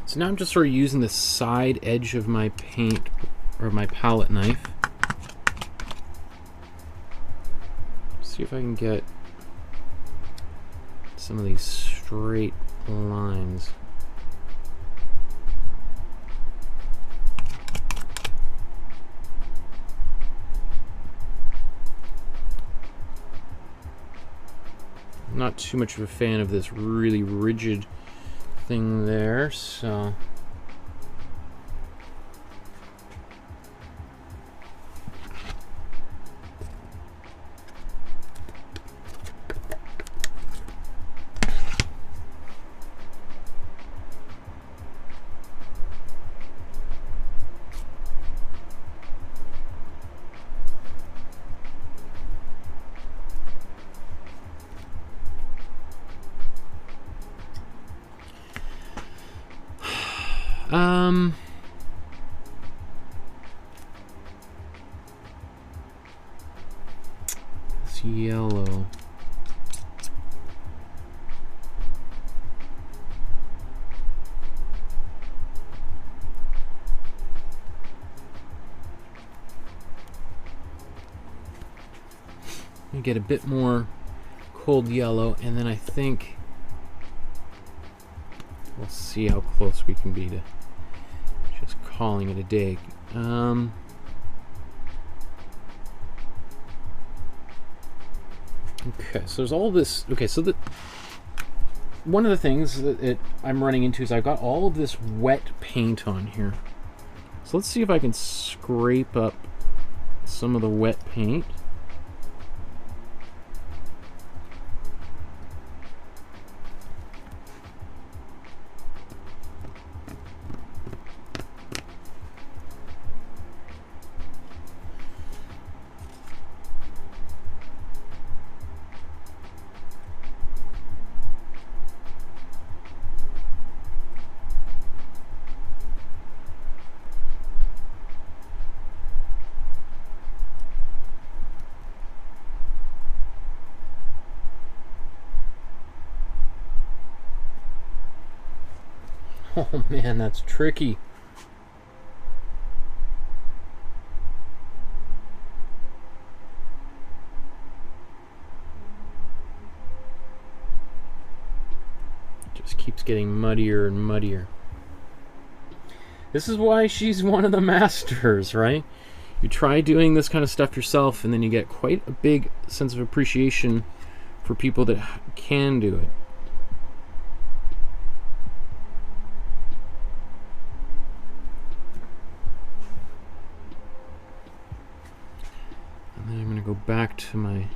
So now I'm just sort of using the side edge of my paint, or my palette knife. See if I can get some of these straight lines. I'm not too much of a fan of this really rigid thing there, so it's yellow. You get a bit more cold yellow, and then I think we'll see how close we can be to just calling it a day. Okay, so there's all this. Okay, so one of the things that I'm running into is I've got all of this wet paint on here. So let's see if I can scrape up some of the wet paint. Oh man, that's tricky. Just keeps getting muddier and muddier. This is why she's one of the masters, right? You try doing this kind of stuff yourself, and then you get quite a big sense of appreciation for people that can do it. And then I'm going to go back to my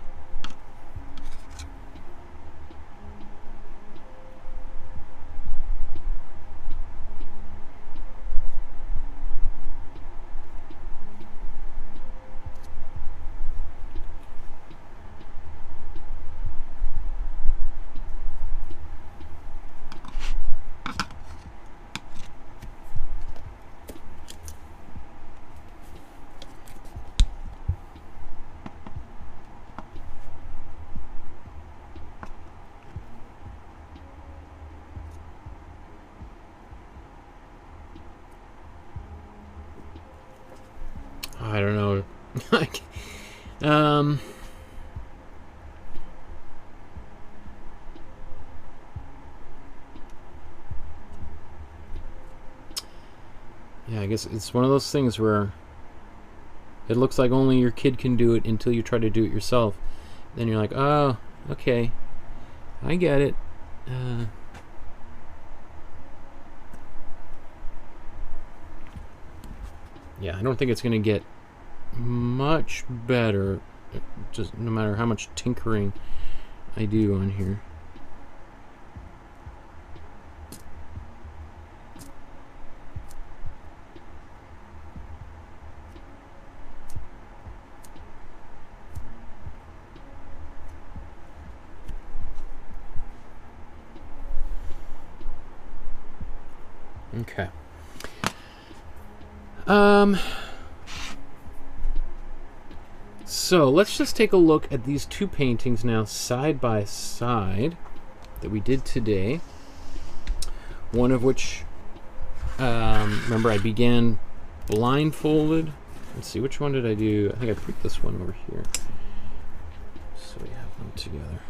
I don't know. Yeah, I guess it's one of those things where it looks like only your kid can do it until you try to do it yourself. Then you're like, oh, okay, I get it. Yeah, I don't think it's going to get much better, just no matter how much tinkering I do on here. Okay. So let's just take a look at these two paintings now side by side that we did today. One of which, remember, I began blindfolded. Let's see, which one did I do? I think I put this one over here. So we have them together.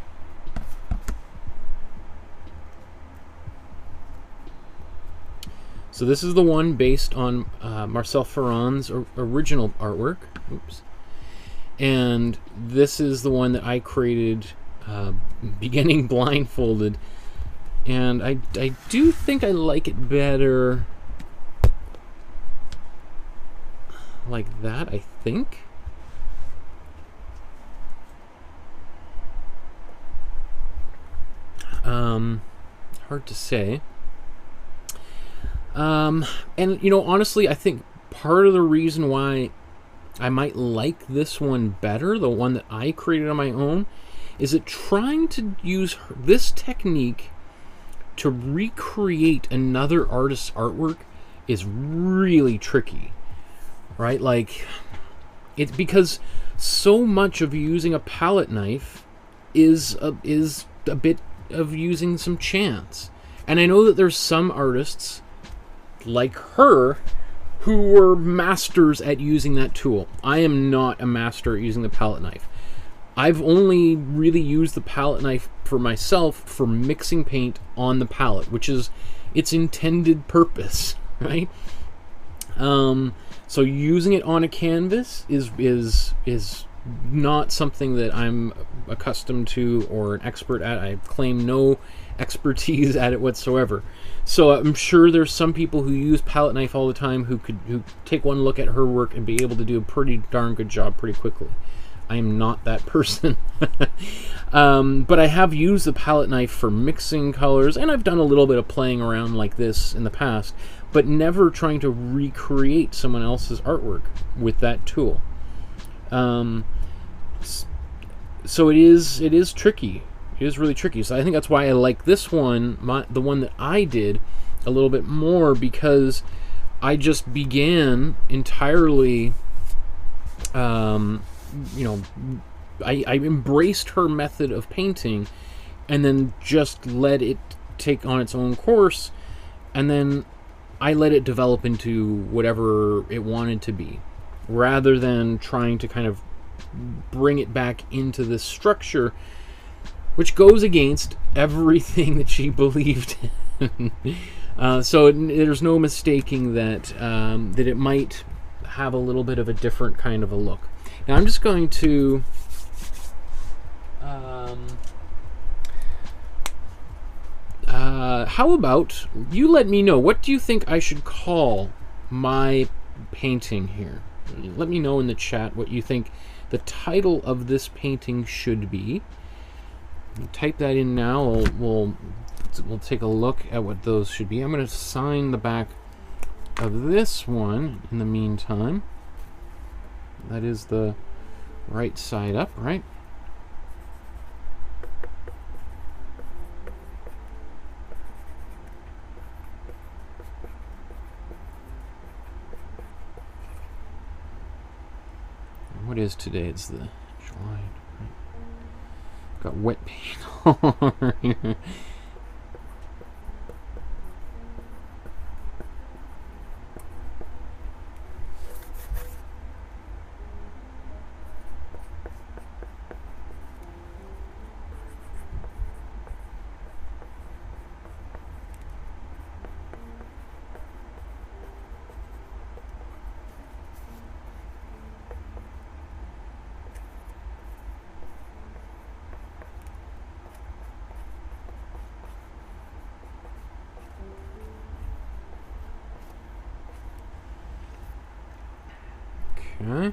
So this is the one based on Marcelle Ferron's original artwork. Oops. And this is the one that I created beginning blindfolded. And I do think I like it better like that, I think. Hard to say. And, you know, honestly, I think part of the reason why I might like this one better, the one that I created on my own, is that trying to use this technique to recreate another artist's artwork is really tricky, right? Like, it's because so much of using a palette knife is a bit of using some chance. And I know that there's some artists like her who were masters at using that tool. I am not a master at using the palette knife. I've only really used the palette knife for myself for mixing paint on the palette, which is its intended purpose, right? So using it on a canvas is not something that I'm accustomed to or an expert at. I claim no expertise at it whatsoever. So I'm sure there's some people who use palette knife all the time who take one look at her work and be able to do a pretty darn good job pretty quickly. I am not that person. But I have used the palette knife for mixing colors, and I've done a little bit of playing around like this in the past, but never trying to recreate someone else's artwork with that tool. So it is tricky. It is really tricky. So I think that's why I like this one, the one that I did, a little bit more, because I just began entirely, you know, I embraced her method of painting and then just let it take on its own course, and then I let it develop into whatever it wanted to be, rather than trying to kind of bring it back into this structure, which goes against everything that she believed in. So there's no mistaking that that it might have a little bit of a different kind of a look. Now I'm just going to how about you let me know, what do you think I should call my painting here? Let me know in the chat what you think the title of this painting should be. Type that in now. We'll take a look at what those should be. I'm going to sign the back of this one in the meantime. That is the right side up, right? What is today? It's the July. Got wet paint all over here. Okay.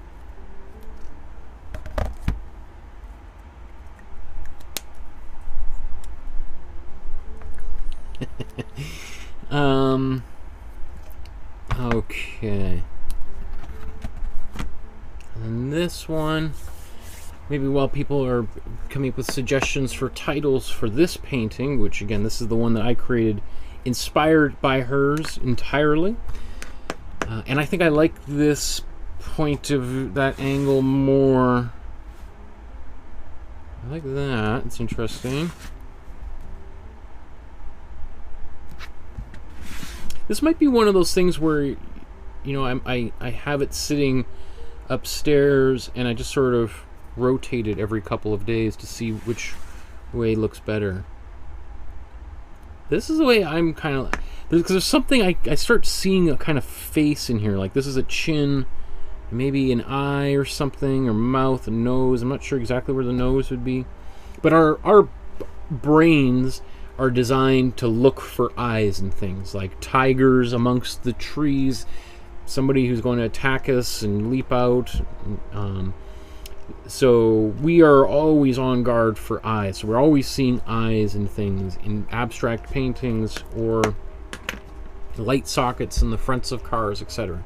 Okay. And this one, maybe while people are coming up with suggestions for titles for this painting, which again, this is the one that I created inspired by hers entirely. And I think I like this point of that angle more. I like that. It's interesting. This might be one of those things where, you know, I have it sitting upstairs and I just sort of rotate it every couple of days to see which way looks better. This is the way I'm kind of... Because there's something I start seeing a kind of face in here. Like this is a chin, maybe an eye or something, or mouth, a nose. I'm not sure exactly where the nose would be. But our brains are designed to look for eyes and things, like tigers amongst the trees, somebody who's going to attack us and leap out. So we are always on guard for eyes. So we're always seeing eyes and things in abstract paintings or light sockets in the fronts of cars, etc.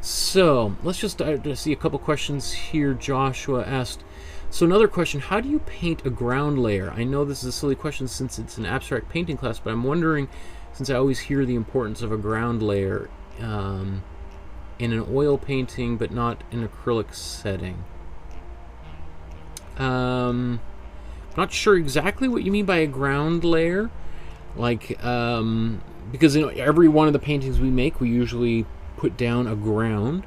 So let's just see a couple questions here. Joshua asked, so another question, how do you paint a ground layer? I know this is a silly question since it's an abstract painting class, but I'm wondering, since I always hear the importance of a ground layer in an oil painting but not an acrylic setting. Not sure exactly what you mean by a ground layer, like because in every one of the paintings we make, we usually put down a ground.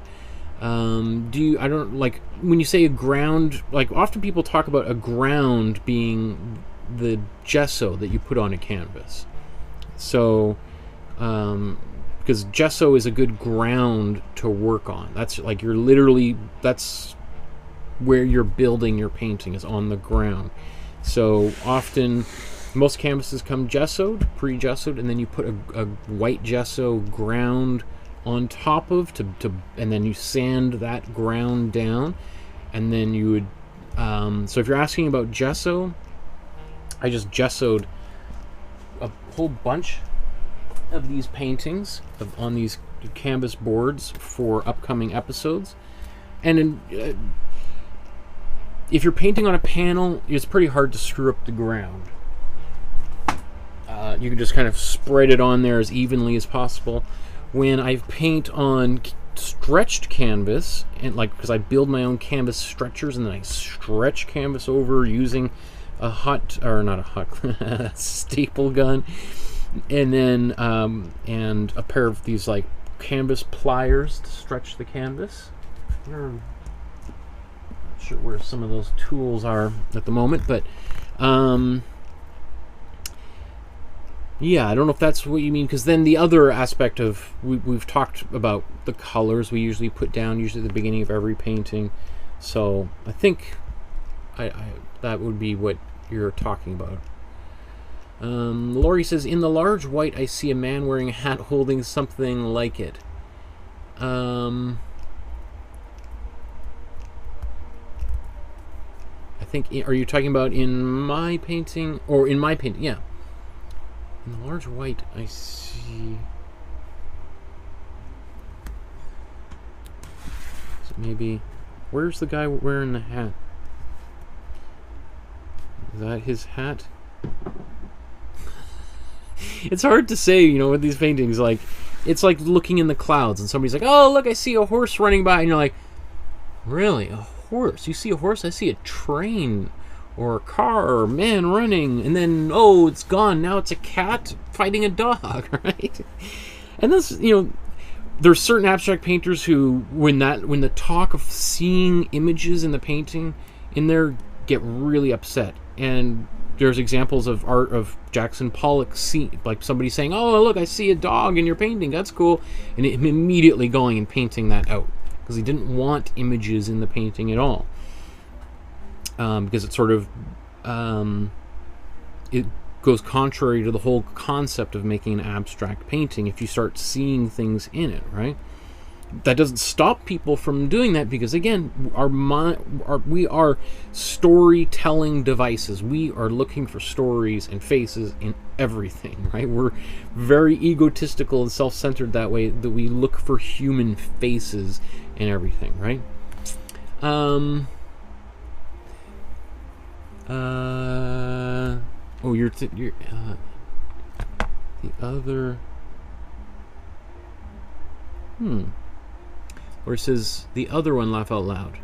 I don't, like, when you say a ground, like, often people talk about a ground being the gesso that you put on a canvas. So, because gesso is a good ground to work on. That's, like, you're literally, that's where you're building your painting, is on the ground. So, often, most canvases come gessoed, pre-gessoed, and then you put a white gesso ground on top of and then you sand that ground down, and then you would so if you're asking about gesso, I just gessoed a whole bunch of these paintings on these canvas boards for upcoming episodes. And if you're painting on a panel, it's pretty hard to screw up the ground. You can just kind of spread it on there as evenly as possible. When I paint on stretched canvas, and like, because I build my own canvas stretchers and then I stretch canvas over using a staple gun, and then and a pair of these like canvas pliers to stretch the canvas. I'm not sure where some of those tools are at the moment, but yeah, I don't know if that's what you mean, because then the other aspect of, we've talked about the colors we usually put down, usually at the beginning of every painting. So I think that would be what you're talking about. Lori says, in the large white, I see a man wearing a hat holding something like it. I think, are you talking about in my painting, or in my painting? Yeah. In the large white, I see. So maybe, where's the guy wearing the hat? Is that his hat? It's hard to say, you know, with these paintings. Like, it's like looking in the clouds, and somebody's like, "Oh, look, I see a horse running by," and you're like, "Really, a horse? You see a horse? I see a train." Or a car, or a man running, and then, oh, it's gone. Now it's a cat fighting a dog, right? And this, you know, there's certain abstract painters who, when the talk of seeing images in the painting in there, get really upset. And there's examples of art of Jackson Pollock, like somebody saying, "Oh, look, I see a dog in your painting. That's cool," and him immediately going and painting that out because he didn't want images in the painting at all. Because it sort of it goes contrary to the whole concept of making an abstract painting if you start seeing things in it, right? That doesn't stop people from doing that, because again, we are storytelling devices. We are looking for stories and faces in everything, right? We're very egotistical and self-centered that way, that we look for human faces in everything, right? You're the other. Or it says the other one. Laugh out loud.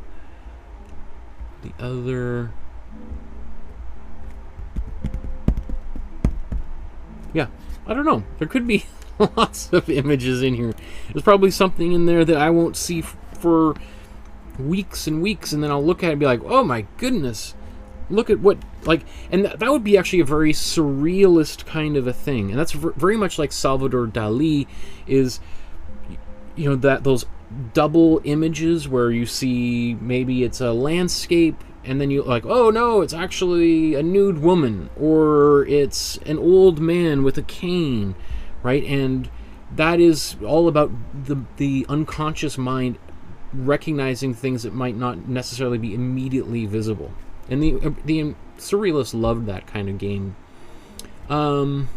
The other. Yeah, I don't know. There could be lots of images in here. There's probably something in there that I won't see for weeks and weeks, and then I'll look at it and be like, "Oh my goodness." look at what, like, and that would be actually a very surrealist kind of a thing, and that's very much like Salvador Dali is, you know, that those double images where you see maybe it's a landscape and then you like, oh no, it's actually a nude woman, or it's an old man with a cane, right? And that is all about the unconscious mind recognizing things that might not necessarily be immediately visible. And the surrealists loved that kind of game. Let's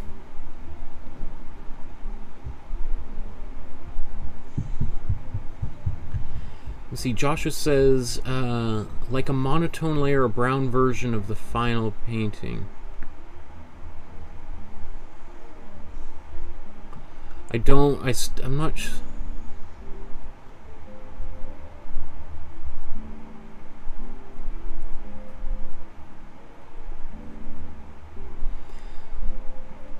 see, Joshua says, like a monotone layer, a brown version of the final painting. I'm not...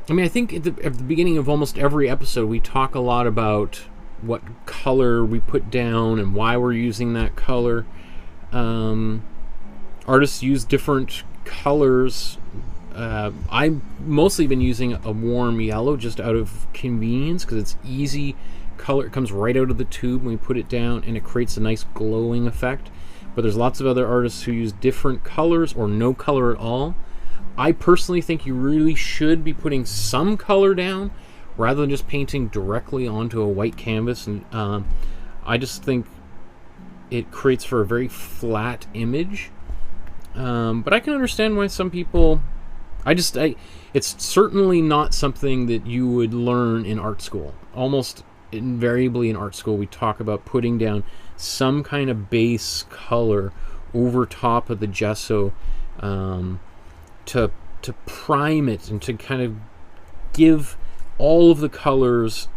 I mean, I think at the beginning of almost every episode, we talk a lot about what color we put down and why we're using that color. Artists use different colors. I've mostly been using a warm yellow just out of convenience because it's easy color. It comes right out of the tube when we put it down, and it creates a nice glowing effect. But there's lots of other artists who use different colors or no color at all. I personally think you really should be putting some color down rather than just painting directly onto a white canvas. And I just think it creates for a very flat image. But I can understand why some people... it's certainly not something that you would learn in art school. Almost invariably in art school, we talk about putting down some kind of base color over top of the gesso to prime it and to kind of give all of the colors.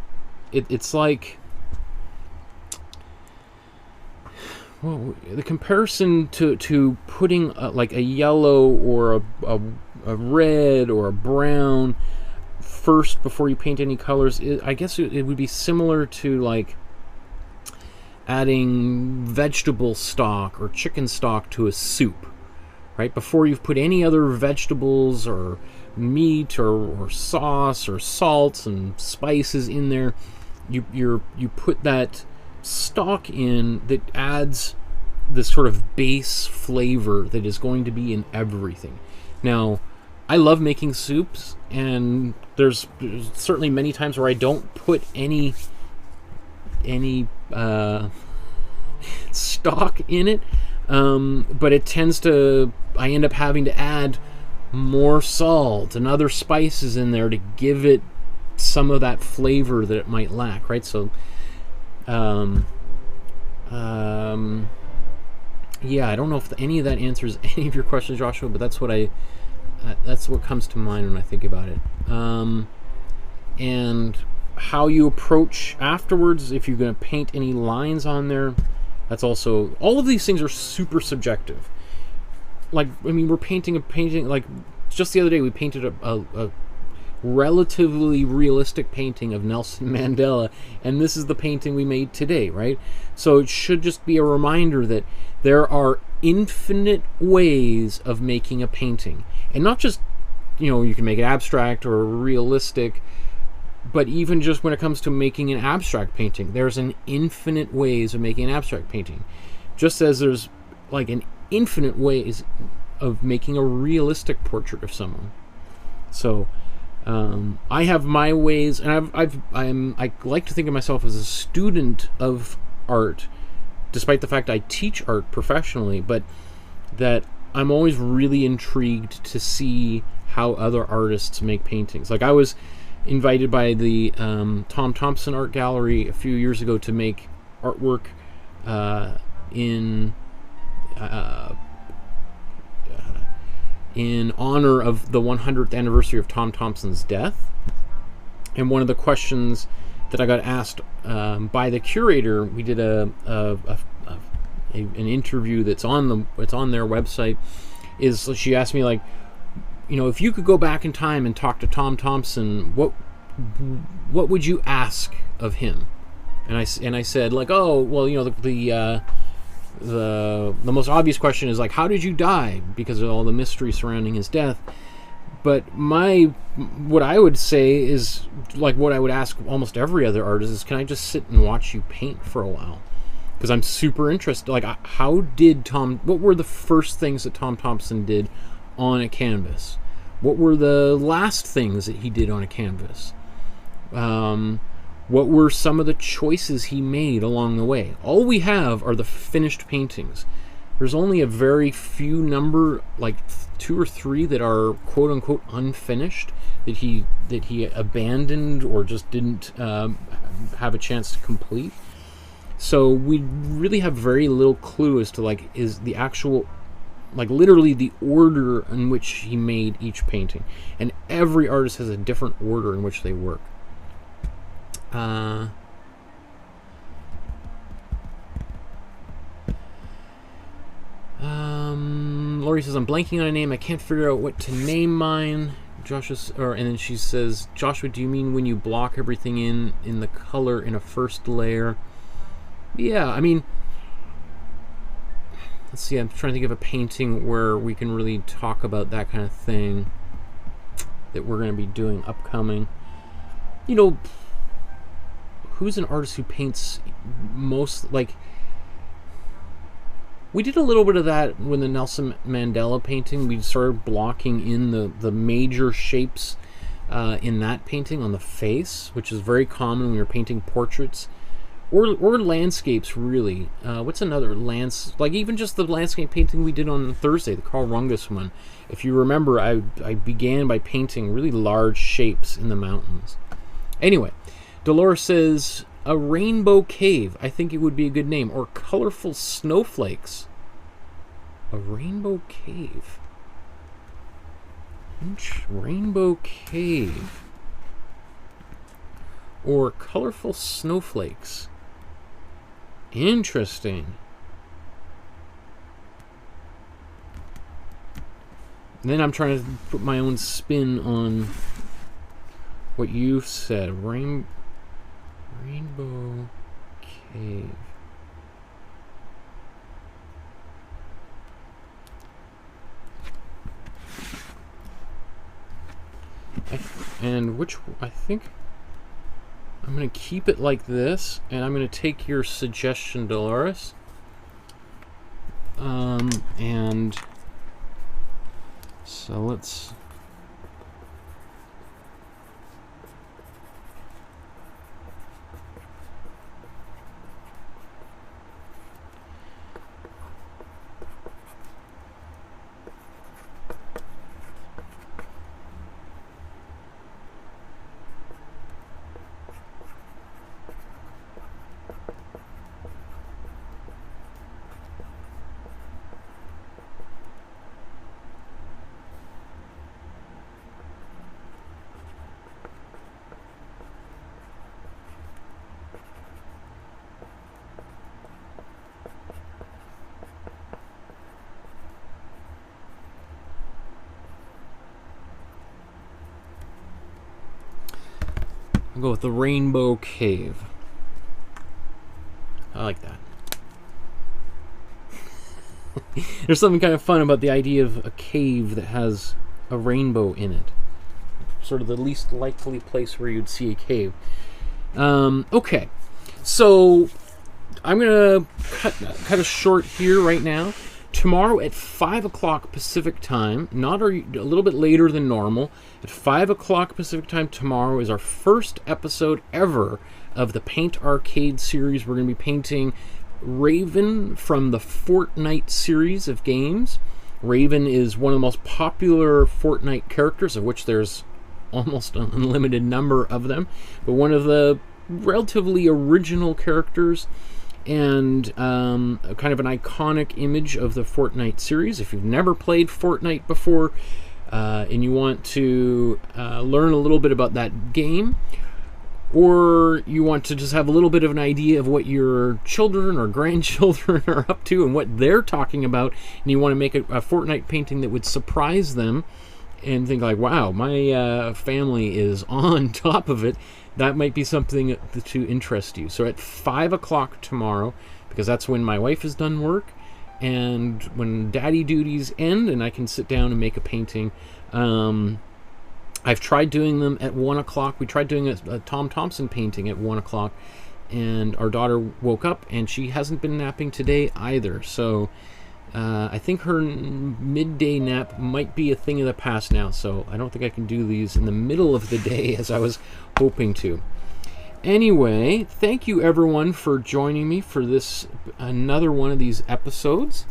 It's like, well, the comparison to putting like a yellow or a red or a brown first before you paint any colors, I guess it would be similar to like adding vegetable stock or chicken stock to a soup, right? Before you've put any other vegetables or meat or sauce or salts and spices in there, you put that stock in that adds this sort of base flavor that is going to be in everything. Now, I love making soups, and there's certainly many times where I don't put any stock in it, but it tends to, I end up having to add more salt and other spices in there to give it some of that flavor that it might lack, right? So yeah, I don't know if any of that answers any of your questions, Joshua, but that's what comes to mind when I think about it. And how you approach afterwards, if you're going to paint any lines on there, that's also, all of these things are super subjective. Like, I mean, we're painting a painting, like, just the other day we painted a relatively realistic painting of Nelson Mandela, and this is the painting we made today, right? So it should just be a reminder that there are infinite ways of making a painting. And not just, you know, you can make it abstract or realistic, but even just when it comes to making an abstract painting, there's an infinite ways of making an abstract painting. Just as there's like an infinite ways of making a realistic portrait of someone. So I have my ways, and I like to think of myself as a student of art, despite the fact I teach art professionally, but that I'm always really intrigued to see how other artists make paintings. Like, I was invited by the Tom Thompson Art Gallery a few years ago to make artwork in honor of the 100th anniversary of Tom Thompson's death. And one of the questions that I got asked by the curator, we did an interview that's on their website, is she asked me, like, you know, if you could go back in time and talk to Tom Thompson, what would you ask of him? And I said, like, oh, well, you know, the most obvious question is like, how did you die? Because of all the mystery surrounding his death. But what I would say is, like what I would ask almost every other artist is, can I just sit and watch you paint for a while? Because I'm super interested. Like, what were the first things that Tom Thompson did on a canvas? What were the last things that he did on a canvas? What were some of the choices he made along the way? All we have are the finished paintings. There's only a very few number, like 2 or 3, that are quote-unquote unfinished, that he abandoned or just didn't have a chance to complete. So we really have very little clue as to, like, is the actual, like, literally the order in which he made each painting. And every artist has a different order in which they work. Lori says, I'm blanking on a name. I can't figure out what to name mine. And then she says, Joshua, do you mean when you block everything in the color in a first layer? Yeah, I mean, let's see, I'm trying to think of a painting where we can really talk about that kind of thing that we're going to be doing upcoming. You know, who's an artist who paints most, like, we did a little bit of that when the Nelson Mandela painting. We started blocking in the major shapes in that painting on the face, which is very common when you're painting portraits or landscapes, really. What's another like even just the landscape painting we did on Thursday, the Carl Rungus one. If you remember, I began by painting really large shapes in the mountains. Anyway, Dolores says, a rainbow cave. I think it would be a good name. Or colorful snowflakes. A rainbow cave. Rainbow cave. Or colorful snowflakes. Interesting. And then I'm trying to put my own spin on what you said. Rainbow cave. I think I'm going to keep it like this, and I'm going to take your suggestion, Dolores. And so let's... I'll go with the rainbow cave. I like that. There's something kind of fun about the idea of a cave that has a rainbow in it. Sort of the least likely place where you'd see a cave. Okay, so I'm gonna cut it short here right now. Tomorrow at 5 o'clock Pacific time, a little bit later than normal, at 5 o'clock Pacific time tomorrow is our first episode ever of the Paint Arcade series. We're going to be painting Raven from the Fortnite series of games. Raven is one of the most popular Fortnite characters, of which there's almost an unlimited number of them, but one of the relatively original characters, and kind of an iconic image of the Fortnite series. If you've never played Fortnite before and you want to learn a little bit about that game, or you want to just have a little bit of an idea of what your children or grandchildren are up to and what they're talking about, and you want to make a Fortnite painting that would surprise them and think like, wow, my family is on top of it, that might be something to interest you. So at 5 o'clock tomorrow because that's when my wife is done work, and when daddy duties end and I can sit down and make a painting. I've tried doing them at 1 o'clock. We tried doing a Tom Thompson painting at 1 o'clock, and our daughter woke up and she hasn't been napping today either. So I think her midday nap might be a thing of the past now, so I don't think I can do these in the middle of the day as I was hoping to. Anyway, thank you everyone for joining me for this another one of these episodes.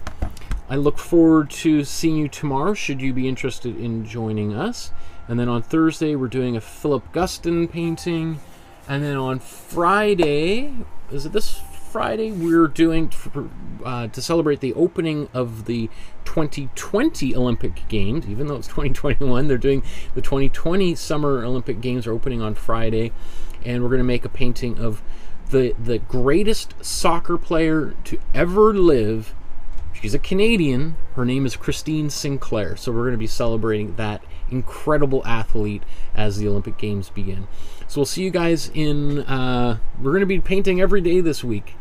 I look forward to seeing you tomorrow, should you be interested in joining us. And then on Thursday, we're doing a Philip Guston painting. And then on Friday, is it this Friday? We're doing, to celebrate the opening of the 2020 Olympic Games. Even though it's 2021, they're doing the 2020 Summer Olympic Games are opening on Friday. And we're going to make a painting of the greatest soccer player to ever live. She's a Canadian. Her name is Christine Sinclair. So we're going to be celebrating that incredible athlete as the Olympic Games begin. So we'll see you guys in... we're going to be painting every day this week.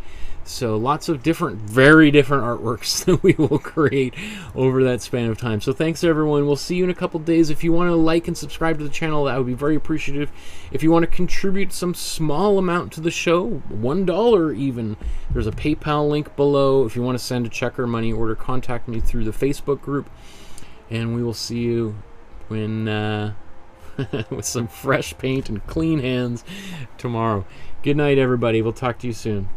So lots of different, very different artworks that we will create over that span of time. So thanks everyone. We'll see you in a couple days. If you want to like and subscribe to the channel, that would be very appreciative. If you want to contribute some small amount to the show, $1 even, there's a PayPal link below. If you want to send a check or money order, contact me through the Facebook group. And we will see you when with some fresh paint and clean hands tomorrow. Good night everybody. We'll talk to you soon.